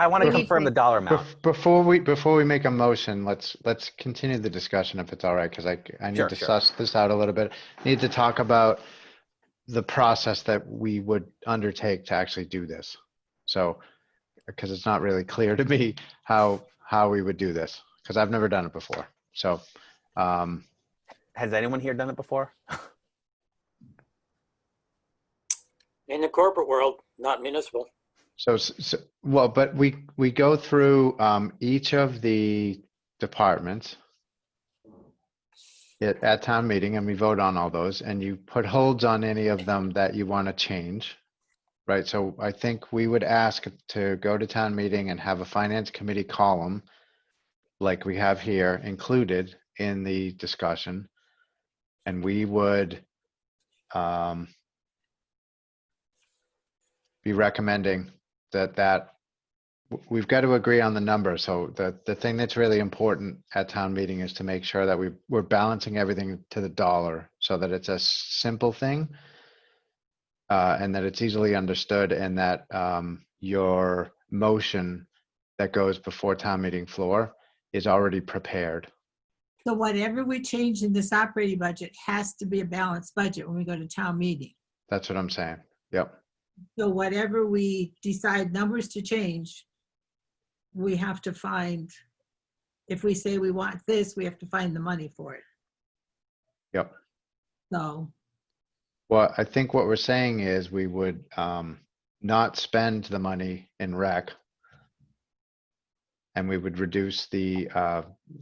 want to We need confirm to- the dollar amount. Before we make a motion, let's continue the discussion if it's all right, because I need Sure, to sure. suss this out a little bit. Need to talk about the process that we would undertake to actually do this. So, because it's not really clear to me how we would do this, because I've never done it before. So, Has anyone here done it before? In the corporate world, not municipal. So, well, but we go through each of the departments at town meeting, and we vote on all those, and you put holds on any of them that you want to change, right? So I think we would ask to go to town meeting and have a finance committee column like we have here included in the discussion. And we would be recommending that we've got to agree on the number. So the thing that's really important at town meeting is to make sure that we're balancing everything to the dollar so that it's a simple thing and that it's easily understood, and that your motion that goes before town meeting floor is already prepared. So whatever we change in this operating budget has to be a balanced budget when we go to town meeting. That's what I'm saying. Yep. So whatever we decide numbers to change, we have to find, if we say we want this, we have to find the money for it. Yep. So, Well, I think what we're saying is we would not spend the money in rec, and we would reduce the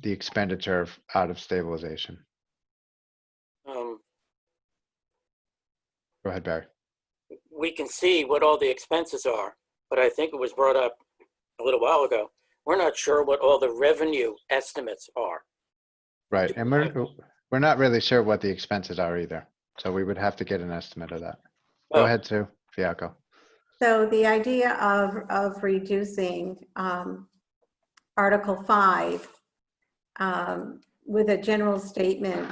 expenditure out of stabilization. Go ahead, Barry. We can see what all the expenses are, but I think it was brought up a little while ago. We're not sure what all the revenue estimates are. Right, and we're not really sure what the expenses are either, so we would have to get an estimate of that. Go Well, ahead, Sue Fiacco. So the idea of reducing Article 5 with a general statement,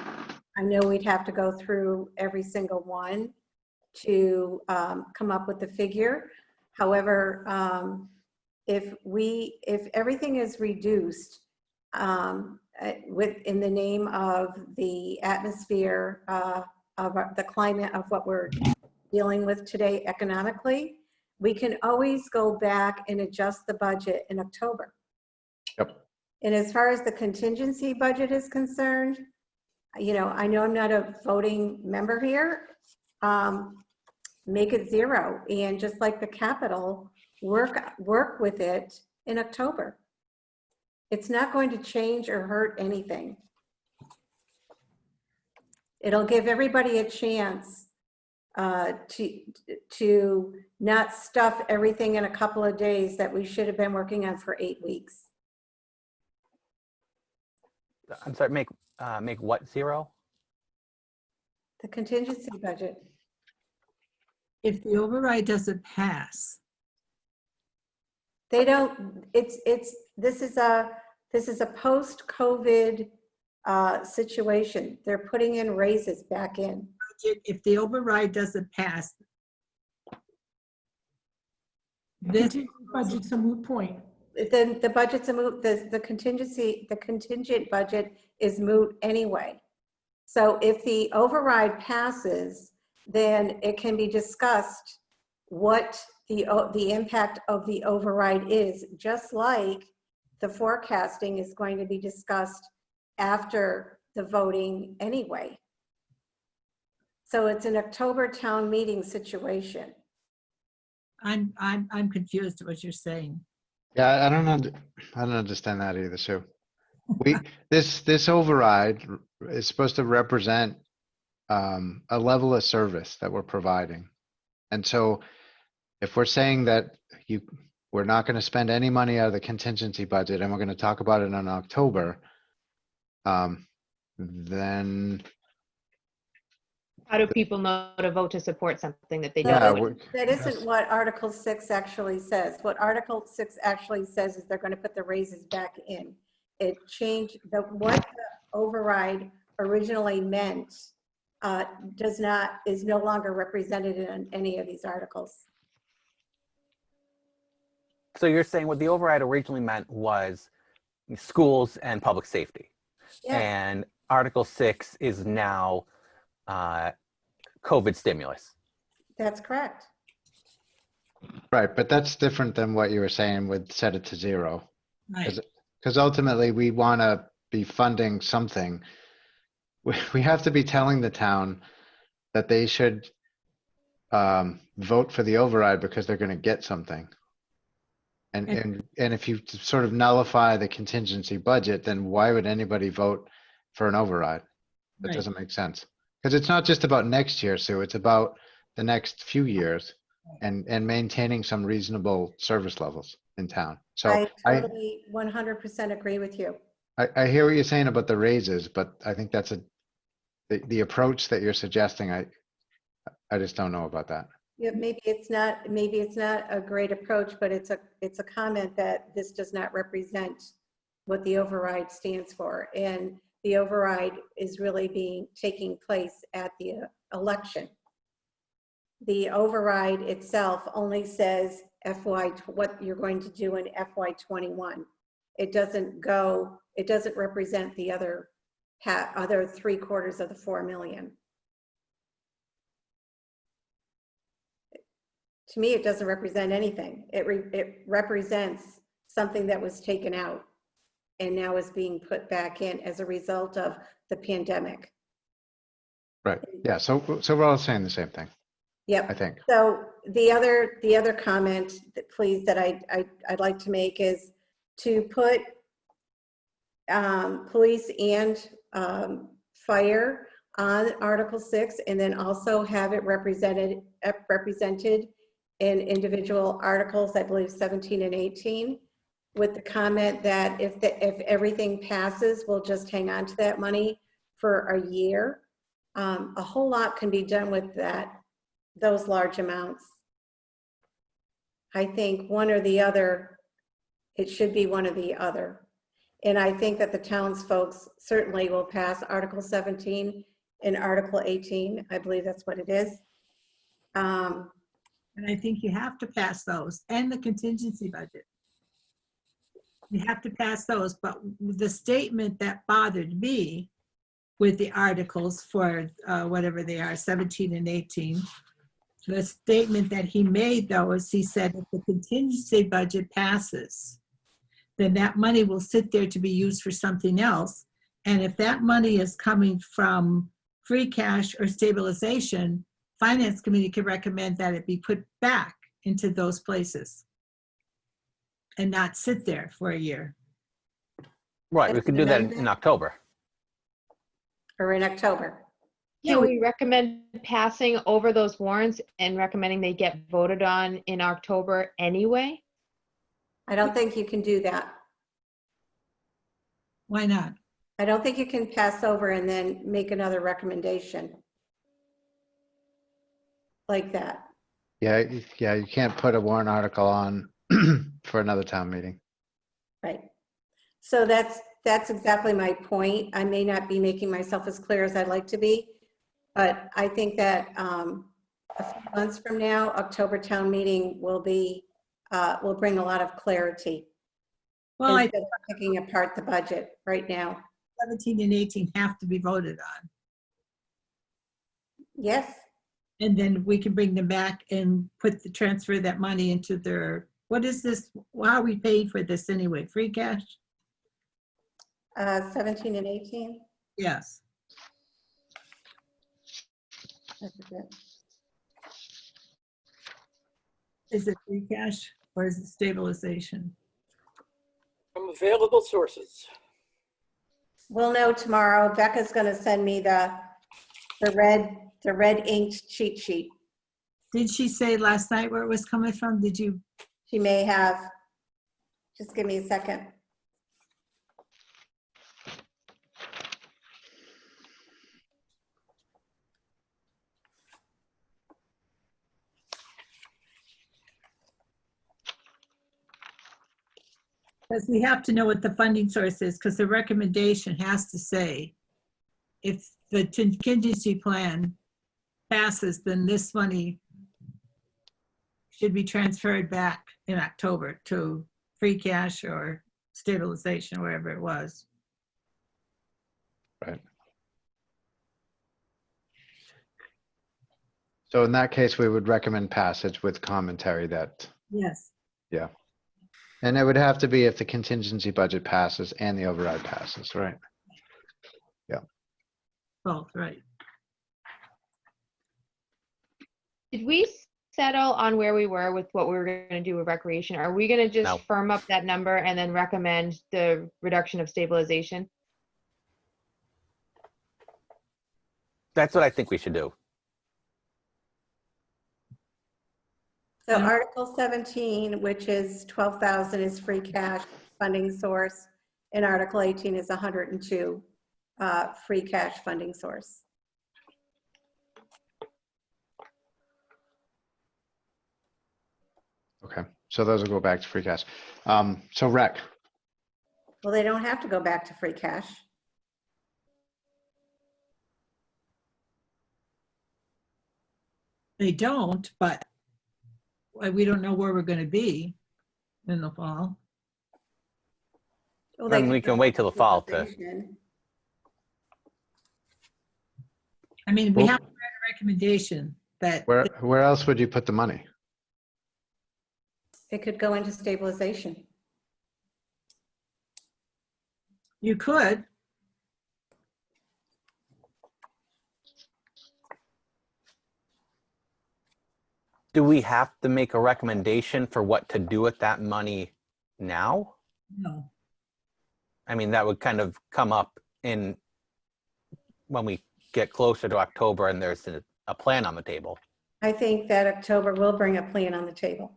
I know we'd have to go through every single one to come up with the figure. However, if everything is reduced in the name of the atmosphere of the climate of what we're dealing with today economically, we can always go back and adjust the budget in October. Yep. And as far as the contingency budget is concerned, you know I'm not a voting member here. Make it 0, and just like the capital, work with it in October. It's not going to change or hurt anything. It'll give everybody a chance to not stuff everything in a couple of days that we should have been working on for 8 weeks. I'm sorry, make what 0? The contingency budget. If the override doesn't pass, They don't, this is a post-COVID situation. They're putting in raises back in. if the override doesn't pass, this Budget's a moot point. Then the budget's a moot, the contingent budget is moot anyway. So if the override passes, then it can be discussed what the impact of the override is, just like the forecasting is going to be discussed after the voting anyway. So it's an October town meeting situation. I'm confused what you're saying. Yeah, I don't understand that either, Sue. This override is supposed to represent a level of service that we're providing. And so if we're saying that we're not going to spend any money out of the contingency budget and we're going to talk about it in October, then How do people know to vote to support something that they So don't? Yeah, that isn't what Article 6 actually says. What Article 6 actually says is they're going to put the raises back in. It changed what the override originally meant is no longer represented in any of these articles. So you're saying what the override originally meant was schools and public safety. Yeah. And Article 6 is now COVID stimulus. That's correct. right, but that's different than what you were saying with set it to 0. Right. Because ultimately we want to be funding something. We have to be telling the town that they should vote for the override because they're going to get something. And if you sort of nullify the contingency budget, then why would anybody vote for an override? That Right. doesn't make sense. Because it's not just about next year, Sue. It's about the next few years and maintaining some reasonable service levels in town. So I totally 100% agree with you. I hear what you're saying about the raises, but I think that's the approach that you're suggesting. I just don't know about that. Yeah, maybe it's not a great approach, but it's a comment that this does not represent what the override stands for. And the override is really taking place at the election. The override itself only says what you're going to do in FY21. It doesn't represent the other 3/4 of the 4 million. To me, it doesn't represent anything. It represents something that was taken out and now is being put back in as a result of the pandemic. Right. Yeah. So we're all saying the same thing, Yep. I think. So the other comment that please that I'd like to make is to put police and fire on Article 6, and then also have it represented in individual articles, I believe 17 and 18, with the comment that if everything passes, we'll just hang on to that money for a year. A whole lot can be done with those large amounts. I think one or the other, it should be one or the other. And I think that the townsfolk certainly will pass Article 17 and Article 18. I believe that's what it is. Um, And I think you have to pass those and the contingency budget. You have to pass those, but the statement that bothered me with the articles for whatever they are, 17 and 18, the statement that he made though is he said if the contingency budget passes, then that money will sit there to be used for something else. And if that money is coming from free cash or stabilization, Finance Committee could recommend that it be put back into those places and not sit there for a year. Right, we could do that in October. or in October. Can we recommend passing over those warrants and recommending they get voted on in October anyway? I don't think you can do that. Why not? I don't think you can pass over and then make another recommendation like that. Yeah, you can't put a warrant article on for another town meeting. Right. So that's exactly my point. I may not be making myself as clear as I'd like to be, but I think that a few months from now, October town meeting will bring a lot of clarity. Well, Instead of picking apart the budget right now. 17 and 18 have to be voted on. Yes, And then we can bring them back and transfer that money into their, what is this? Why are we paying for this anyway? Free cash? 17 and 18. Yes. I forget. Is it free cash or is it stabilization? From available sources. We'll know tomorrow. Becca's going to send me the red inked cheat sheet. Did she say last night where it was coming from? Did you? She may have. Just give me a second. Because we have to know what the funding source is, because the recommendation has to say, if the contingency plan passes, then this money should be transferred back in October to free cash or stabilization, wherever it was. Right. So in that case, we would recommend passage with commentary that, Yes. yeah. And it would have to be if the contingency budget passes and the override passes, right? Both, right. Did we settle on where we were with what we were going to do with recreation? Are we going to just No. firm up that number and then recommend the reduction of stabilization? That's what I think we should do. So Article 17, which is 12,000 is free cash funding source, and Article 18 is 102 free cash funding source. Okay, so those will go back to free cash. So rec, Well, they don't have to go back to free cash. They don't, but we don't know where we're going to be in the fall. Well, Then we can wait till the fall to, I mean, we Well- have to write a recommendation that where else would you put the money? It could go into stabilization. you could. do we have to make a recommendation for what to do with that money now? No. I mean, that would kind of come up in when we get closer to October and there's a plan on the table. I think that October will bring a plan on the table.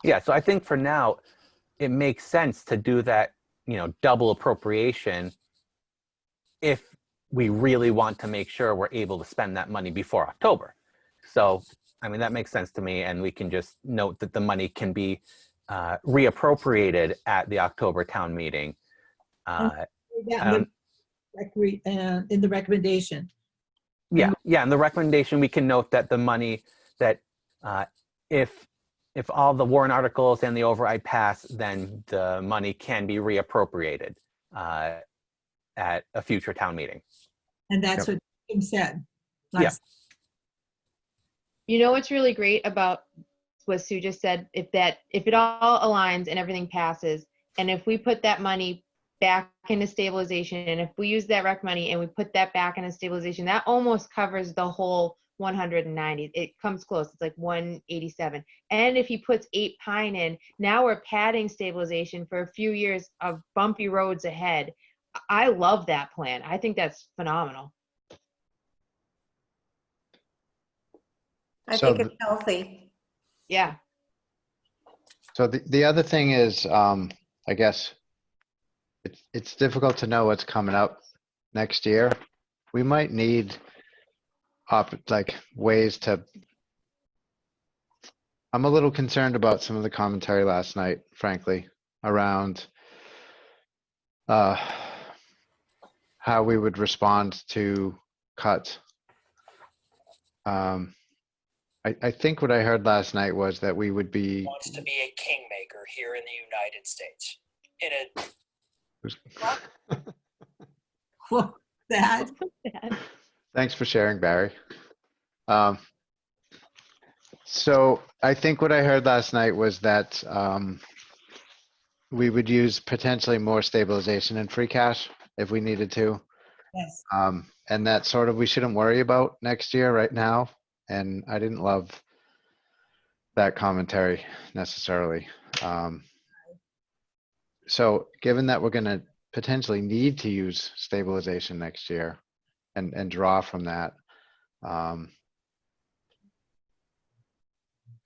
Yeah, so I think for now, it makes sense to do that, double appropriation if we really want to make sure we're able to spend that money before October. So, I mean, that makes sense to me, and we can just note that the money can be reappropriated at the October town meeting. In the recommendation. Yeah, yeah, and the recommendation, we can note that the money that if all the warrant articles and the override pass, then the money can be reappropriated at a future town meeting. And that's Yep. what Kim said. Yeah. last- You know what's really great about what Sue just said? If it all aligns and everything passes, and if we put that money back into stabilization, and if we use that rec money and we put that back into stabilization, that almost covers the whole 190. It comes close. It's like 187. And if he puts 8 Pine in, now we're padding stabilization for a few years of bumpy roads ahead. I love that plan. I think that's phenomenal. I So think it's healthy. Yeah. So the other thing is, I guess, it's difficult to know what's coming up next year. We might need like ways to. I'm a little concerned about some of the commentary last night, frankly, around how we would respond to cuts. I think what I heard last night was that we would be. Wants to be a kingmaker here in the United States. In a Whoa, that. Thanks for sharing, Barry. So I think what I heard last night was that we would use potentially more stabilization and free cash if we needed to. Yes. And that sort of we shouldn't worry about next year right now. And I didn't love that commentary necessarily. So given that we're going to potentially need to use stabilization next year and draw from that,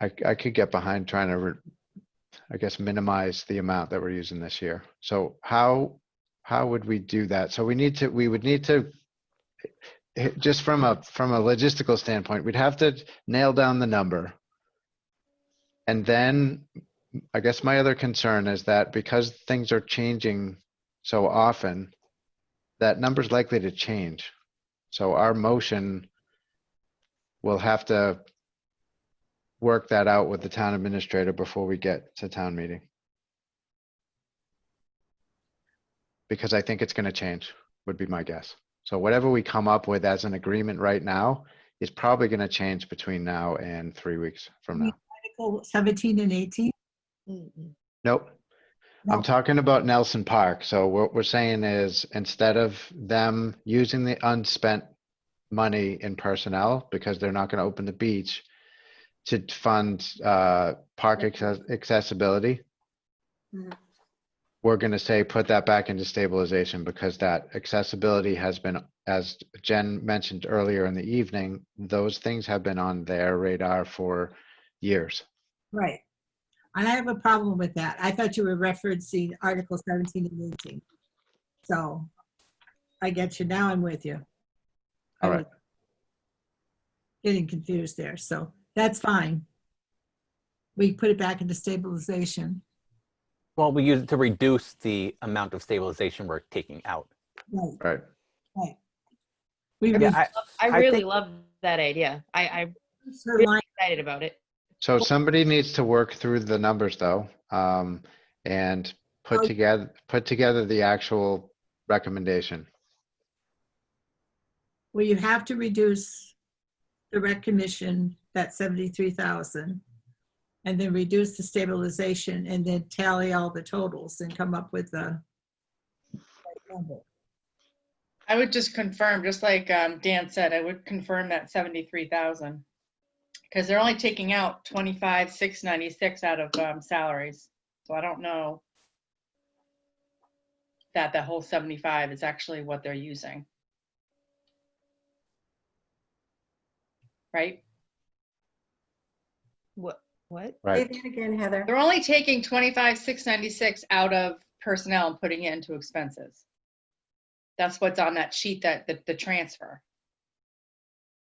I could get behind trying to, I guess, minimize the amount that we're using this year. So how would we do that? So we would need to, just from a logistical standpoint, we'd have to nail down the number. And then I guess my other concern is that because things are changing so often, that number's likely to change. So our motion will have to work that out with the town administrator before we get to town meeting. Because I think it's going to change, would be my guess. So whatever we come up with as an agreement right now is probably going to change between now and 3 weeks from now. Article 17 and 18? Nope. I'm talking about Nelson Park. So what we're saying is instead of them using the unspent money in personnel, because they're not going to open the beach, to fund park accessibility, we're going to say put that back into stabilization, because that accessibility has been, as Jen mentioned earlier in the evening, those things have been on their radar for years. Right. And I have a problem with that. I thought you were referencing Article 17 and 18. So I get you. Now I'm with you. All right. Getting confused there. So that's fine. We put it back into stabilization. Well, we use it to reduce the amount of stabilization we're taking out. Right. Right. Right. I I really think- love that idea. I'm Her really line- excited about it. So somebody needs to work through the numbers though, and put together the actual recommendation. Well, you have to reduce the rec commission, that 73,000, and then reduce the stabilization, and then tally all the totals and come up with the right number. I would just confirm, just like Dan said, I would confirm that 73,000. Because they're only taking out 25,696 out of salaries. So I don't know that the whole 75 is actually what they're using. Right? What? Say Right. that again, Heather. They're only taking 25,696 out of personnel and putting it into expenses. That's what's on that sheet, that the transfer.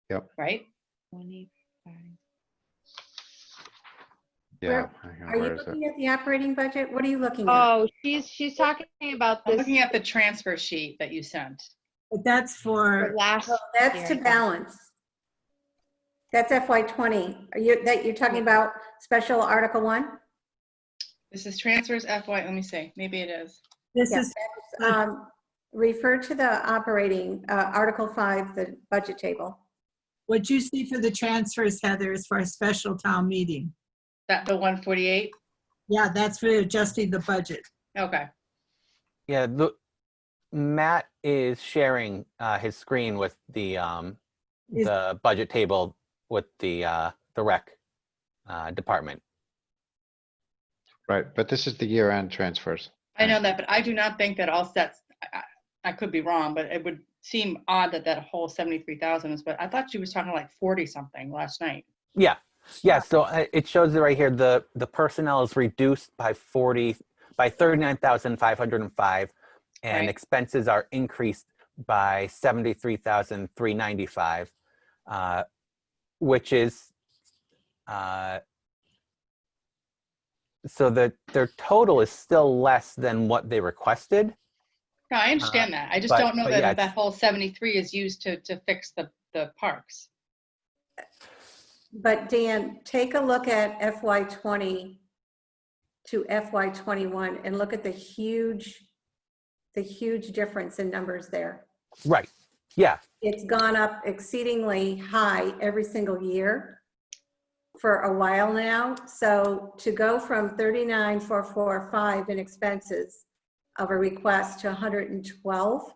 Yep. Right? 25. Yeah. Are you Where is it? looking at the operating budget? What are you looking at? Oh, she's talking about I'm this. looking at the transfer sheet that you sent. But that's For for, last That's year, to I thought. balance. That's FY20. You're talking about special Article 1? This is transfers FY, let me see, maybe it is. this Yeah. is, Refer to the operating, Article 5, the budget table. what you see for the transfers, Heather, is for a special town meeting. That the 148? Yeah, that's for adjusting the budget. Okay. Yeah, Matt is sharing his screen with the budget table with the rec department. Right, but this is the year-end transfers. I know that, but I do not think that all sets, I could be wrong, but it would seem odd that that whole 73,000 is, but I thought she was talking like 40 something last night. Yeah, yeah. So it shows it right here. The personnel is reduced by 39,505, and Right. expenses are increased by 73,395, which is so that their total is still less than what they requested. No, I understand that. I just but- don't know but that yeah, that whole 73 is used to fix the parks. But Dan, take a look at FY20 to FY21 and look at the huge difference in numbers there. Right. Yeah. It's gone up exceedingly high every single year for a while now. So to go from 39,445 in expenses of a request to 112,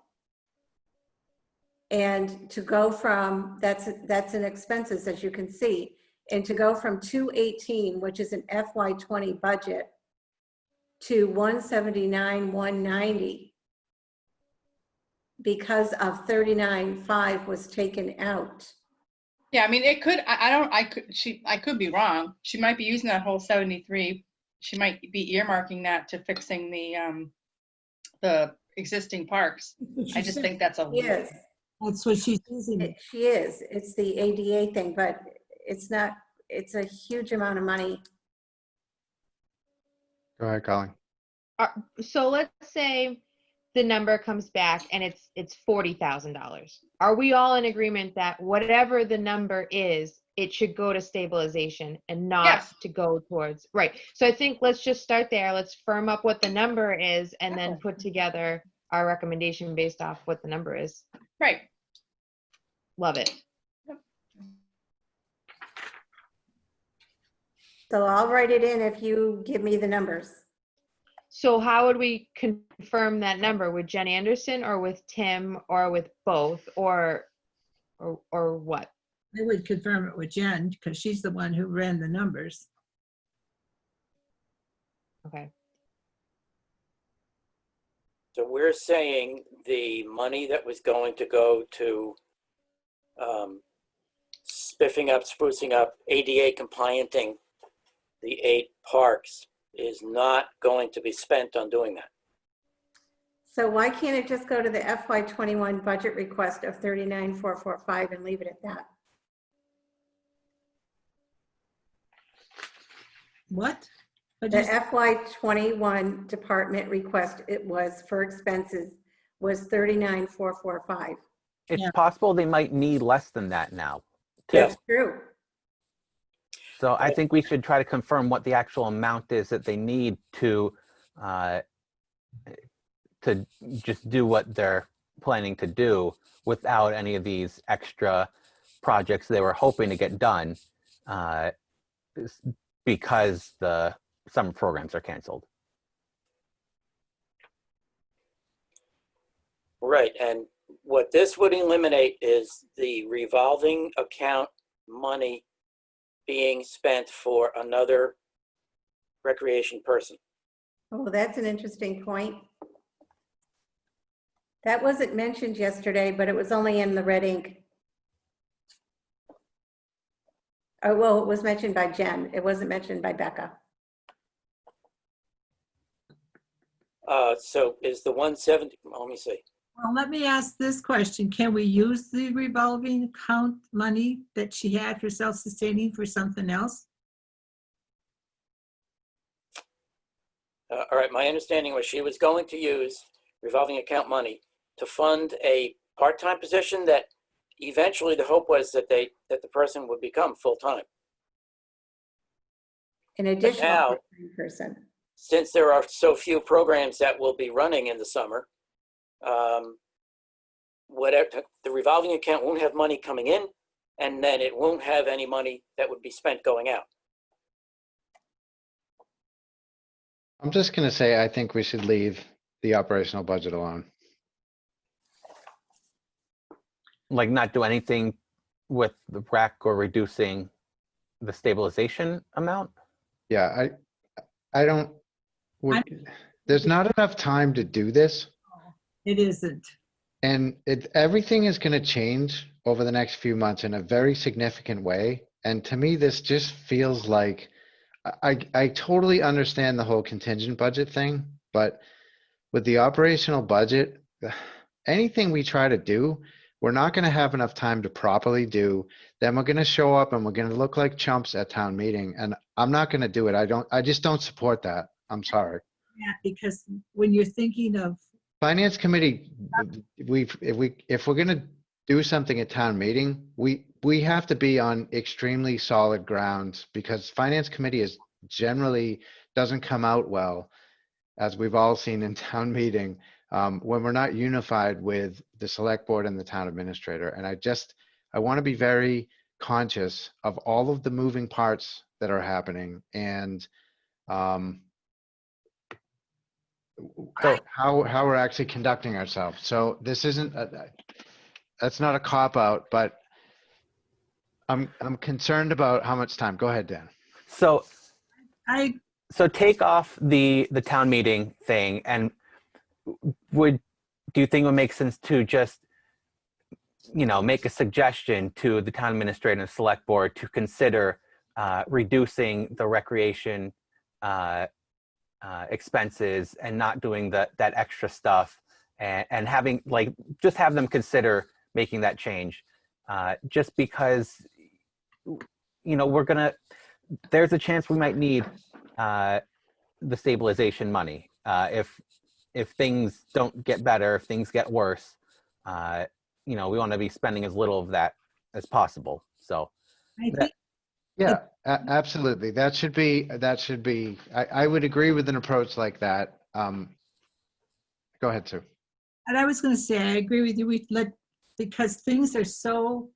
and to go from, that's in expenses, as you can see, and to go from 218, which is an FY20 budget, to 179, 190, because of 39.5 was taken out. Yeah, I mean, it could, I could be wrong. She might be using that whole 73. She might be earmarking that to fixing the existing parks. I just think that's a. Yes, That's what she's using. she is. It's the ADA thing, but it's not, it's a huge amount of money. Go ahead, Colleen. So let's say the number comes back and it's $40,000. Are we all in agreement that whatever the number is, it should go to stabilization and not Yes. to go towards, right? So I think let's just start there. Let's firm up what the number is and then put together our recommendation based off what the number is. Right. Love it. So I'll write it in if you give me the numbers. So how would we confirm that number? With Jen Anderson or with Tim or with both or what? I would confirm it with Jen because she's the one who ran the numbers. Okay. So we're saying the money that was going to go to spiffing up, sprucing up, ADA complianting the 8 parks is not going to be spent on doing that. So why can't it just go to the FY21 budget request of 39,445 and leave it at that? What? What'd The you say? FY21 department request, it was for expenses, was 39,445. It's Yeah. possible they might need less than that now, too. Yeah. That's true. So I think we should try to confirm what the actual amount is that they need to just do what they're planning to do without any of these extra projects they were hoping to get done because the summer programs are canceled. Right, and what this would eliminate is the revolving account money being spent for another recreation person. Oh, that's an interesting point. That wasn't mentioned yesterday, but it was only in the red ink. Oh, well, it was mentioned by Jen. It wasn't mentioned by Becca. So is the 170, let me see. Well, let me ask this question. Can we use the revolving account money that she had for self-sustaining for something else? All right, my understanding was she was going to use revolving account money to fund a part-time position that eventually the hope was that the person would become full-time. An additional now- part-time person. Since there are so few programs that will be running in the summer, whatever, the revolving account won't have money coming in, and then it won't have any money that would be spent going out. I'm just gonna say, I think we should leave the operational budget alone. Like not do anything with the rec or reducing the stabilization amount? Yeah, I don't, there's not enough time to do this. It isn't. And everything is going to change over the next few months in a very significant way. And to me, this just feels like, I totally understand the whole contingent budget thing, but with the operational budget, anything we try to do, we're not going to have enough time to properly do. Then we're going to show up and we're going to look like chumps at town meeting. And I'm not going to do it. I just don't support that. I'm sorry. Yeah, because when you're thinking of, Finance committee, if we're gonna do something at town meeting, we have to be on extremely solid grounds, because finance committee is generally doesn't come out well, as we've all seen in town meeting, when we're not unified with the select board and the town administrator. And I want to be very conscious of all of the moving parts that are happening, and So- how we're actually conducting ourselves. So this isn't, that's not a cop-out, but I'm concerned about how much time. Go ahead, Dan. So I, so take off the town meeting thing, and do you think it would make sense to just, make a suggestion to the town administrator and select board to consider reducing the recreation expenses and not doing that extra stuff, and having just have them consider making that change, just because there's a chance we might need the stabilization money if things don't get better, if things get worse. We want to be spending as little of that as possible. So I think Yeah, absolutely. That should be, I would agree with an approach like that. Go ahead, Sue. And I was going to say, I agree with you. Because things are so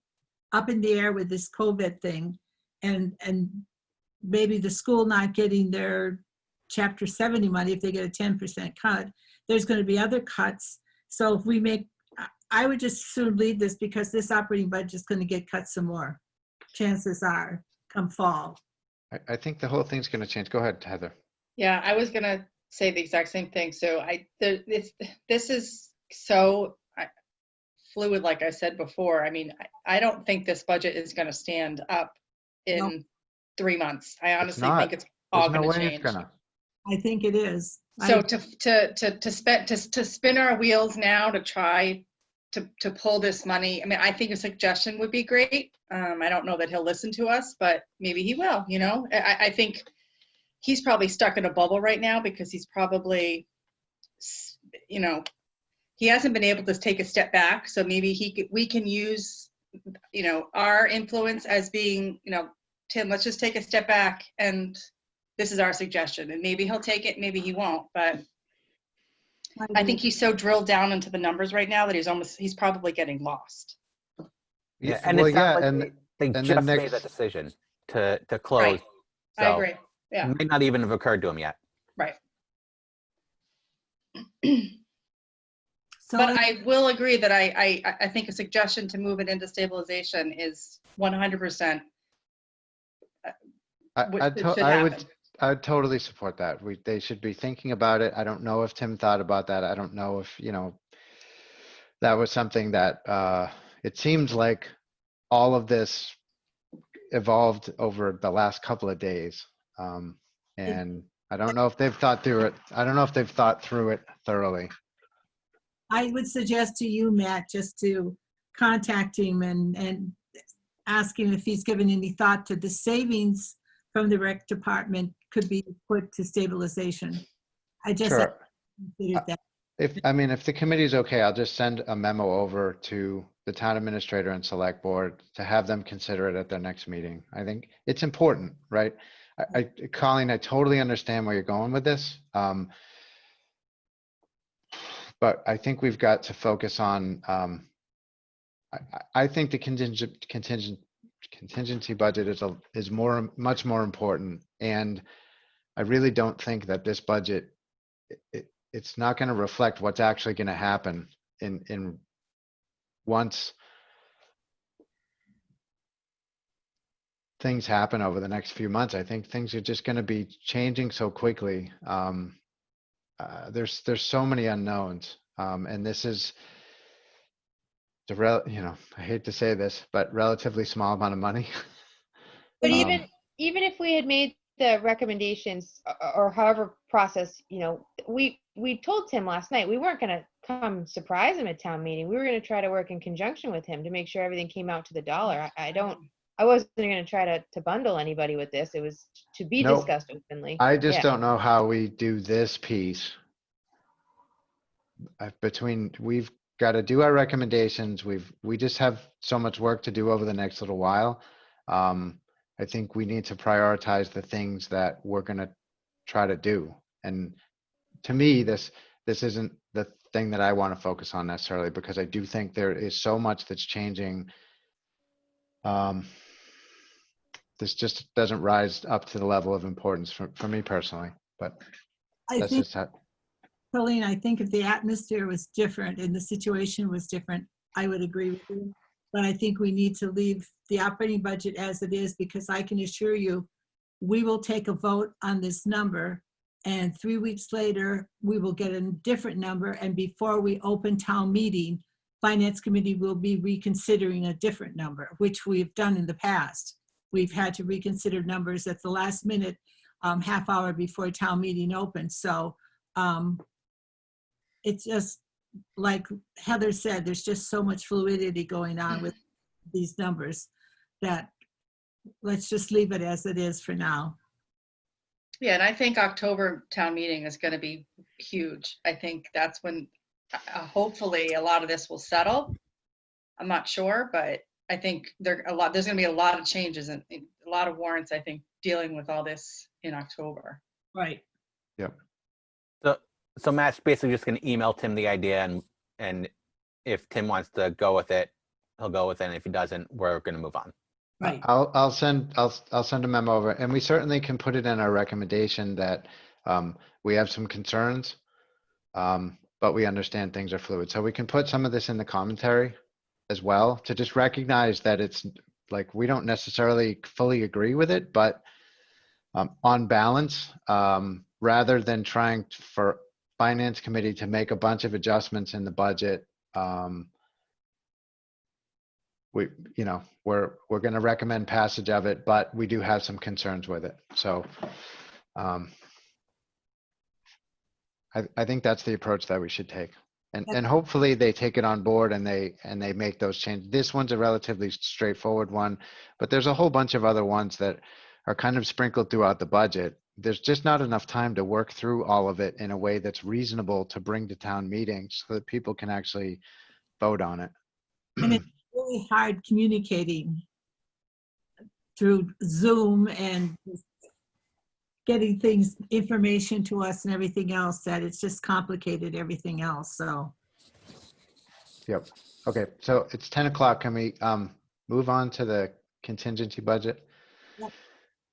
up in the air with this COVID thing, and maybe the school not getting their Chapter 70 money if they get a 10% cut. There's going to be other cuts. So if I would just soon leave this, because this operating budget is going to get cut some more. Chances are, come fall. I think the whole thing's going to change. Go ahead, Heather. Yeah, I was gonna say the exact same thing. So this is so fluid, like I said before. I mean, I don't think this budget is gonna stand up in 3 months. I honestly think it's all There's no gonna way change. it's gonna. I think it is. So to spin our wheels now to try to pull this money, I mean, I think a suggestion would be great. I don't know that he'll listen to us, but maybe he will, I think he's probably stuck in a bubble right now, because he's probably, he hasn't been able to take a step back. So maybe we can use, our influence as being, Tim, let's just take a step back, and this is our suggestion. And maybe he'll take it, maybe he won't, but I think he's so drilled down into the numbers right now that he's probably getting lost. yeah, and Well, it's not yeah, like they and just then made next- that decision to close. Right. I So agree. Yeah, it may not even have occurred to them yet. right. So But I will agree that I think a suggestion to move it into stabilization is 100%. I would totally support that. They should be thinking about it. I don't know if Tim thought about that. I don't know if, that was something that, it seems like all of this evolved over the last couple of days. And I don't know if they've thought through it. I don't know if they've thought through it thoroughly. I would suggest to you, Matt, just to contact him and ask him if he's given any thought to the savings from the rec department could be put to stabilization. I just Sure. considered that. if the committee is okay, I'll just send a memo over to the town administrator and select board to have them consider it at their next meeting. I think it's important, right? Colleen, I totally understand where you're going with this. But I think we've got to focus on, I think the contingency budget is much more important. And I really don't think that this budget, it's not going to reflect what's actually going to happen in once things happen over the next few months. I think things are just going to be changing so quickly. There's so many unknowns, and this is I hate to say this, but relatively small amount of money. But even if we had made the recommendations or however process, we told Tim last night we weren't going to come surprise him at town meeting. We were going to try to work in conjunction with him to make sure everything came out to the dollar. I wasn't going to try to bundle anybody with this. It was to be discussed openly. I just don't know how we do this piece. We've got to do our recommendations. We just have so much work to do over the next little while. I think we need to prioritize the things that we're going to try to do. And to me, this isn't the thing that I want to focus on necessarily, because I do think there is so much that's changing. This just doesn't rise up to the level of importance for me personally, but that's just how. Colleen, I think if the atmosphere was different and the situation was different, I would agree with you. But I think we need to leave the operating budget as it is, because I can assure you, we will take a vote on this number, and 3 weeks later, we will get a different number. And before we open town meeting, Finance Committee will be reconsidering a different number, which we've done in the past. We've had to reconsider numbers at the last minute, half hour before town meeting opens. So it's just like Heather said, there's just so much fluidity going on with these numbers that let's just leave it as it is for now. Yeah, and I think October town meeting is going to be huge. I think that's when hopefully a lot of this will settle. I'm not sure, but I think there's going to be a lot of changes and a lot of warrants, I think, dealing with all this in October. Right. Yep. So Matt's basically just going to email Tim the idea, and if Tim wants to go with it, he'll go with it. And if he doesn't, we're going to move on. Right. I'll send a memo over, and we certainly can put it in our recommendation that we have some concerns, but we understand things are fluid. So we can put some of this in the commentary as well, to just recognize that it's like we don't necessarily fully agree with it, but on balance, rather than trying for Finance Committee to make a bunch of adjustments in the budget, we're going to recommend passage of it, but we do have some concerns with it. So I think that's the approach that we should take. And hopefully they take it on board and they make those changes. This one's a relatively straightforward one, but there's a whole bunch of other ones that are kind of sprinkled throughout the budget. There's just not enough time to work through all of it in a way that's reasonable to bring to town meetings so that people can actually vote on it. And it's really hard communicating through Zoom and getting information to us and everything else, that it's just complicated everything else. So. Yep. Okay. So it's 10 o'clock. Can we move on to the contingency budget? Yep.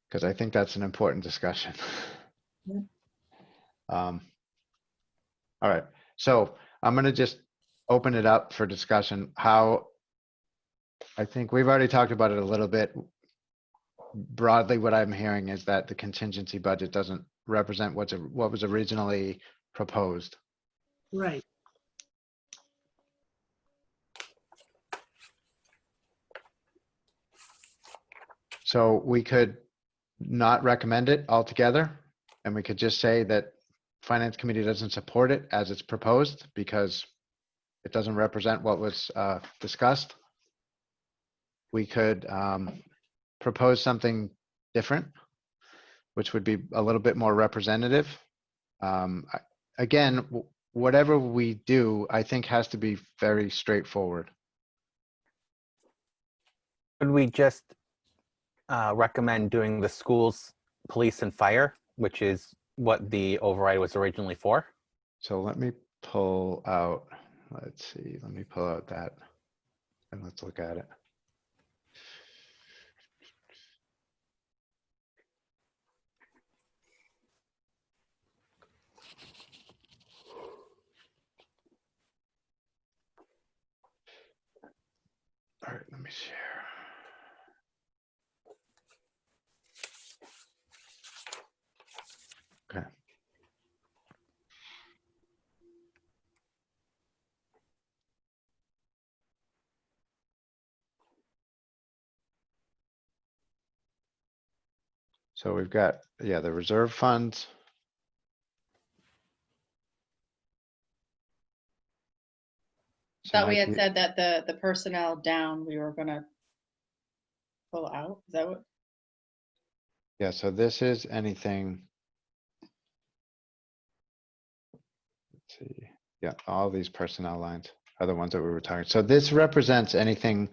Because I think that's an important discussion. Yep. All right. So I'm going to just open it up for discussion. How I think we've already talked about it a little bit. Broadly, what I'm hearing is that the contingency budget doesn't represent what was originally proposed. Right. So we could not recommend it altogether, and we could just say that Finance Committee doesn't support it as it's proposed because it doesn't represent what was discussed. We could propose something different, which would be a little bit more representative. Again, whatever we do, I think has to be very straightforward. Could we just recommend doing the schools, police, and fire, which is what the override was originally for? So let me pull out, let's see, let me pull out that and let's look at it. All right, let me share. Okay. So we've got, yeah, the reserve funds. So Thought we had Mike, said that the personnel down, we were gonna pull out. Is that what? yeah, so this is anything. Let's see, yeah, all these personnel lines are the ones that we were talking. So this represents anything.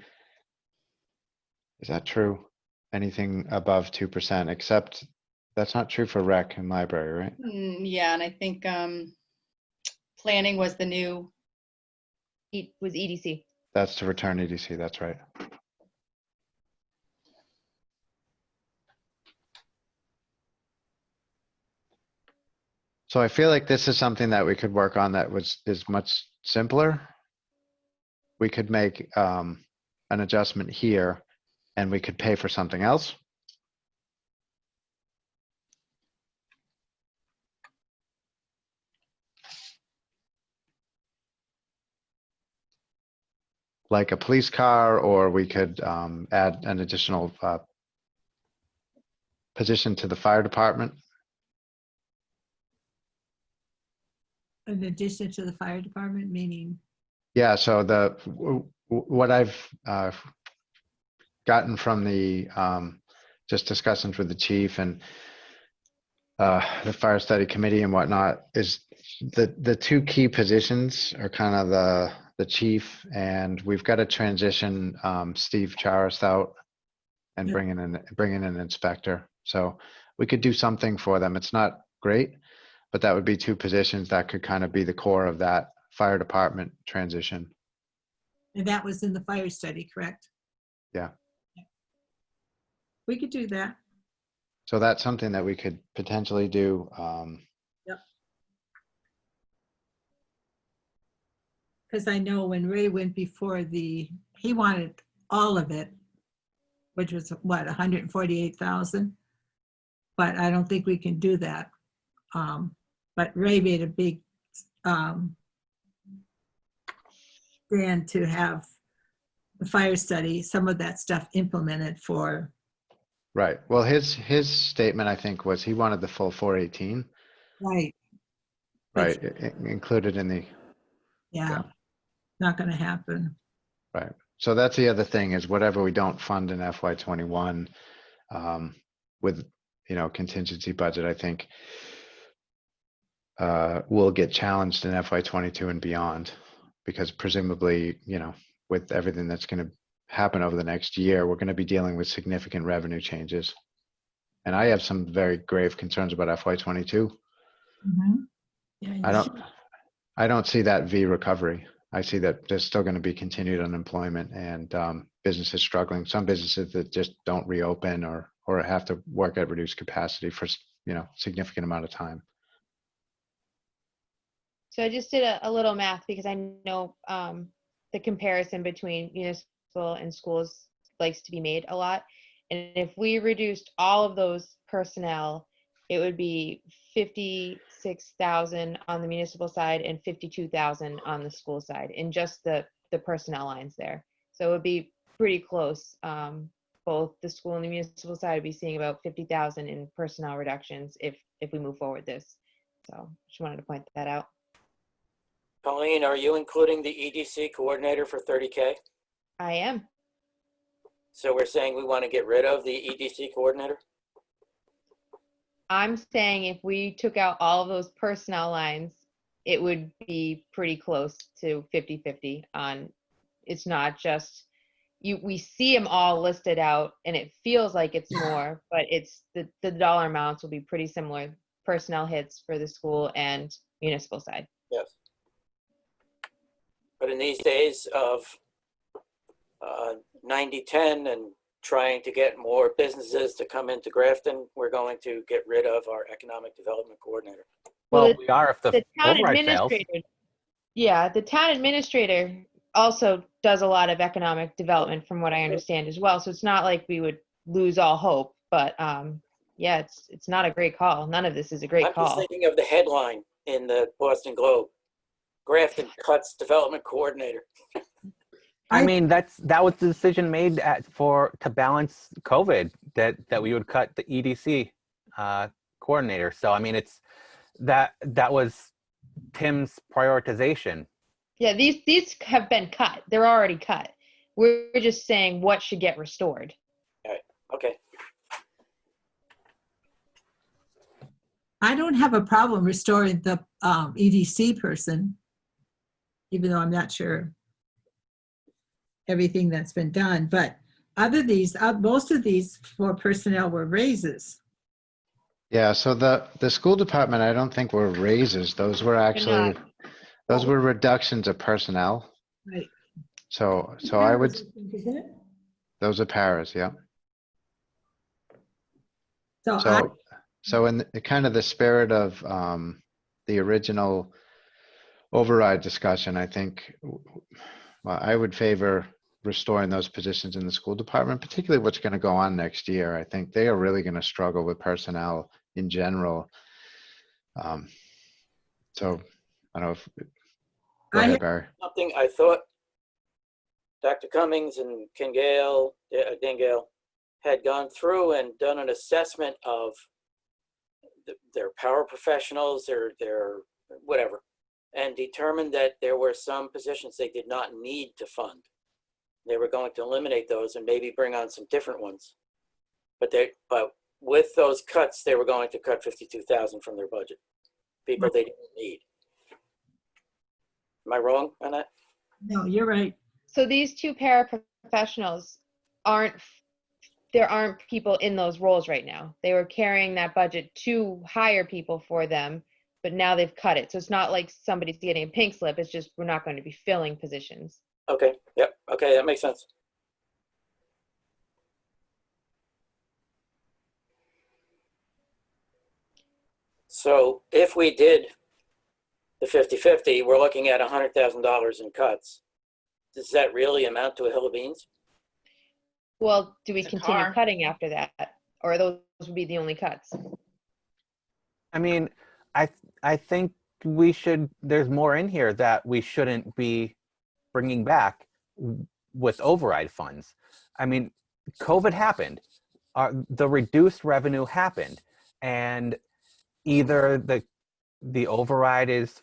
Is that true? Anything above 2%, except that's not true for rec and library, right? Yeah, and I think planning was the new. Was EDC. That's to return EDC, that's right. So I feel like this is something that we could work on that is much simpler. We could make an adjustment here and we could pay for something else. Like a police car, or we could add an additional position to the fire department. In addition to the fire department, meaning? Yeah, so what I've gotten from the just discussions with the chief and the fire study committee and whatnot is the two key positions are kind of the chief, and we've got to transition Steve Charis out and bring in an inspector. So we could do something for them. It's not great, but that would be two positions that could kind of be the core of that fire department transition. And that was in the fire study, correct? Yeah. We could do that. So that's something that we could potentially do. Yep. Because I know when Ray went before he wanted all of it, which was what, 148,000? But I don't think we can do that. But Ray made a big stand to have the fire study, some of that stuff implemented for. Right. Well, his statement, I think, was he wanted the full 418. Right. Right. Included in the. Yeah. Not going to happen. Right. So that's the other thing is whatever we don't fund in FY21 with, contingency budget, I think will get challenged in FY22 and beyond, because presumably, with everything that's going to happen over the next year, we're going to be dealing with significant revenue changes. And I have some very grave concerns about FY22. Mm-hmm. Yeah, I don't see that V recovery. I see that there's still going to be continued unemployment and businesses struggling. Some businesses that just don't reopen or have to work at reduced capacity for significant amount of time. So I just did a little math because I know the comparison between municipal and schools likes to be made a lot. And if we reduced all of those personnel, it would be 56,000 on the municipal side and 52,000 on the school side in just the personnel lines there. So it would be pretty close. Both the school and the municipal side would be seeing about 50,000 in personnel reductions if we move forward this. So just wanted to point that out. Colleen, are you including the EDC coordinator for 30K? I am. So we're saying we want to get rid of the EDC coordinator? I'm saying if we took out all of those personnel lines, it would be pretty close to 50-50 on, it's not just, we see them all listed out and it feels like it's more, but it's the dollar amounts will be pretty similar. Personnel hits for the school and municipal side. Yes. But in these days of 90-10 and trying to get more businesses to come into Grafton, we're going to get rid of our economic development coordinator. Well, we are if the town override fails. administrator, yeah, the town administrator also does a lot of economic development from what I understand as well. So it's not like we would lose all hope, but yeah, it's not a great call. None of this is a great I'm call. just thinking of the headline in the Boston Globe. Grafton cuts development coordinator. I mean, that was the decision made to balance COVID that we would cut the EDC coordinator. So I mean, that was Tim's prioritization. Yeah, these have been cut. They're already cut. We're just saying what should get restored. All right. Okay. I don't have a problem restoring the EDC person, even though I'm not sure everything that's been done. But most of these for personnel were raises. Yeah, so the school department, I don't think were raises. Those were actually, those were reductions of personnel. Right. So I would, Isn't it? those are paras, yeah. So So in kind of the spirit of the original override discussion, I think I would favor restoring those positions in the school department, particularly what's going to go on next year. I think they are really going to struggle with personnel in general. So I don't know if, go ahead, Barry. Something I thought Dr. Cummings and Ken Gale, Dingale had gone through and done an assessment of their paraprofessionals, their whatever, and determined that there were some positions they did not need to fund. They were going to eliminate those and maybe bring on some different ones. But with those cuts, they were going to cut 52,000 from their budget. People they didn't need. Am I wrong on that? no, you're right. So these two paraprofessionals there aren't people in those roles right now. They were carrying that budget to hire people for them, but now they've cut it. So it's not like somebody's getting a pink slip. It's just we're not going to be filling positions. Okay, yep, okay, that makes sense. So if we did the 50-50, we're looking at $100,000 in cuts. Does that really amount to a hill of beans? Well, do we It's a continue car. cutting after that? Or those would be the only cuts? I mean, I think there's more in here that we shouldn't be bringing back with override funds. I mean, COVID happened. The reduced revenue happened. And either the override is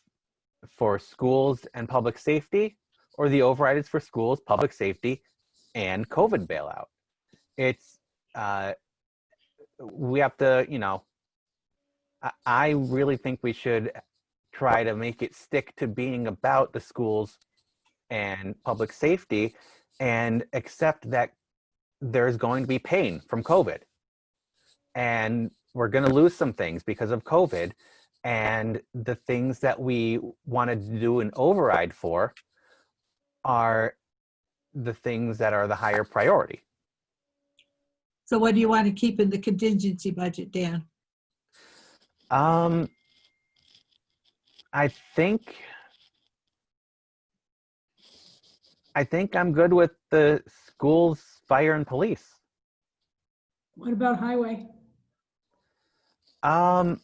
for schools and public safety, or the override is for schools, public safety, and COVID bailout. It's, we have to, I really think we should try to make it stick to being about the schools and public safety and accept that there's going to be pain from COVID. And we're going to lose some things because of COVID. And the things that we wanted to do an override for are the things that are the higher priority. So what do you want to keep in the contingency budget, Dan? I think I'm good with the schools, fire, and police. What about highway? I'm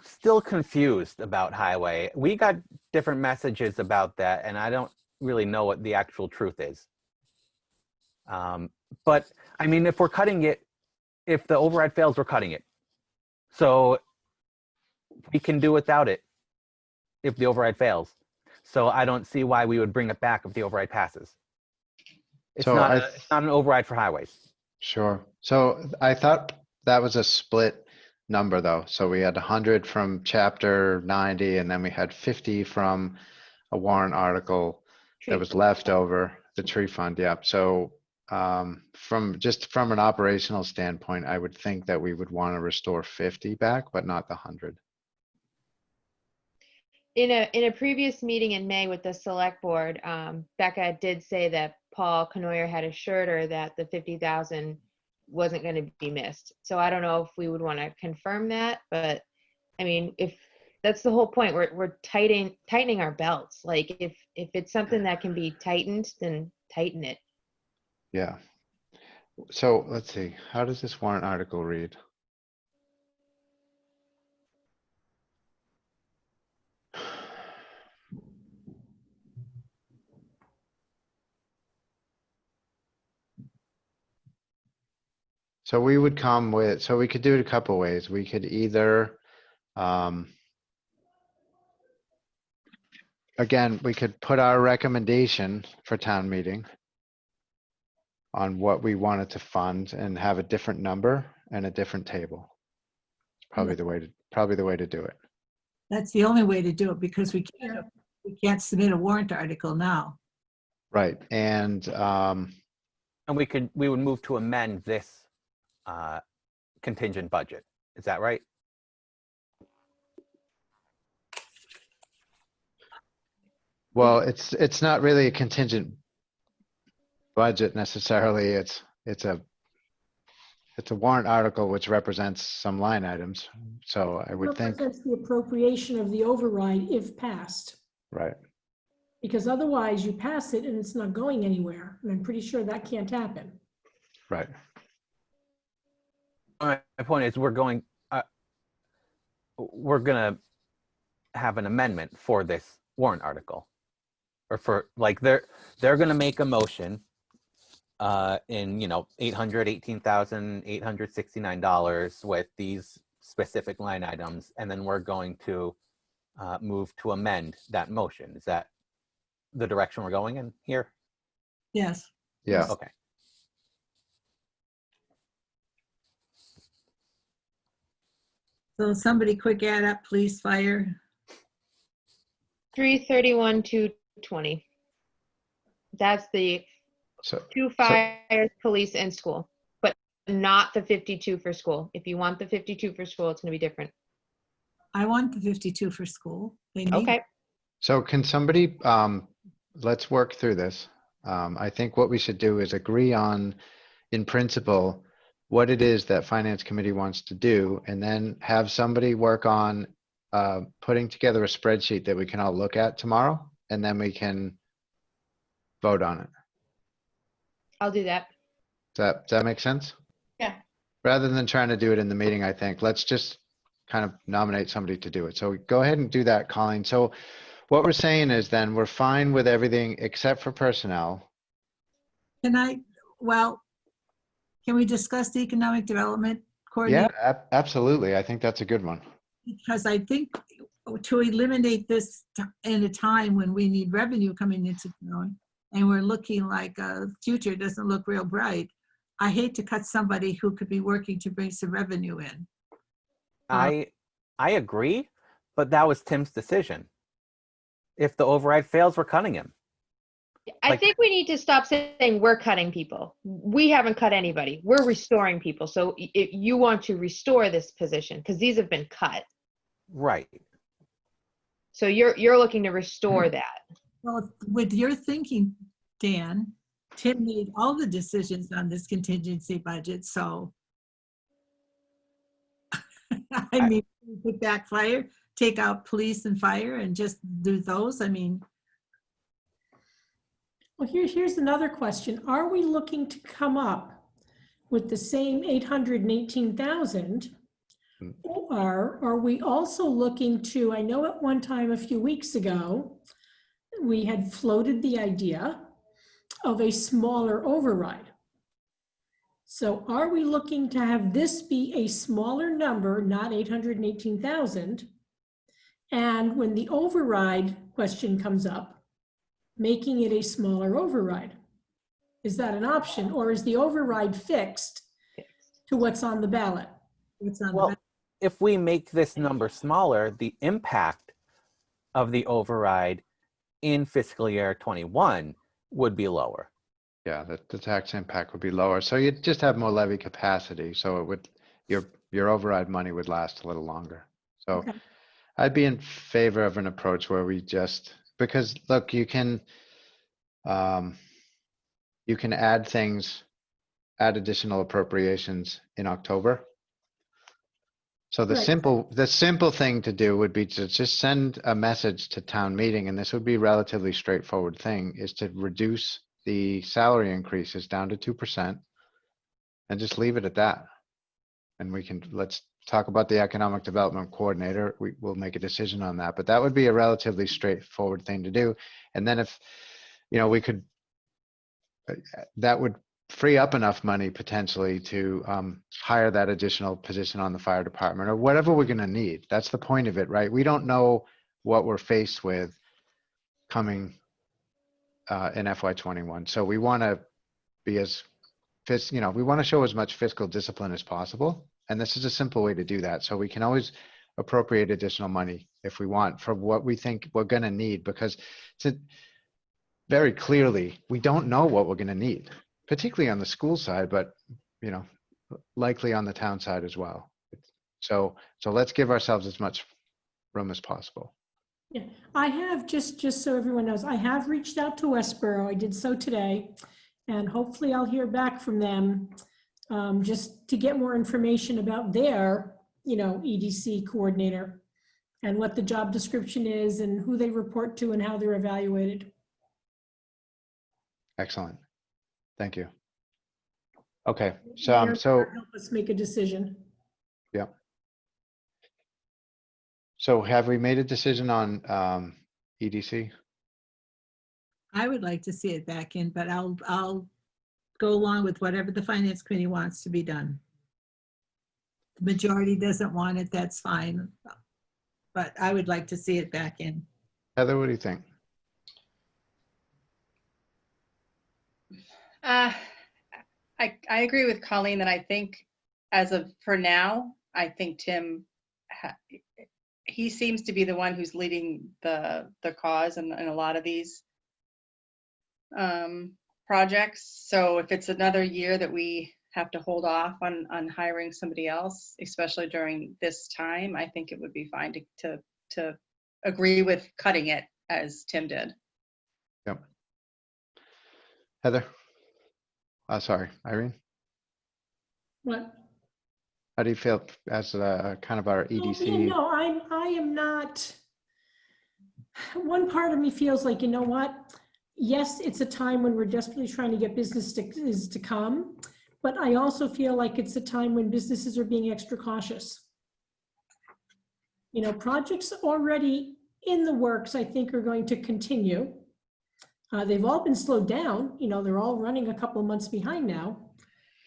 still confused about highway. We got different messages about that, and I don't really know what the actual truth is. But I mean, if we're cutting it, if the override fails, we're cutting it. So we can do without it if the override fails. So I don't see why we would bring it back if the override passes. It's not an override for highways. Sure. So I thought that was a split number though. So we had 100 from chapter 90 and then we had 50 from a warrant article Tree that was left over, the tree fund, yep. So from an operational standpoint, I would think that we would want to restore 50 back, but not the 100. In a previous meeting in May with the select board, Becca did say that Paul Canoyer had assured her that the 50,000 wasn't going to be missed. So I don't know if we would want to confirm that, but I mean, if that's the whole point, we're tightening our belts. Like if it's something that can be tightened, then tighten it. Yeah. So let's see, how does this warrant article read? So we would come with, so we could do it a couple ways. We could either, again, we could put our recommendation for town meeting on what we wanted to fund and have a different number and a different table. Probably the way to do it. That's the only way to do it because we can't submit a warrant article now. Right, and we would move to amend this contingent budget. Is that right? well, it's not really a contingent budget necessarily. It's a warrant article which represents some line items. So I would think, Represents the appropriation of the override if passed. right, Because otherwise you pass it and it's not going anywhere. And I'm pretty sure that can't happen. right. My point is we're going to have an amendment for this warrant article, or for like they're going to make a motion in $818,869 with these specific line items, and then we're going to move to amend that motion. Is that the direction we're going in here? Yes. Yeah. Okay. So somebody quick add up, police, fire. 331, 220. That's the So 2 fires, police, and school, but not the 52 for school. If you want the 52 for school, it's going to be different. I want the 52 for school. They need Okay. So can somebody, let's work through this. I think what we should do is agree on, in principle, what it is that Finance Committee wants to do, and then have somebody work on putting together a spreadsheet that we can all look at tomorrow, and then we can vote on it. I'll do that. Does that make sense? Yeah. Rather than trying to do it in the meeting, I think, let's just kind of nominate somebody to do it. So go ahead and do that, Colleen. So what we're saying is then we're fine with everything except for personnel. Can we discuss the economic development coordinator? Yeah, absolutely. I think that's a good one. Because I think to eliminate this in a time when we need revenue coming into town and we're looking like a future doesn't look real bright, I hate to cut somebody who could be working to bring some revenue in. I agree, but that was Tim's decision. If the override fails, we're cutting him. I think we need to stop saying we're cutting people. We haven't cut anybody. We're restoring people. So if you want to restore this position, because these have been cut. Right. So you're looking to restore that. Well, with your thinking, Dan, Tim made all the decisions on this contingency budget, so I mean, put back fire, take out police and fire and just do those. I mean, Well, here's another question. Are we looking to come up with the same 818,000? Or are we also looking to, I know at one time a few weeks ago, we had floated the idea of a smaller override. So are we looking to have this be a smaller number, not 818,000? And when the override question comes up, making it a smaller override? Is that an option, or is the override fixed to what's on the ballot? it's on Well, the if we make this number smaller, the impact of the override in fiscal year 21 would be lower. Yeah, the tax impact would be lower. So you'd just have more levy capacity. So it would, your override money would last a little longer. So Okay. I'd be in favor of an approach where we just, because look, you can add things, add additional appropriations in October. So the Right. simple thing to do would be to just send a message to town meeting, and this would be a relatively straightforward thing, is to reduce the salary increases down to 2% and just leave it at that. And let's talk about the economic development coordinator. We'll make a decision on that, but that would be a relatively straightforward thing to do. And then if, we could, that would free up enough money potentially to hire that additional position on the fire department or whatever we're going to need. That's the point of it, right? We don't know what we're faced with coming in FY21. So we want to be we want to show as much fiscal discipline as possible. And this is a simple way to do that. So we can always appropriate additional money if we want for what we think we're going to need, because very clearly, we don't know what we're going to need, particularly on the school side, but likely on the town side as well. So let's give ourselves as much room as possible. Yeah, I have, just so everyone knows, I have reached out to Westboro. I did so today, and hopefully I'll hear back from them just to get more information about their, EDC coordinator and what the job description is and who they report to and how they're evaluated. Excellent. Thank you. Okay, They're so gonna help us make a decision. yeah. So have we made a decision on EDC? I would like to see it back in, but I'll go along with whatever the finance committee wants to be done. The majority doesn't want it, that's fine. But I would like to see it back in. Heather, what do you think? I agree with Colleen that I think for now, I think Tim, he seems to be the one who's leading the cause in a lot of these projects. So if it's another year that we have to hold off on hiring somebody else, especially during this time, I think it would be fine to agree with cutting it as Tim did. Yep. Heather? Sorry, Irene? What? How do you feel as kind of our EDC? No, I am not. One part of me feels like, you know what? Yes, it's a time when we're desperately trying to get businesses to come, but I also feel like it's a time when businesses are being extra cautious. Projects already in the works, I think, are going to continue. They've all been slowed down. They're all running a couple of months behind now.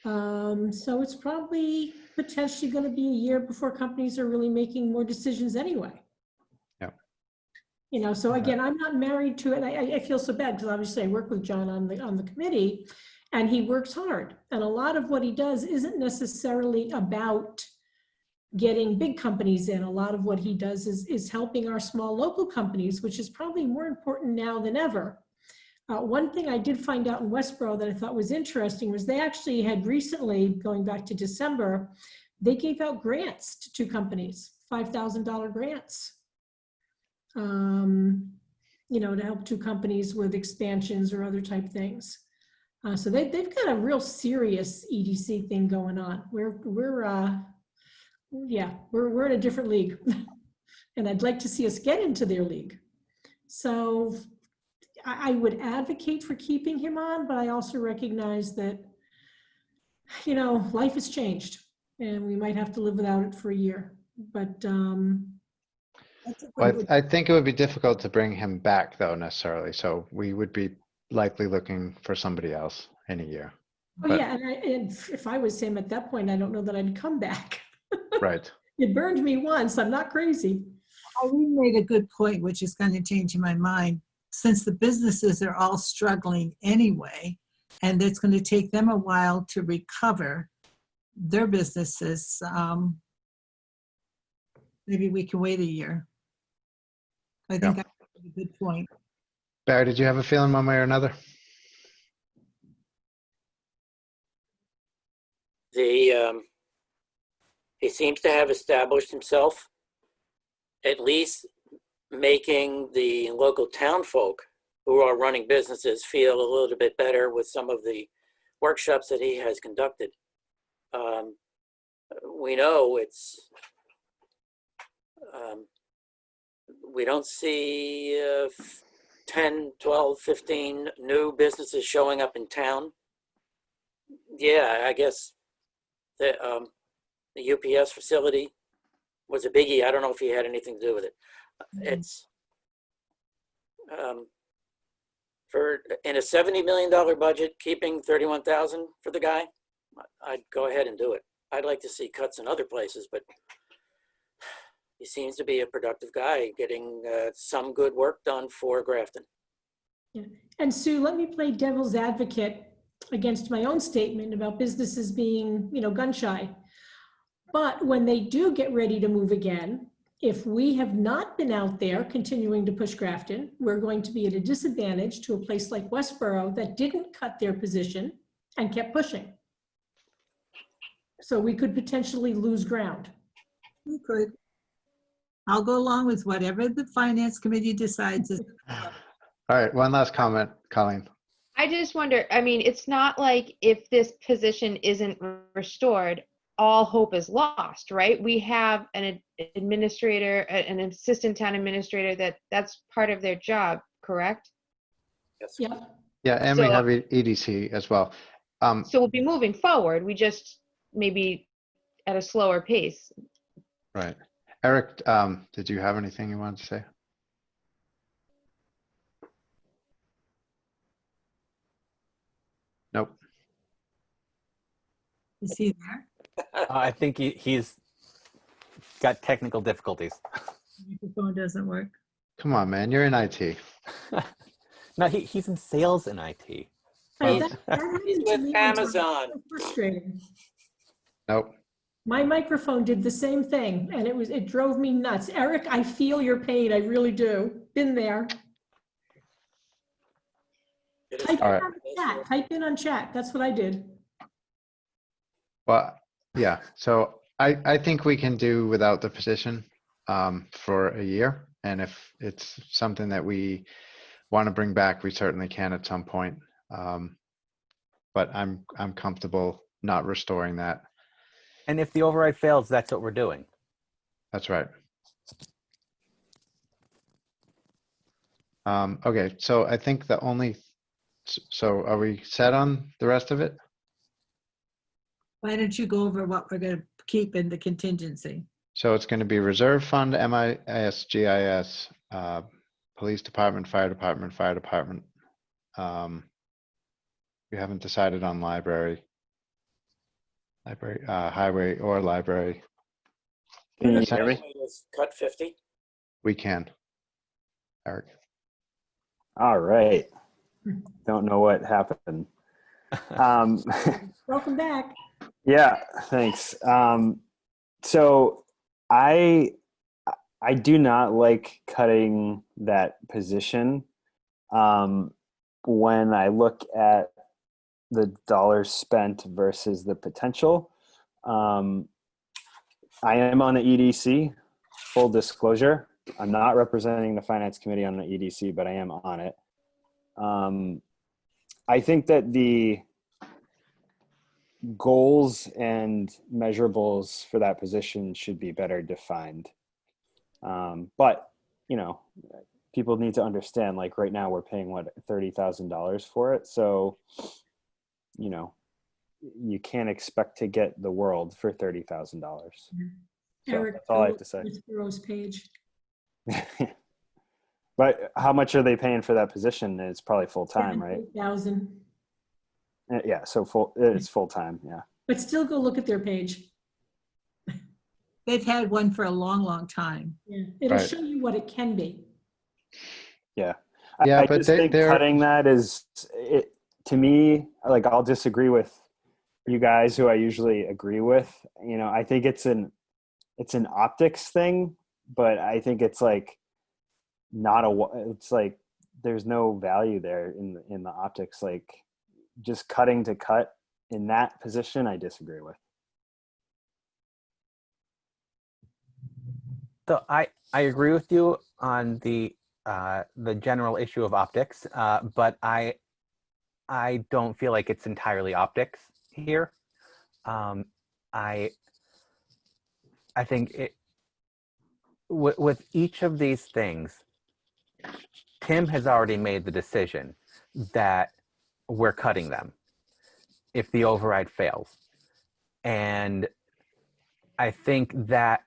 So it's probably potentially going to be a year before companies are really making more decisions anyway. Yeah. So again, I'm not married to it. I feel so bad because obviously I work with John on the committee, and he works hard. And a lot of what he does isn't necessarily about getting big companies in. A lot of what he does is helping our small local companies, which is probably more important now than ever. One thing I did find out in Westboro that I thought was interesting was they actually had recently, going back to December, they gave out grants to 2 companies, $5,000 grants, to help 2 companies with expansions or other type things. So they've got a real serious EDC thing going on. We're in a different league, and I'd like to see us get into their league. So I would advocate for keeping him on, but I also recognize that, life has changed and we might have to live without it for a year. But I think it would be difficult to bring him back though, necessarily. So we would be likely looking for somebody else in a year. Oh yeah, and if I was him at that point, I don't know that I'd come back. Right. It burned me once, I'm not crazy. Irene made a good point, which is kind of changing my mind. Since the businesses are all struggling anyway, and it's going to take them a while to recover their businesses, maybe we can wait a year. I think that's a good point. Barry, did you have a feeling one way or another? He seems to have established himself, at least making the local town folk who are running businesses feel a little bit better with some of the workshops that he has conducted. We know we don't see 10, 12, 15 new businesses showing up in town. Yeah, I guess the UPS facility was a biggie. I don't know if he had anything to do with it. It's in a $70 million budget, keeping 31,000 for the guy, I'd go ahead and do it. I'd like to see cuts in other places, but he seems to be a productive guy, getting some good work done for Grafton. Yeah. And Sue, let me play devil's advocate against my own statement about businesses being, gun shy. But when they do get ready to move again, if we have not been out there continuing to push Grafton, we're going to be at a disadvantage to a place like Westboro that didn't cut their position and kept pushing. So we could potentially lose ground. We could. I'll go along with whatever the finance committee decides. All right, one last comment, Colleen. I just wonder, I mean, it's not like if this position isn't restored, all hope is lost, right? We have an administrator, an assistant town administrator that's part of their job, correct? Yes. Yeah. Yeah, and we have EDC as well. So we'll be moving forward. We just maybe at a slower pace. Right. Eric, did you have anything you wanted to say? Nope. Is he there? I think he's got technical difficulties. Microphone doesn't work. Come on, man, you're in IT. No, he's in sales in IT. Hey, He's that happened with to me one time. Amazon. It was frustrating. Nope. My microphone did the same thing, and it drove me nuts. Eric, I feel your pain. I really do. Been there. Type in All right. on chat. Type in on chat. That's what I did. Well, yeah, so I think we can do without the position for a year. And if it's something that we want to bring back, we certainly can at some point. But I'm comfortable not restoring that. And if the override fails, that's what we're doing. That's right. Okay, so I think so are we set on the rest of it? Why don't you go over what we're going to keep in the contingency? So it's going to be reserve fund, MIS, GIS, police department, fire department. We haven't decided on library, highway or library. Can you hear me? Cut 50. We can. Eric. All right. Don't know what happened. Welcome back. Yeah, thanks. So I do not like cutting that position. When I look at the dollars spent versus the potential, I am on the EDC, full disclosure. I'm not representing the finance committee on the EDC, but I am on it. I think that the goals and measurables for that position should be better defined. But, people need to understand, like right now we're paying $30,000 for it. So, you can't expect to get the world for $30,000. So Eric, that's all I have to say. Rose page. But how much are they paying for that position? It's probably full time, right? 1,000. Yeah, so it's full time. Yeah. But still go look at their page. They've had one for a long, long time. Yeah. It'll Right. show you what it can be. Yeah. Yeah, I but just think cutting that is, to me, like I'll disagree with you guys who I usually agree with. I think it's an it's an optics thing, but I think it's like not it's like there's no value there in the optics. Like just cutting to cut in that position, I disagree with. So I agree with you on the general issue of optics, but I don't feel like it's entirely optics here. I think it with each of these things, Tim has already made the decision that we're cutting them if the override fails, and I think that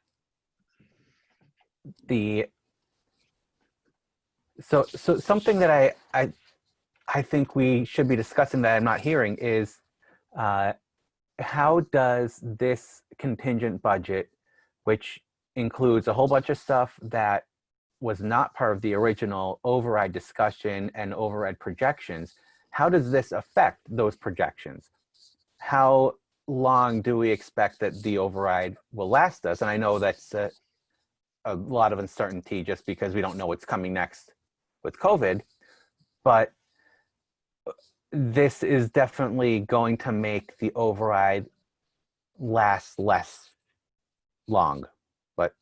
so something that I think we should be discussing that I'm not hearing is how does this contingent budget, which includes a whole bunch of stuff that was not part of the original override discussion and override projections, how does this affect those projections? How long do we expect that the override will last us? And I know that's a lot of uncertainty just because we don't know what's coming next with COVID, but this is definitely going to make the override last less long. But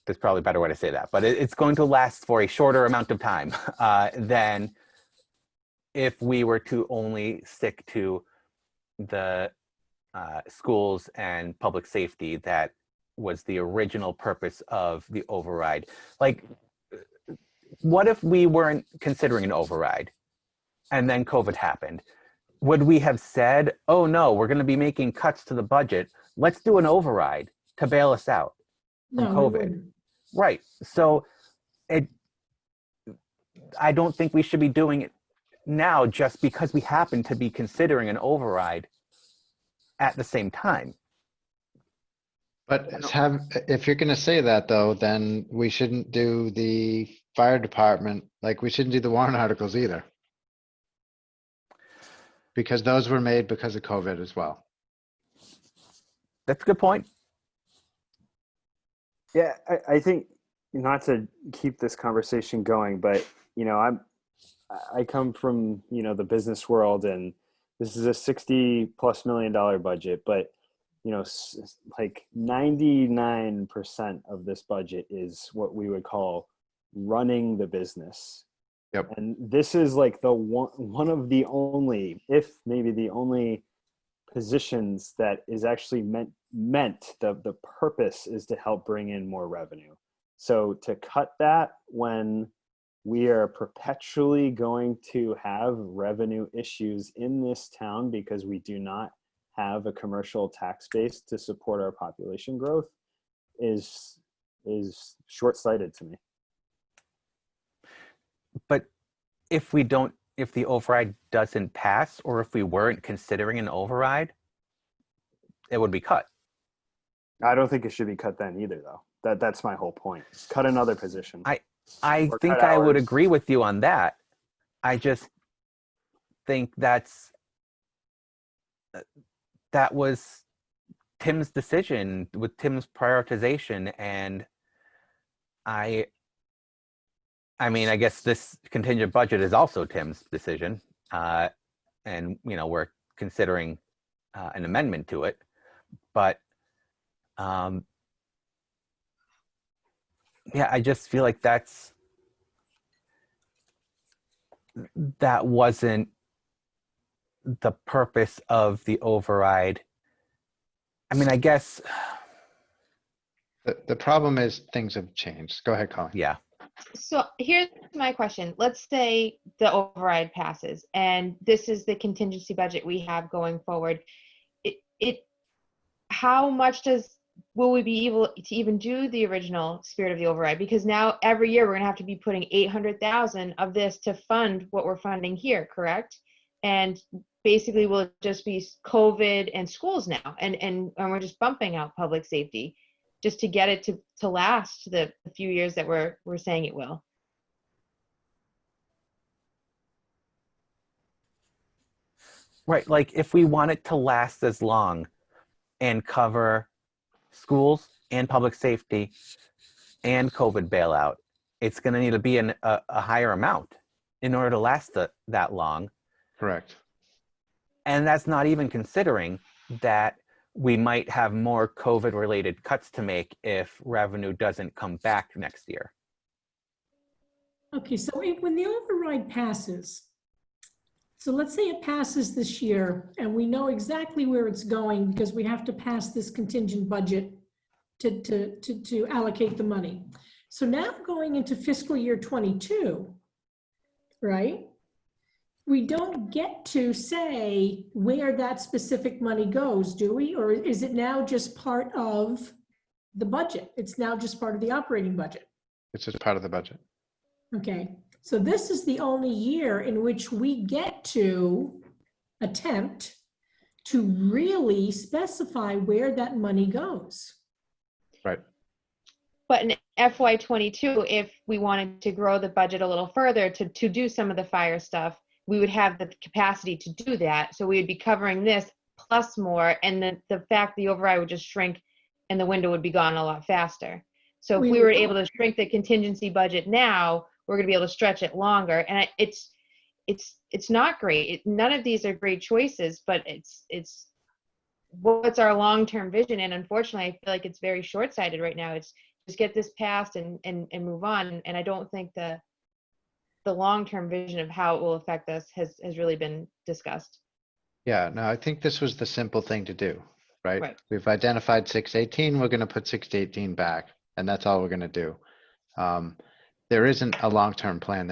there's probably a better way to say that. But it's going to last for a shorter amount of time than if we were to only stick to the schools and public safety that was the original purpose of the override. Like, what if we weren't considering an override and then COVID happened? Would we have said, oh no, we're going to be making cuts to the budget, let's do an override to bail us out from No, we COVID? wouldn't. Right. So I don't think we should be doing it now just because we happen to be considering an override at the same time. But if you're going to say that though, then we shouldn't do the fire department, like we shouldn't do the warrant articles either. Because those were made because of COVID as well. That's a good point. Yeah, I think, not to keep this conversation going, but I come from the business world, and this is a $60+ million budget, but like 99% of this budget is what we would call running the business. Yep. And this is like the one of the only, if maybe the only positions that is actually meant the purpose is to help bring in more revenue. So to cut that when we are perpetually going to have revenue issues in this town because we do not have a commercial tax base to support our population growth is short-sighted to me. But if the override doesn't pass, or if we weren't considering an override, it would be cut. I don't think it should be cut then either, though. That's my whole point. Cut another position. I think I would agree with you on that. I just think that was Tim's decision with Tim's prioritization, and I mean, I guess this contingent budget is also Tim's decision, and we're considering an amendment to it, but yeah, I just feel like that wasn't the purpose of the override. I mean, I guess the problem is things have changed. Go ahead, Colin. Yeah. So here's my question. Let's say the override passes and this is the contingency budget we have going forward. How much will we be able to even do the original spirit of the override? Because now every year we're going to have to be putting 800,000 of this to fund what we're funding here, correct? And basically we'll just be COVID and schools now, and we're just bumping out public safety just to get it to last the few years that we're saying it will. Right, like if we want it to last as long and cover schools and public safety and COVID bailout, it's going to need to be a higher amount in order to last that long. Correct. And that's not even considering that we might have more COVID-related cuts to make if revenue doesn't come back next year. Okay, so when the override passes, so let's say it passes this year and we know exactly where it's going because we have to pass this contingent budget to allocate the money. So now going into fiscal year 22, right? We don't get to say where that specific money goes, do we? Or is it now just part of the budget? It's now just part of the operating budget. It's just part of the budget. Okay, so this is the only year in which we get to attempt to really specify where that money goes. Right. But in FY22, if we wanted to grow the budget a little further to do some of the fire stuff, we would have the capacity to do that. So we would be covering this plus more, and the fact the override would just shrink and the window would be gone a lot faster. So if we were able to shrink the contingency budget now, we're going to be able to stretch it longer. And it's not great. None of these are great choices, but it's what's our long-term vision. And unfortunately, I feel like it's very short-sighted right now. It's just get this passed and move on. And I don't think the long-term vision of how it will affect us has really been discussed. Yeah, no, I think this was the simple thing to do, right? We've identified 618, we're going to put 618 back, and that's all we're going to do. There isn't a long-term plan.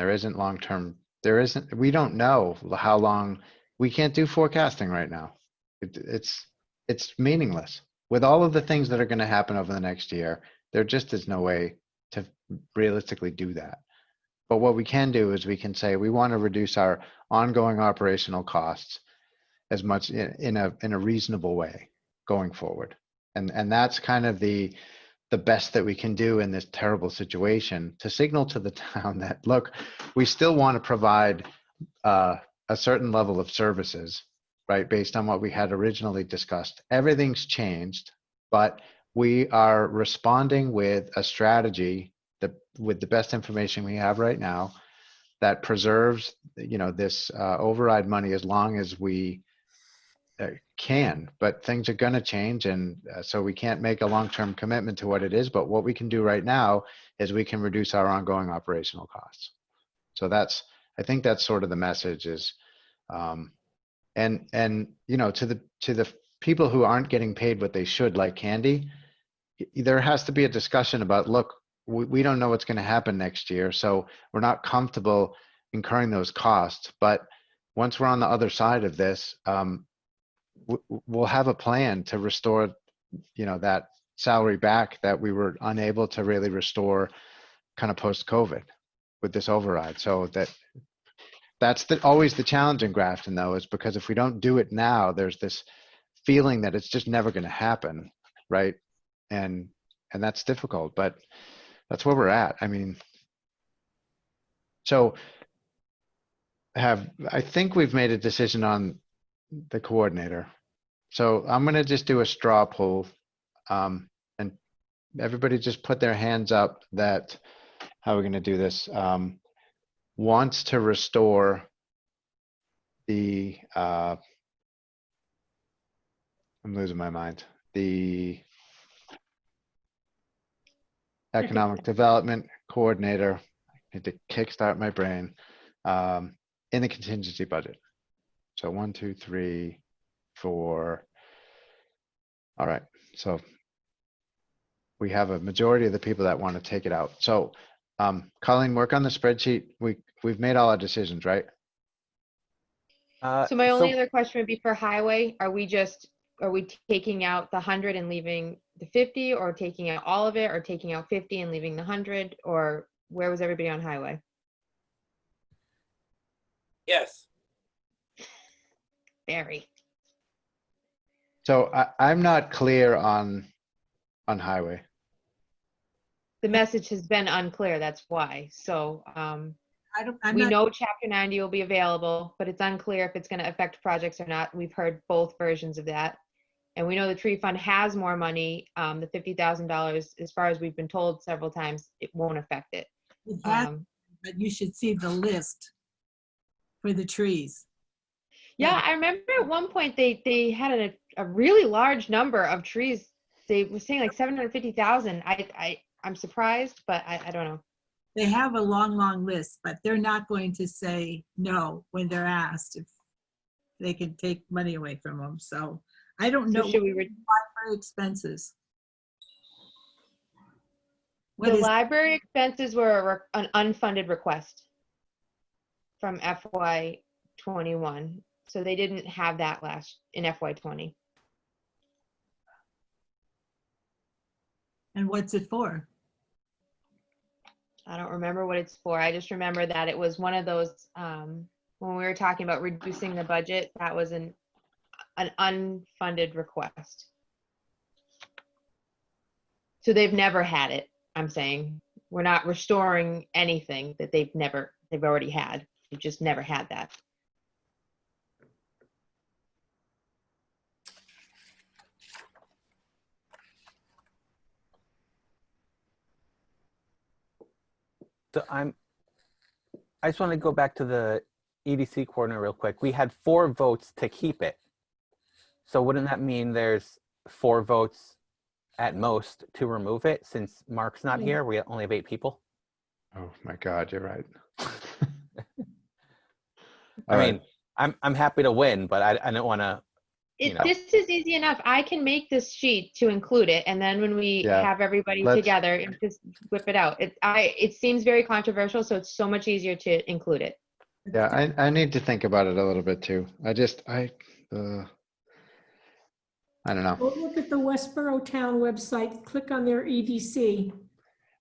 We don't know how long. We can't do forecasting right now. It's meaningless. With all of the things that are going to happen over the next year, there just is no way to realistically do that. But what we can do is we can say we want to reduce our ongoing operational costs as much in a reasonable way going forward. And that's kind of the best that we can do in this terrible situation, to signal to the town that, look, we still want to provide a certain level of services, right, based on what we had originally discussed. Everything's changed, but we are responding with a strategy with the best information we have right now that preserves, this override money as long as we can. But things are going to change, and so we can't make a long-term commitment to what it is. But what we can do right now is we can reduce our ongoing operational costs. So I think that's sort of the message is, and to the people who aren't getting paid what they should, like Candy, there has to be a discussion about, look, we don't know what's going to happen next year, so we're not comfortable incurring those costs. But once we're on the other side of this, we'll have a plan to restore, that salary back that we were unable to really restore kind of post-COVID with this override. So that's always the challenge in Grafton, though, is because if we don't do it now, there's this feeling that it's just never going to happen, right? And that's difficult, but that's where we're at. I mean, so I think we've made a decision on the coordinator. So I'm going to just do a straw poll, and everybody just put their hands up that, how are we going to do this? Wants to restore the, I'm losing my mind, the economic development coordinator. I need to kickstart my brain, in the contingency budget. So 1, 2, 3, 4. All right. So we have a majority of the people that want to take it out. So Colleen, work on the spreadsheet. We've made all our decisions, right? So my only other question would be for highway. Are we taking out the 100 and leaving the 50, or taking out all of it, or taking out 50 and leaving the 100, or where was everybody on highway? Yes. Very. So I'm not clear on highway. The message has been unclear, that's why. So we know Chapter 90 will be available, but it's unclear if it's going to affect projects or not. We've heard both versions of that. And we know the tree fund has more money, the $50,000, as far as we've been told several times, it won't affect it. But you should see the list for the trees. Yeah, I remember at one point they had a really large number of trees. They were saying like 750,000. I'm surprised, but I don't know. They have a long list, but they're not going to say no when they're asked if they can take money away from them. So I don't know. So should we library expenses? The library expenses were an unfunded request from FY21. So they didn't have that in FY20. And what's it for? I don't remember what it's for. I just remember that it was one of those, when we were talking about reducing the budget, that was an unfunded request. So they've never had it, I'm saying. We're not restoring anything that they've already had. They've just never had that. So I just want to go back to the EDC coordinator real quick. We had 4 votes to keep it. So wouldn't that mean there's 4 votes at most to remove it, since Mark's not here? We only have 8 people. Oh my God, you're right. I mean, I'm happy to win, but I don't want to. This is easy enough. I can make this sheet to include it, and then when we have everybody together, just whip it out. It seems very controversial, so it's so much easier to include it. Yeah, I need to think about it a little bit too. I don't know. Go look at the Westboro Town website, click on their EDC.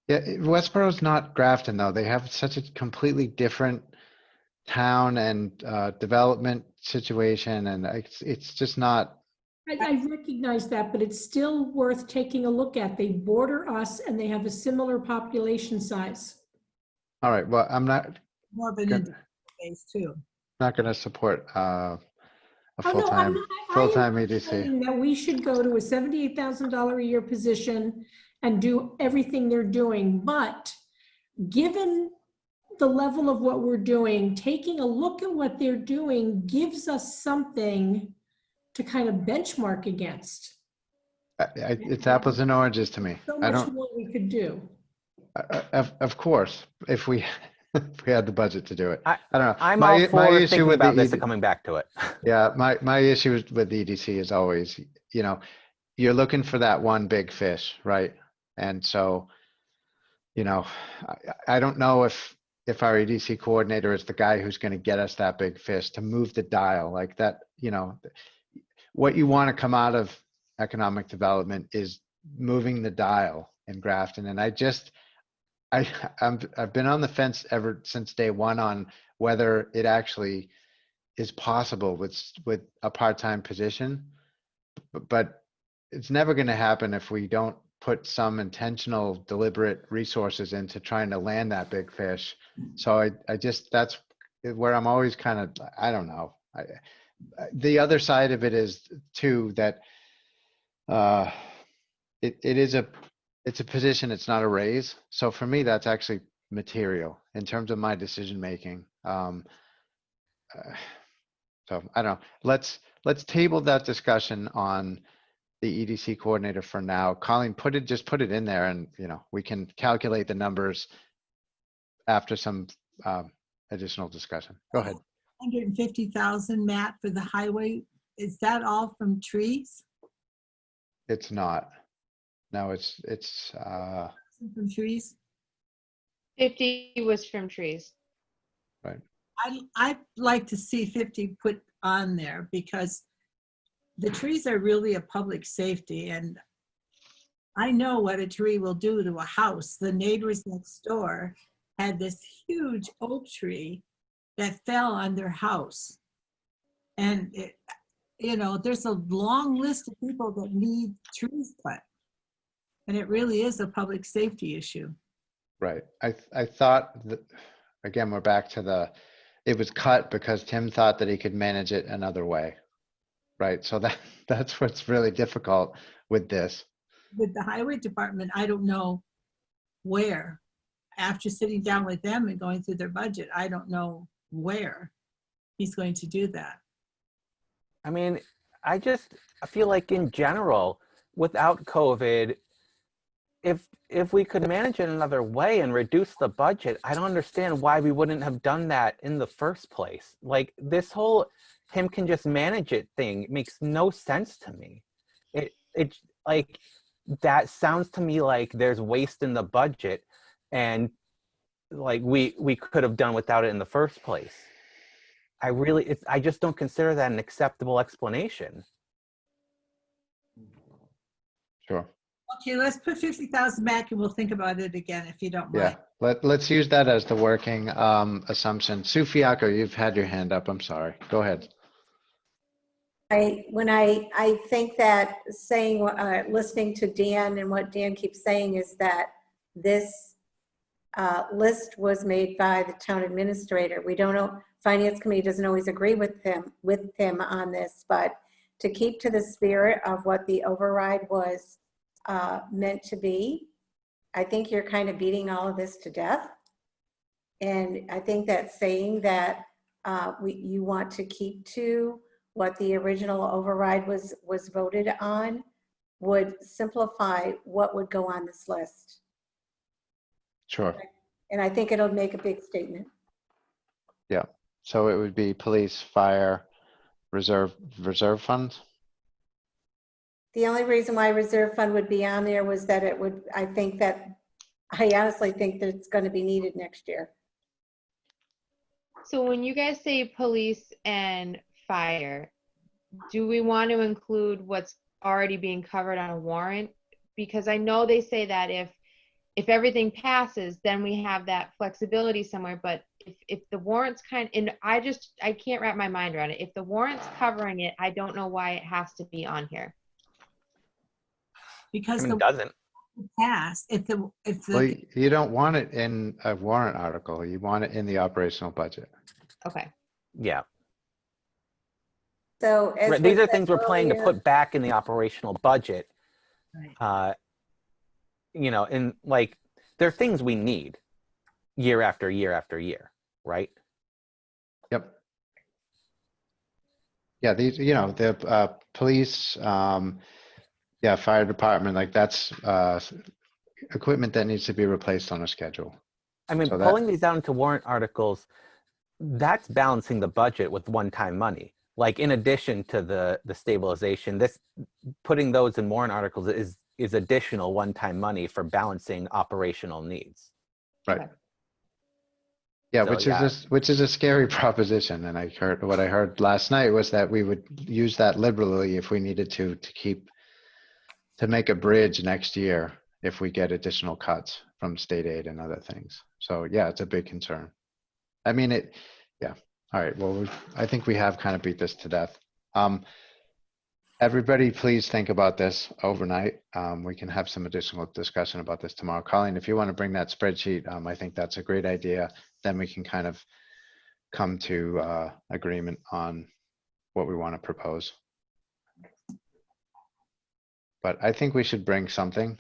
Yeah, Westboro's not Grafton though. They have such a completely different town and development situation, and it's just not. I recognize that, but it's still worth taking a look at. They border us and they have a similar population size. All right, well, I'm not More of an interface too. not going to support a Oh, no, full-time EDC. saying that we should go to a $78,000 a year position and do everything they're doing. But given the level of what we're doing, taking a look at what they're doing gives us something to kind of benchmark against. It's apples and oranges to me. So much more we could do. Of course, if we if we had the budget to do it. I don't know. I'm all for thinking about this and coming back to it. Yeah, my issue with EDC is always, you're looking for that one big fish, right? And so, I don't know if our EDC coordinator is the guy who's going to get us that big fish to move the dial like that. What you want to come out of economic development is moving the dial in Grafton. And I've been on the fence ever since day one on whether it actually is possible with a part-time position, but it's never going to happen if we don't put some intentional, deliberate resources into trying to land that big fish. So that's where I'm always kind of, I don't know. The other side of it is too that it's a position, it's not a raise. So for me, that's actually material in terms of my decision making. So I don't know. Let's table that discussion on the EDC coordinator for now. Colleen, just put it in there, and we can calculate the numbers after some additional discussion. Go ahead. 150,000, Matt, for the highway. Is that all from trees? It's not. No, it's From trees? 50 was from trees. Right. I'd like to see 50 put on there because the trees are really a public safety, and I know what a tree will do to a house. The neighbors next door had this huge oak tree that fell on their house. And there's a long list of people that need trees cut. And it really is a public safety issue. Right. I thought that, again, we're back to it was cut because Tim thought that he could manage it another way. right? So that's what's really difficult with this. With the highway department, I don't know where. After sitting down with them and going through their budget, I don't know where he's going to do that. I mean, I feel like in general, without COVID, if we could manage it another way and reduce the budget, I don't understand why we wouldn't have done that in the first place. Like this whole him can just manage it thing makes no sense to me. It like that sounds to me like there's waste in the budget, and like we could have done without it in the first place. I just don't consider that an acceptable explanation. Sure. Okay, let's put 50,000 back and we'll think about it again if you don't mind. Yeah, let's use that as the working assumption. Sue Fiacco, you've had your hand up. I'm sorry. Go ahead. I think that saying, listening to Dan and what Dan keeps saying is that this list was made by the town administrator. We don't know, Finance Committee doesn't always agree with him on this, but to keep to the spirit of what the override was meant to be, I think you're kind of beating all of this to death. And I think that saying that you want to keep to what the original override was voted on would simplify what would go on this list. Sure. And I think it'll make a big statement. Yeah. So it would be police, fire, reserve funds. The only reason why reserve fund would be on there was that it would, I honestly think that it's going to be needed next year. So when you guys say police and fire, do we want to include what's already being covered on a warrant? Because I know they say that if everything passes, then we have that flexibility somewhere. But if the warrant's and I can't wrap my mind around it. If the warrant's covering it, I don't know why it has to be on here. Because it doesn't pass. Well, you don't want it in a warrant article. You want it in the operational budget. Okay. Yeah. So as These we are said things we're planning to earlier- put back in the operational budget. Right. And like they're things we need year after year after year, right? Yep. Yeah, these, the police, fire department, like that's equipment that needs to be replaced on a schedule. I mean, So pulling these down into warrant articles, that's balancing the budget with one-time money. Like in addition to the stabilization, putting those in warrant articles is additional one-time money for balancing operational needs. Right. Yeah, So, which is a scary proposition. And what I heard last night was that we would use that liberally if we needed to make a bridge next year if we get additional cuts from state aid and other things. So yeah, it's a big concern. I mean, yeah. All right, well, I think we have kind of beat this to death. Everybody, please think about this overnight. We can have some additional discussion about this tomorrow. Colleen, if you want to bring that spreadsheet, I think that's a great idea. Then we can kind of come to agreement on what we want to propose. But I think we should bring something.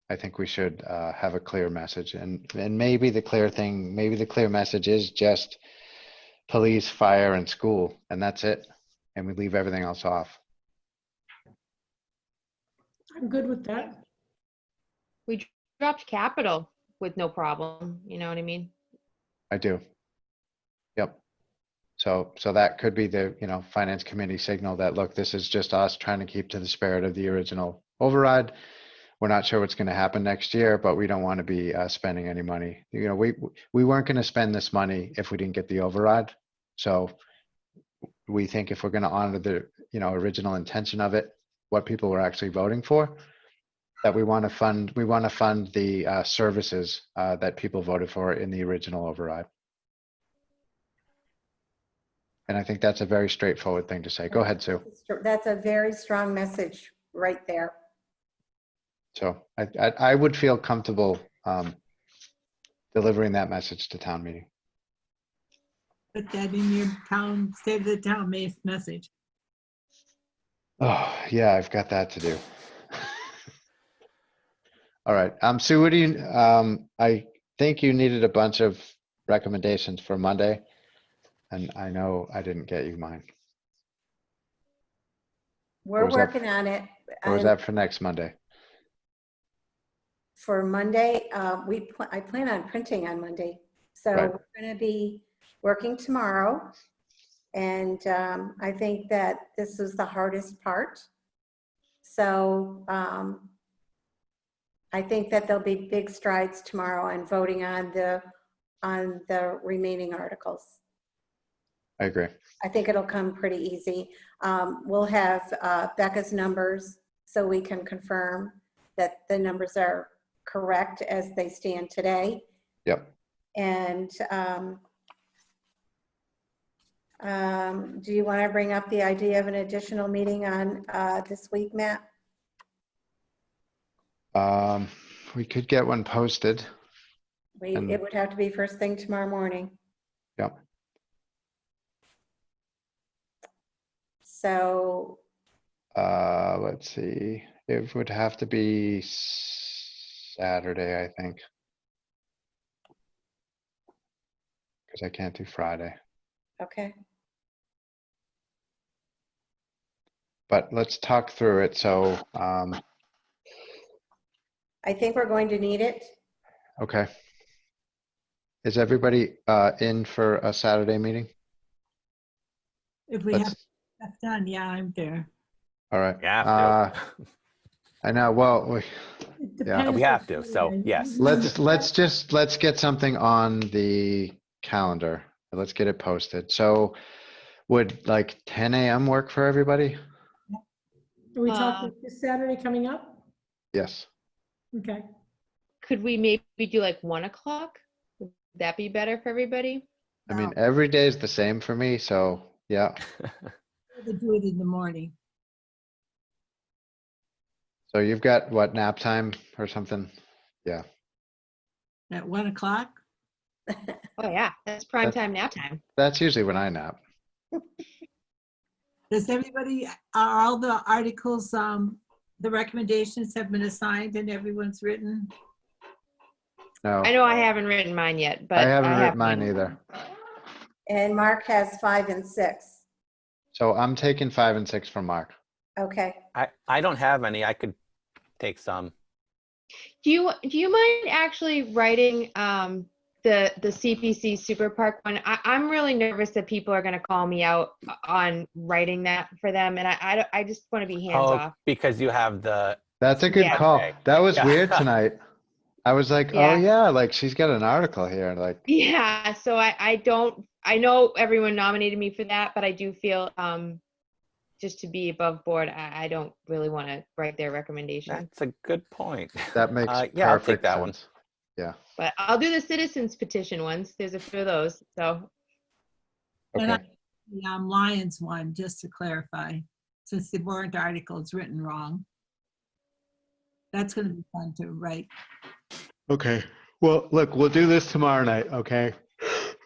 I think we should have a clear message, and maybe the clear message is just police, fire, and school, and that's it. And we leave everything else off. I'm good with that. We dropped capital with no problem. You know what I mean? I do. Yep. So that could be the, finance committee signal that, look, this is just us trying to keep to the spirit of the original override. We're not sure what's going to happen next year, but we don't want to be spending any money. We weren't going to spend this money if we didn't get the override. So we think if we're going to honor the, original intention of it, what people were actually voting for, that we want to fund the services that people voted for in the original override. And I think that's a very straightforward thing to say. Go ahead, Sue. That's a very strong message right there. So I would feel comfortable delivering that message to town meeting. Put that in your town, state of the town message. Oh, yeah, I've got that to do. All right, Sue, what do you, I think you needed a bunch of recommendations for Monday. And I know I didn't get you mine. We're was that- working on it. Or was And that for next Monday? for Monday, I plan on printing on Monday. So Right. we're going to be working tomorrow. And I think that this is the hardest part. So I think that there'll be big strides tomorrow on voting on the remaining articles. I agree. I think it'll come pretty easy. We'll have Becca's numbers so we can confirm that the numbers are correct as they stand today. Yep. And do you want to bring up the idea of an additional meeting on this week, Matt? We could get one posted. It would have to be first thing tomorrow morning. Yep. So Let's see. It would have to be Saturday, I think. Because I can't do Friday. okay. But let's talk through it. So, I think we're going to need it. okay. Is everybody in for a Saturday meeting? If we have Let's- stuff done, yeah, I'm there. All right. We have to. I know. Well, It yeah. depends We have if to, you- so, yes. Let's get something on the calendar. Let's get it posted. So would like 10 a.m. work for everybody? Are we talking this Saturday coming up? Yes. Okay. Could we maybe do like 1 o'clock? Would that be better for everybody? I mean, every day is the same for me. So yeah. We'll do it in the morning. So you've got what, nap time or something? Yeah. At 1 o'clock? Oh yeah, that's prime time nap time. That's usually when I nap. Does everybody, are all the articles, the recommendations have been assigned and everyone's written? No, I know I haven't written mine yet, but I haven't have written mine mine. either. And Mark has 5 and 6. So I'm taking 5 and 6 from Mark. Okay. I don't have any. I could take some. Do you mind actually writing the CPC Super Park one? I'm really nervous that people are going to call me out on writing that for them, and I just want to be hands off. Because you have the. That's a good Yeah. call. Okay. That was Yeah. weird tonight. I was like, Yeah. oh yeah, like she's got an article here. Like, Yeah, so I know everyone nominated me for that, but I do feel just to be above board, I don't really want to write their recommendation. That's a good point. that makes Yeah, I'll take perfect that one. sense. Yeah. But I'll do the citizens petition ones. There's a few of those. So And Okay. the Lions one, just to clarify, since the warrant article is written wrong. That's going to be fun to write. Okay. Well, look, we'll do this tomorrow night. Okay.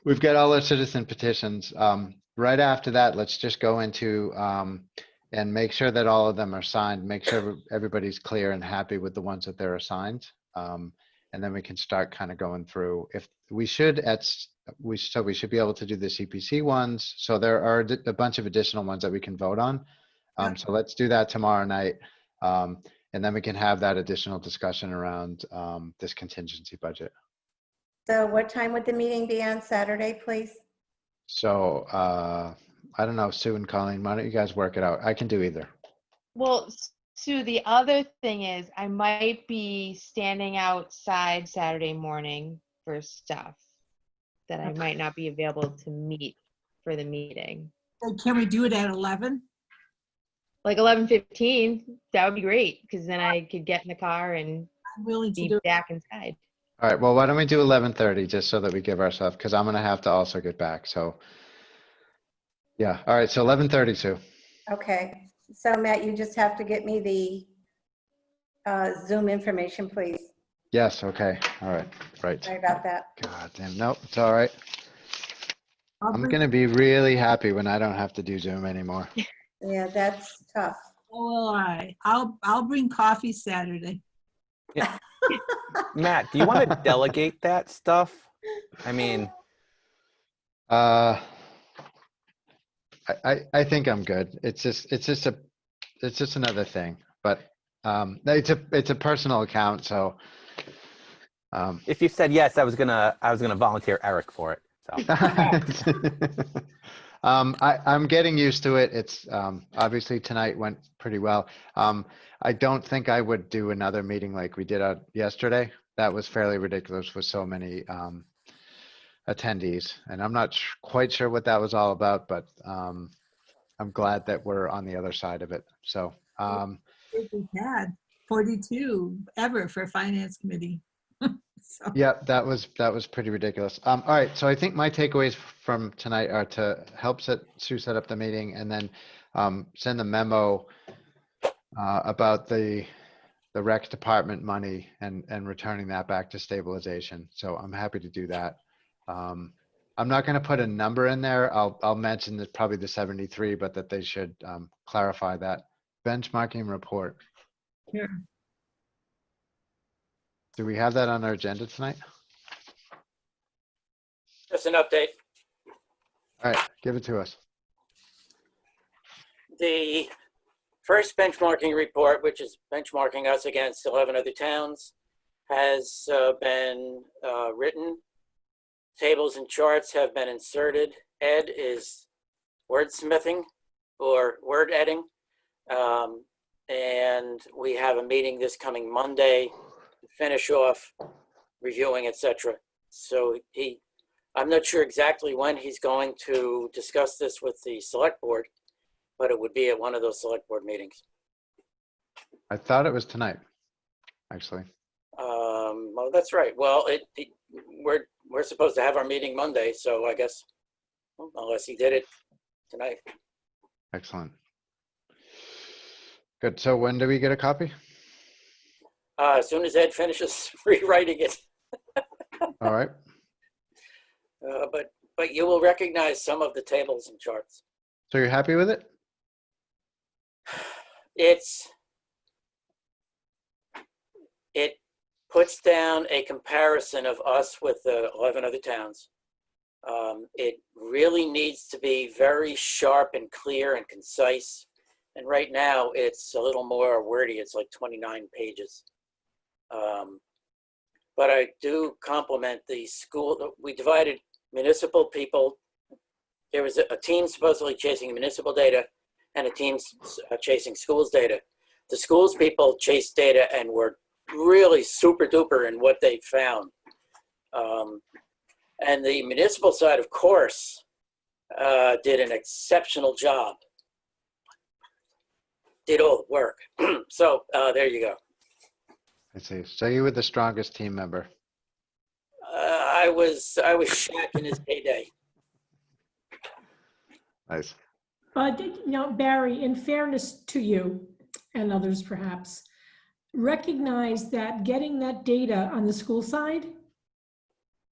We've got all our citizen petitions. Right after that, let's just go into and make sure that all of them are signed. Make sure everybody's clear and happy with the ones that they're assigned. And then we can start kind of going through. If we should we should be able to do the CPC ones. So there are a bunch of additional ones that we can vote on. So let's do that tomorrow night. And then we can have that additional discussion around this contingency budget. So what time would the meeting be on Saturday, please? So I don't know, Sue and Colleen, why don't you guys work it out? I can do either. well, Sue, the other thing is I might be standing outside Saturday morning for stuff that I might not be available to meet for the meeting. So can we do it at 11? Like 11:15, that would be great because then I could get in the car and I'm willing to be do it. back inside. All right, well, why don't we do 11:30 just so that we give ourselves, because I'm gonna have to also get back, so. Yeah, all right, so 11:30, Sue. Okay. So Matt, you just have to get me the Zoom information, please. Yes, okay, all right, right. Sorry about that. God damn, nope, it's all right. I'm gonna be really happy when I don't have to do Zoom anymore. Yeah, that's tough. Oh, all right. I'll bring coffee Saturday. Matt, do you want to delegate that stuff? I mean, I think I'm good. It's just another thing, but it's a personal account, so if you said yes, I was gonna volunteer Eric for it. So I'm getting used to it. It's obviously tonight went pretty well. I don't think I would do another meeting like we did yesterday. That was fairly ridiculous with so many attendees, and I'm not quite sure what that was all about, but I'm glad that we're on the other side of it. So We had 42 ever for Finance Committee. So. yeah, that was pretty ridiculous. All right, so I think my takeaways from tonight are to help Sue set up the meeting, and then send the memo about the rec department money and returning that back to stabilization. So I'm happy to do that. I'm not going to put a number in there. I'll mention that probably the 73, but that they should clarify that benchmarking report. Sure. Do we have that on our agenda tonight? Just an update. All right, give it to us. The first benchmarking report, which is benchmarking us against 11 other towns, has been written. Tables and charts have been inserted. Ed is wordsmithing or word editing. And we have a meeting this coming Monday to finish off reviewing, etc. So I'm not sure exactly when he's going to discuss this with the select board, but it would be at one of those select board meetings. I thought it was tonight, actually. Well, that's right. Well, we're supposed to have our meeting Monday, so I guess, unless he did it tonight. Excellent. Good. So when do we get a copy? As soon as Ed finishes rewriting it. All right. But you will recognize some of the tables and charts. So you're happy with it? It puts down a comparison of us with the 11 other towns. It really needs to be very sharp and clear and concise. And right now it's a little more wordy. It's like 29 pages. But I do compliment the school. We divided municipal people. There was a team supposedly chasing municipal data and a team chasing schools data. The schools people chased data and were really super duper in what they found. And the municipal side, of course, did an exceptional job. Did all the work. So there you go. I see. So you were the strongest team member. I was Shaq in his heyday. Nice. But, Barry, in fairness to you and others perhaps, recognize that getting that data on the school side,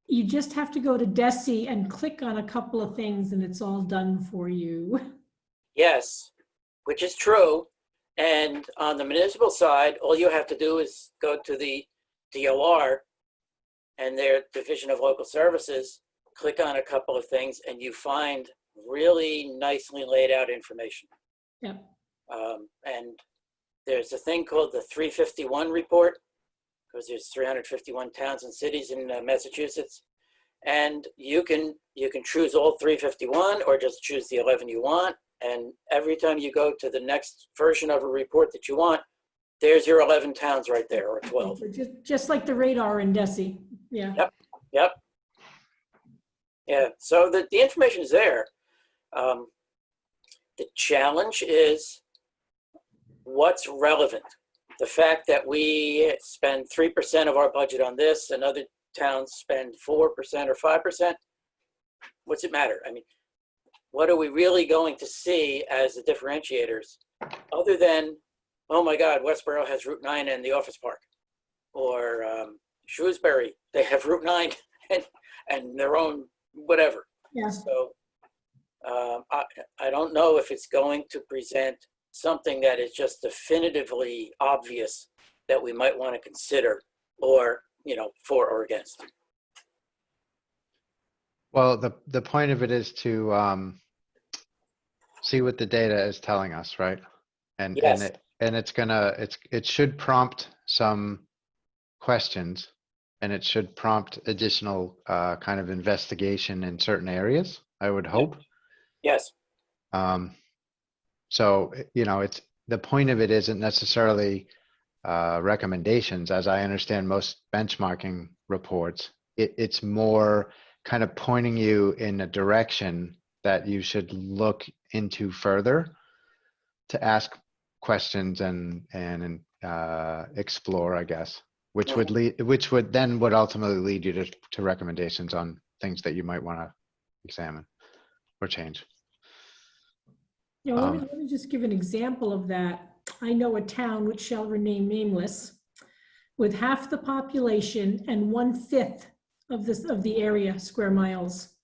you just have to go to DESE and click on a couple of things and it's all done for you. Yes, which is true. And on the municipal side, all you have to do is go to the DOR and their Division of Local Services, click on a couple of things, and you find really nicely laid out information. Yeah. And there's a thing called the 351 report, because there's 351 towns and cities in Massachusetts. And you can choose all 351 or just choose the 11 you want. And every time you go to the next version of a report that you want, there's your 11 towns right there, or 12. Just like the radar in DESE. Yeah. Yep. Yeah, so the information is there. The challenge is what's relevant. The fact that we spend 3% of our budget on this and other towns spend 4% or 5%, what's it matter? I mean, what are we really going to see as the differentiators other than, oh my God, Westboro has Route 9 and the office park, or Shrewsbury, they have Route 9 and their own whatever. Yeah. So I don't know if it's going to present something that is just definitively obvious that we might want to consider, or, for or against. Well, the point of it is to see what the data is telling us, right? And Yes. it should prompt some questions, and it should prompt additional kind of investigation in certain areas, I would hope. Yes. So, it's the point of it isn't necessarily recommendations, as I understand most benchmarking reports. It's more kind of pointing you in a direction that you should look into further, to ask questions and explore, I guess, which would ultimately lead you to recommendations on things that you might want to examine or change. Let me just give an example of that. I know a town which shall remain nameless, with half the population and 1/5 of the area square miles.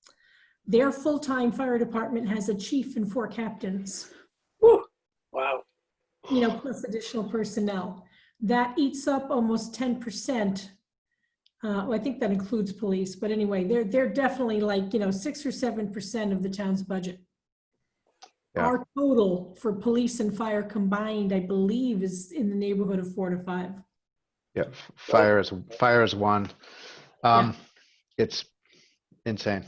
Their full-time fire department has a chief and 4 captains. Whew. Wow. Plus additional personnel. That eats up almost 10%. I think that includes police, but anyway, they're definitely like 6 or 7% of the town's budget. Yeah. Our total for police and fire combined, I believe, is in the neighborhood of 4 to 5. Yeah, fire is one. It's insane.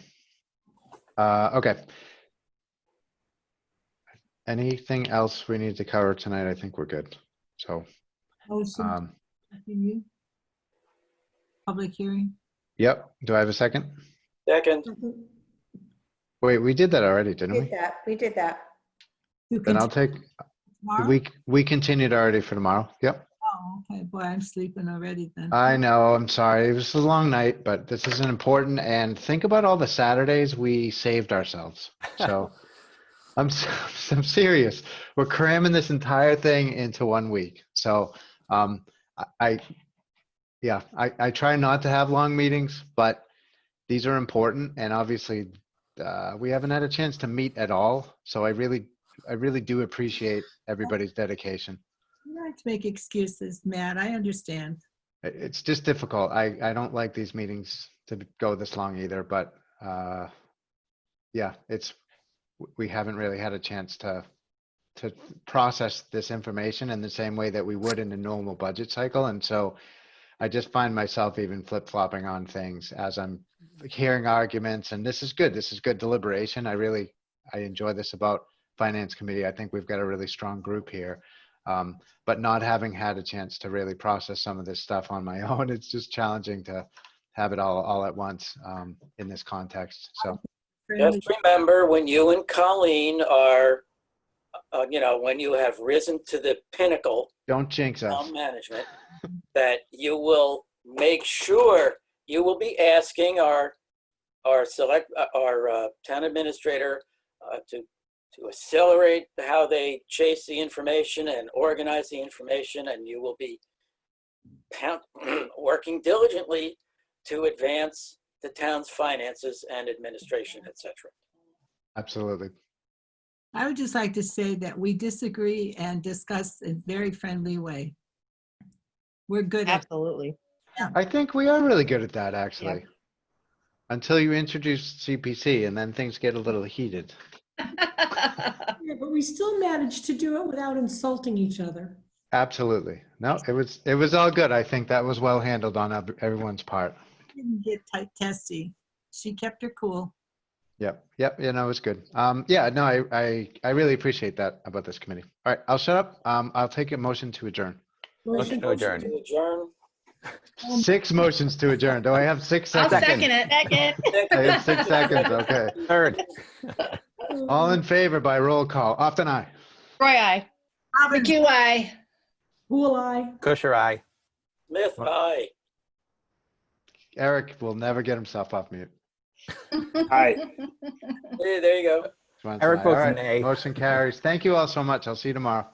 Okay. Anything else we need to cover tonight? I think we're good. So, Motion, continue. Public hearing. yep. Do I have a second? Second. Wait, we did that already, didn't we? We did that. Then I'll take, Tomorrow? we continued already for tomorrow. Yep. Oh, okay. Boy, I'm sleeping already then. I know, I'm sorry. It was a long night, but this is important. And think about all the Saturdays we saved ourselves. So I'm serious. We're cramming this entire thing into 1 week. So I try not to have long meetings, but these are important. And obviously we haven't had a chance to meet at all. So I really do appreciate everybody's dedication. You don't have to make excuses, Matt. I understand. It's just difficult. I don't like these meetings to go this long either, but we haven't really had a chance to process this information in the same way that we would in a normal budget cycle. And so I just find myself even flip-flopping on things as I'm hearing arguments, and this is good. This is good deliberation. I enjoy this about Finance Committee. I think we've got a really strong group here. But not having had a chance to really process some of this stuff on my own, it's just challenging to have it all at once in this context. So Just remember, when you and Colleen are, when you have risen to the pinnacle don't jinx us. of management, that you will make sure you will be asking our town administrator to accelerate how they chase the information and organize the information, and you will be working diligently to advance the town's finances and administration, etc. Absolutely. I would just like to say that we disagree and discuss in a very friendly way. We're good at Absolutely. I think we are really good at that, actually. Yep. Until you introduce CPC, and then things get a little heated. Yeah, but we still managed to do it without insulting each other. Absolutely. No, it was all good. I think that was well handled on everyone's part. Didn't get testy. She kept her cool. Yep. Yeah, no, it was good. I really appreciate that about this committee. All right, I'll shut up. I'll take a motion to adjourn. Motion to adjourn. To adjourn. 6 motions to adjourn. Do I have 6 I'll seconds? second it. Second. I have 6 seconds. Okay. Third. All in favor by roll call. Often aye. Roy, I. QI. Who'll I? Kusher, aye. Smith, aye. Eric will never get himself off mute. Aye. There you go. Swanson, Eric aye. votes All right, nay. motion carries. Thank you all so much. I'll see you tomorrow.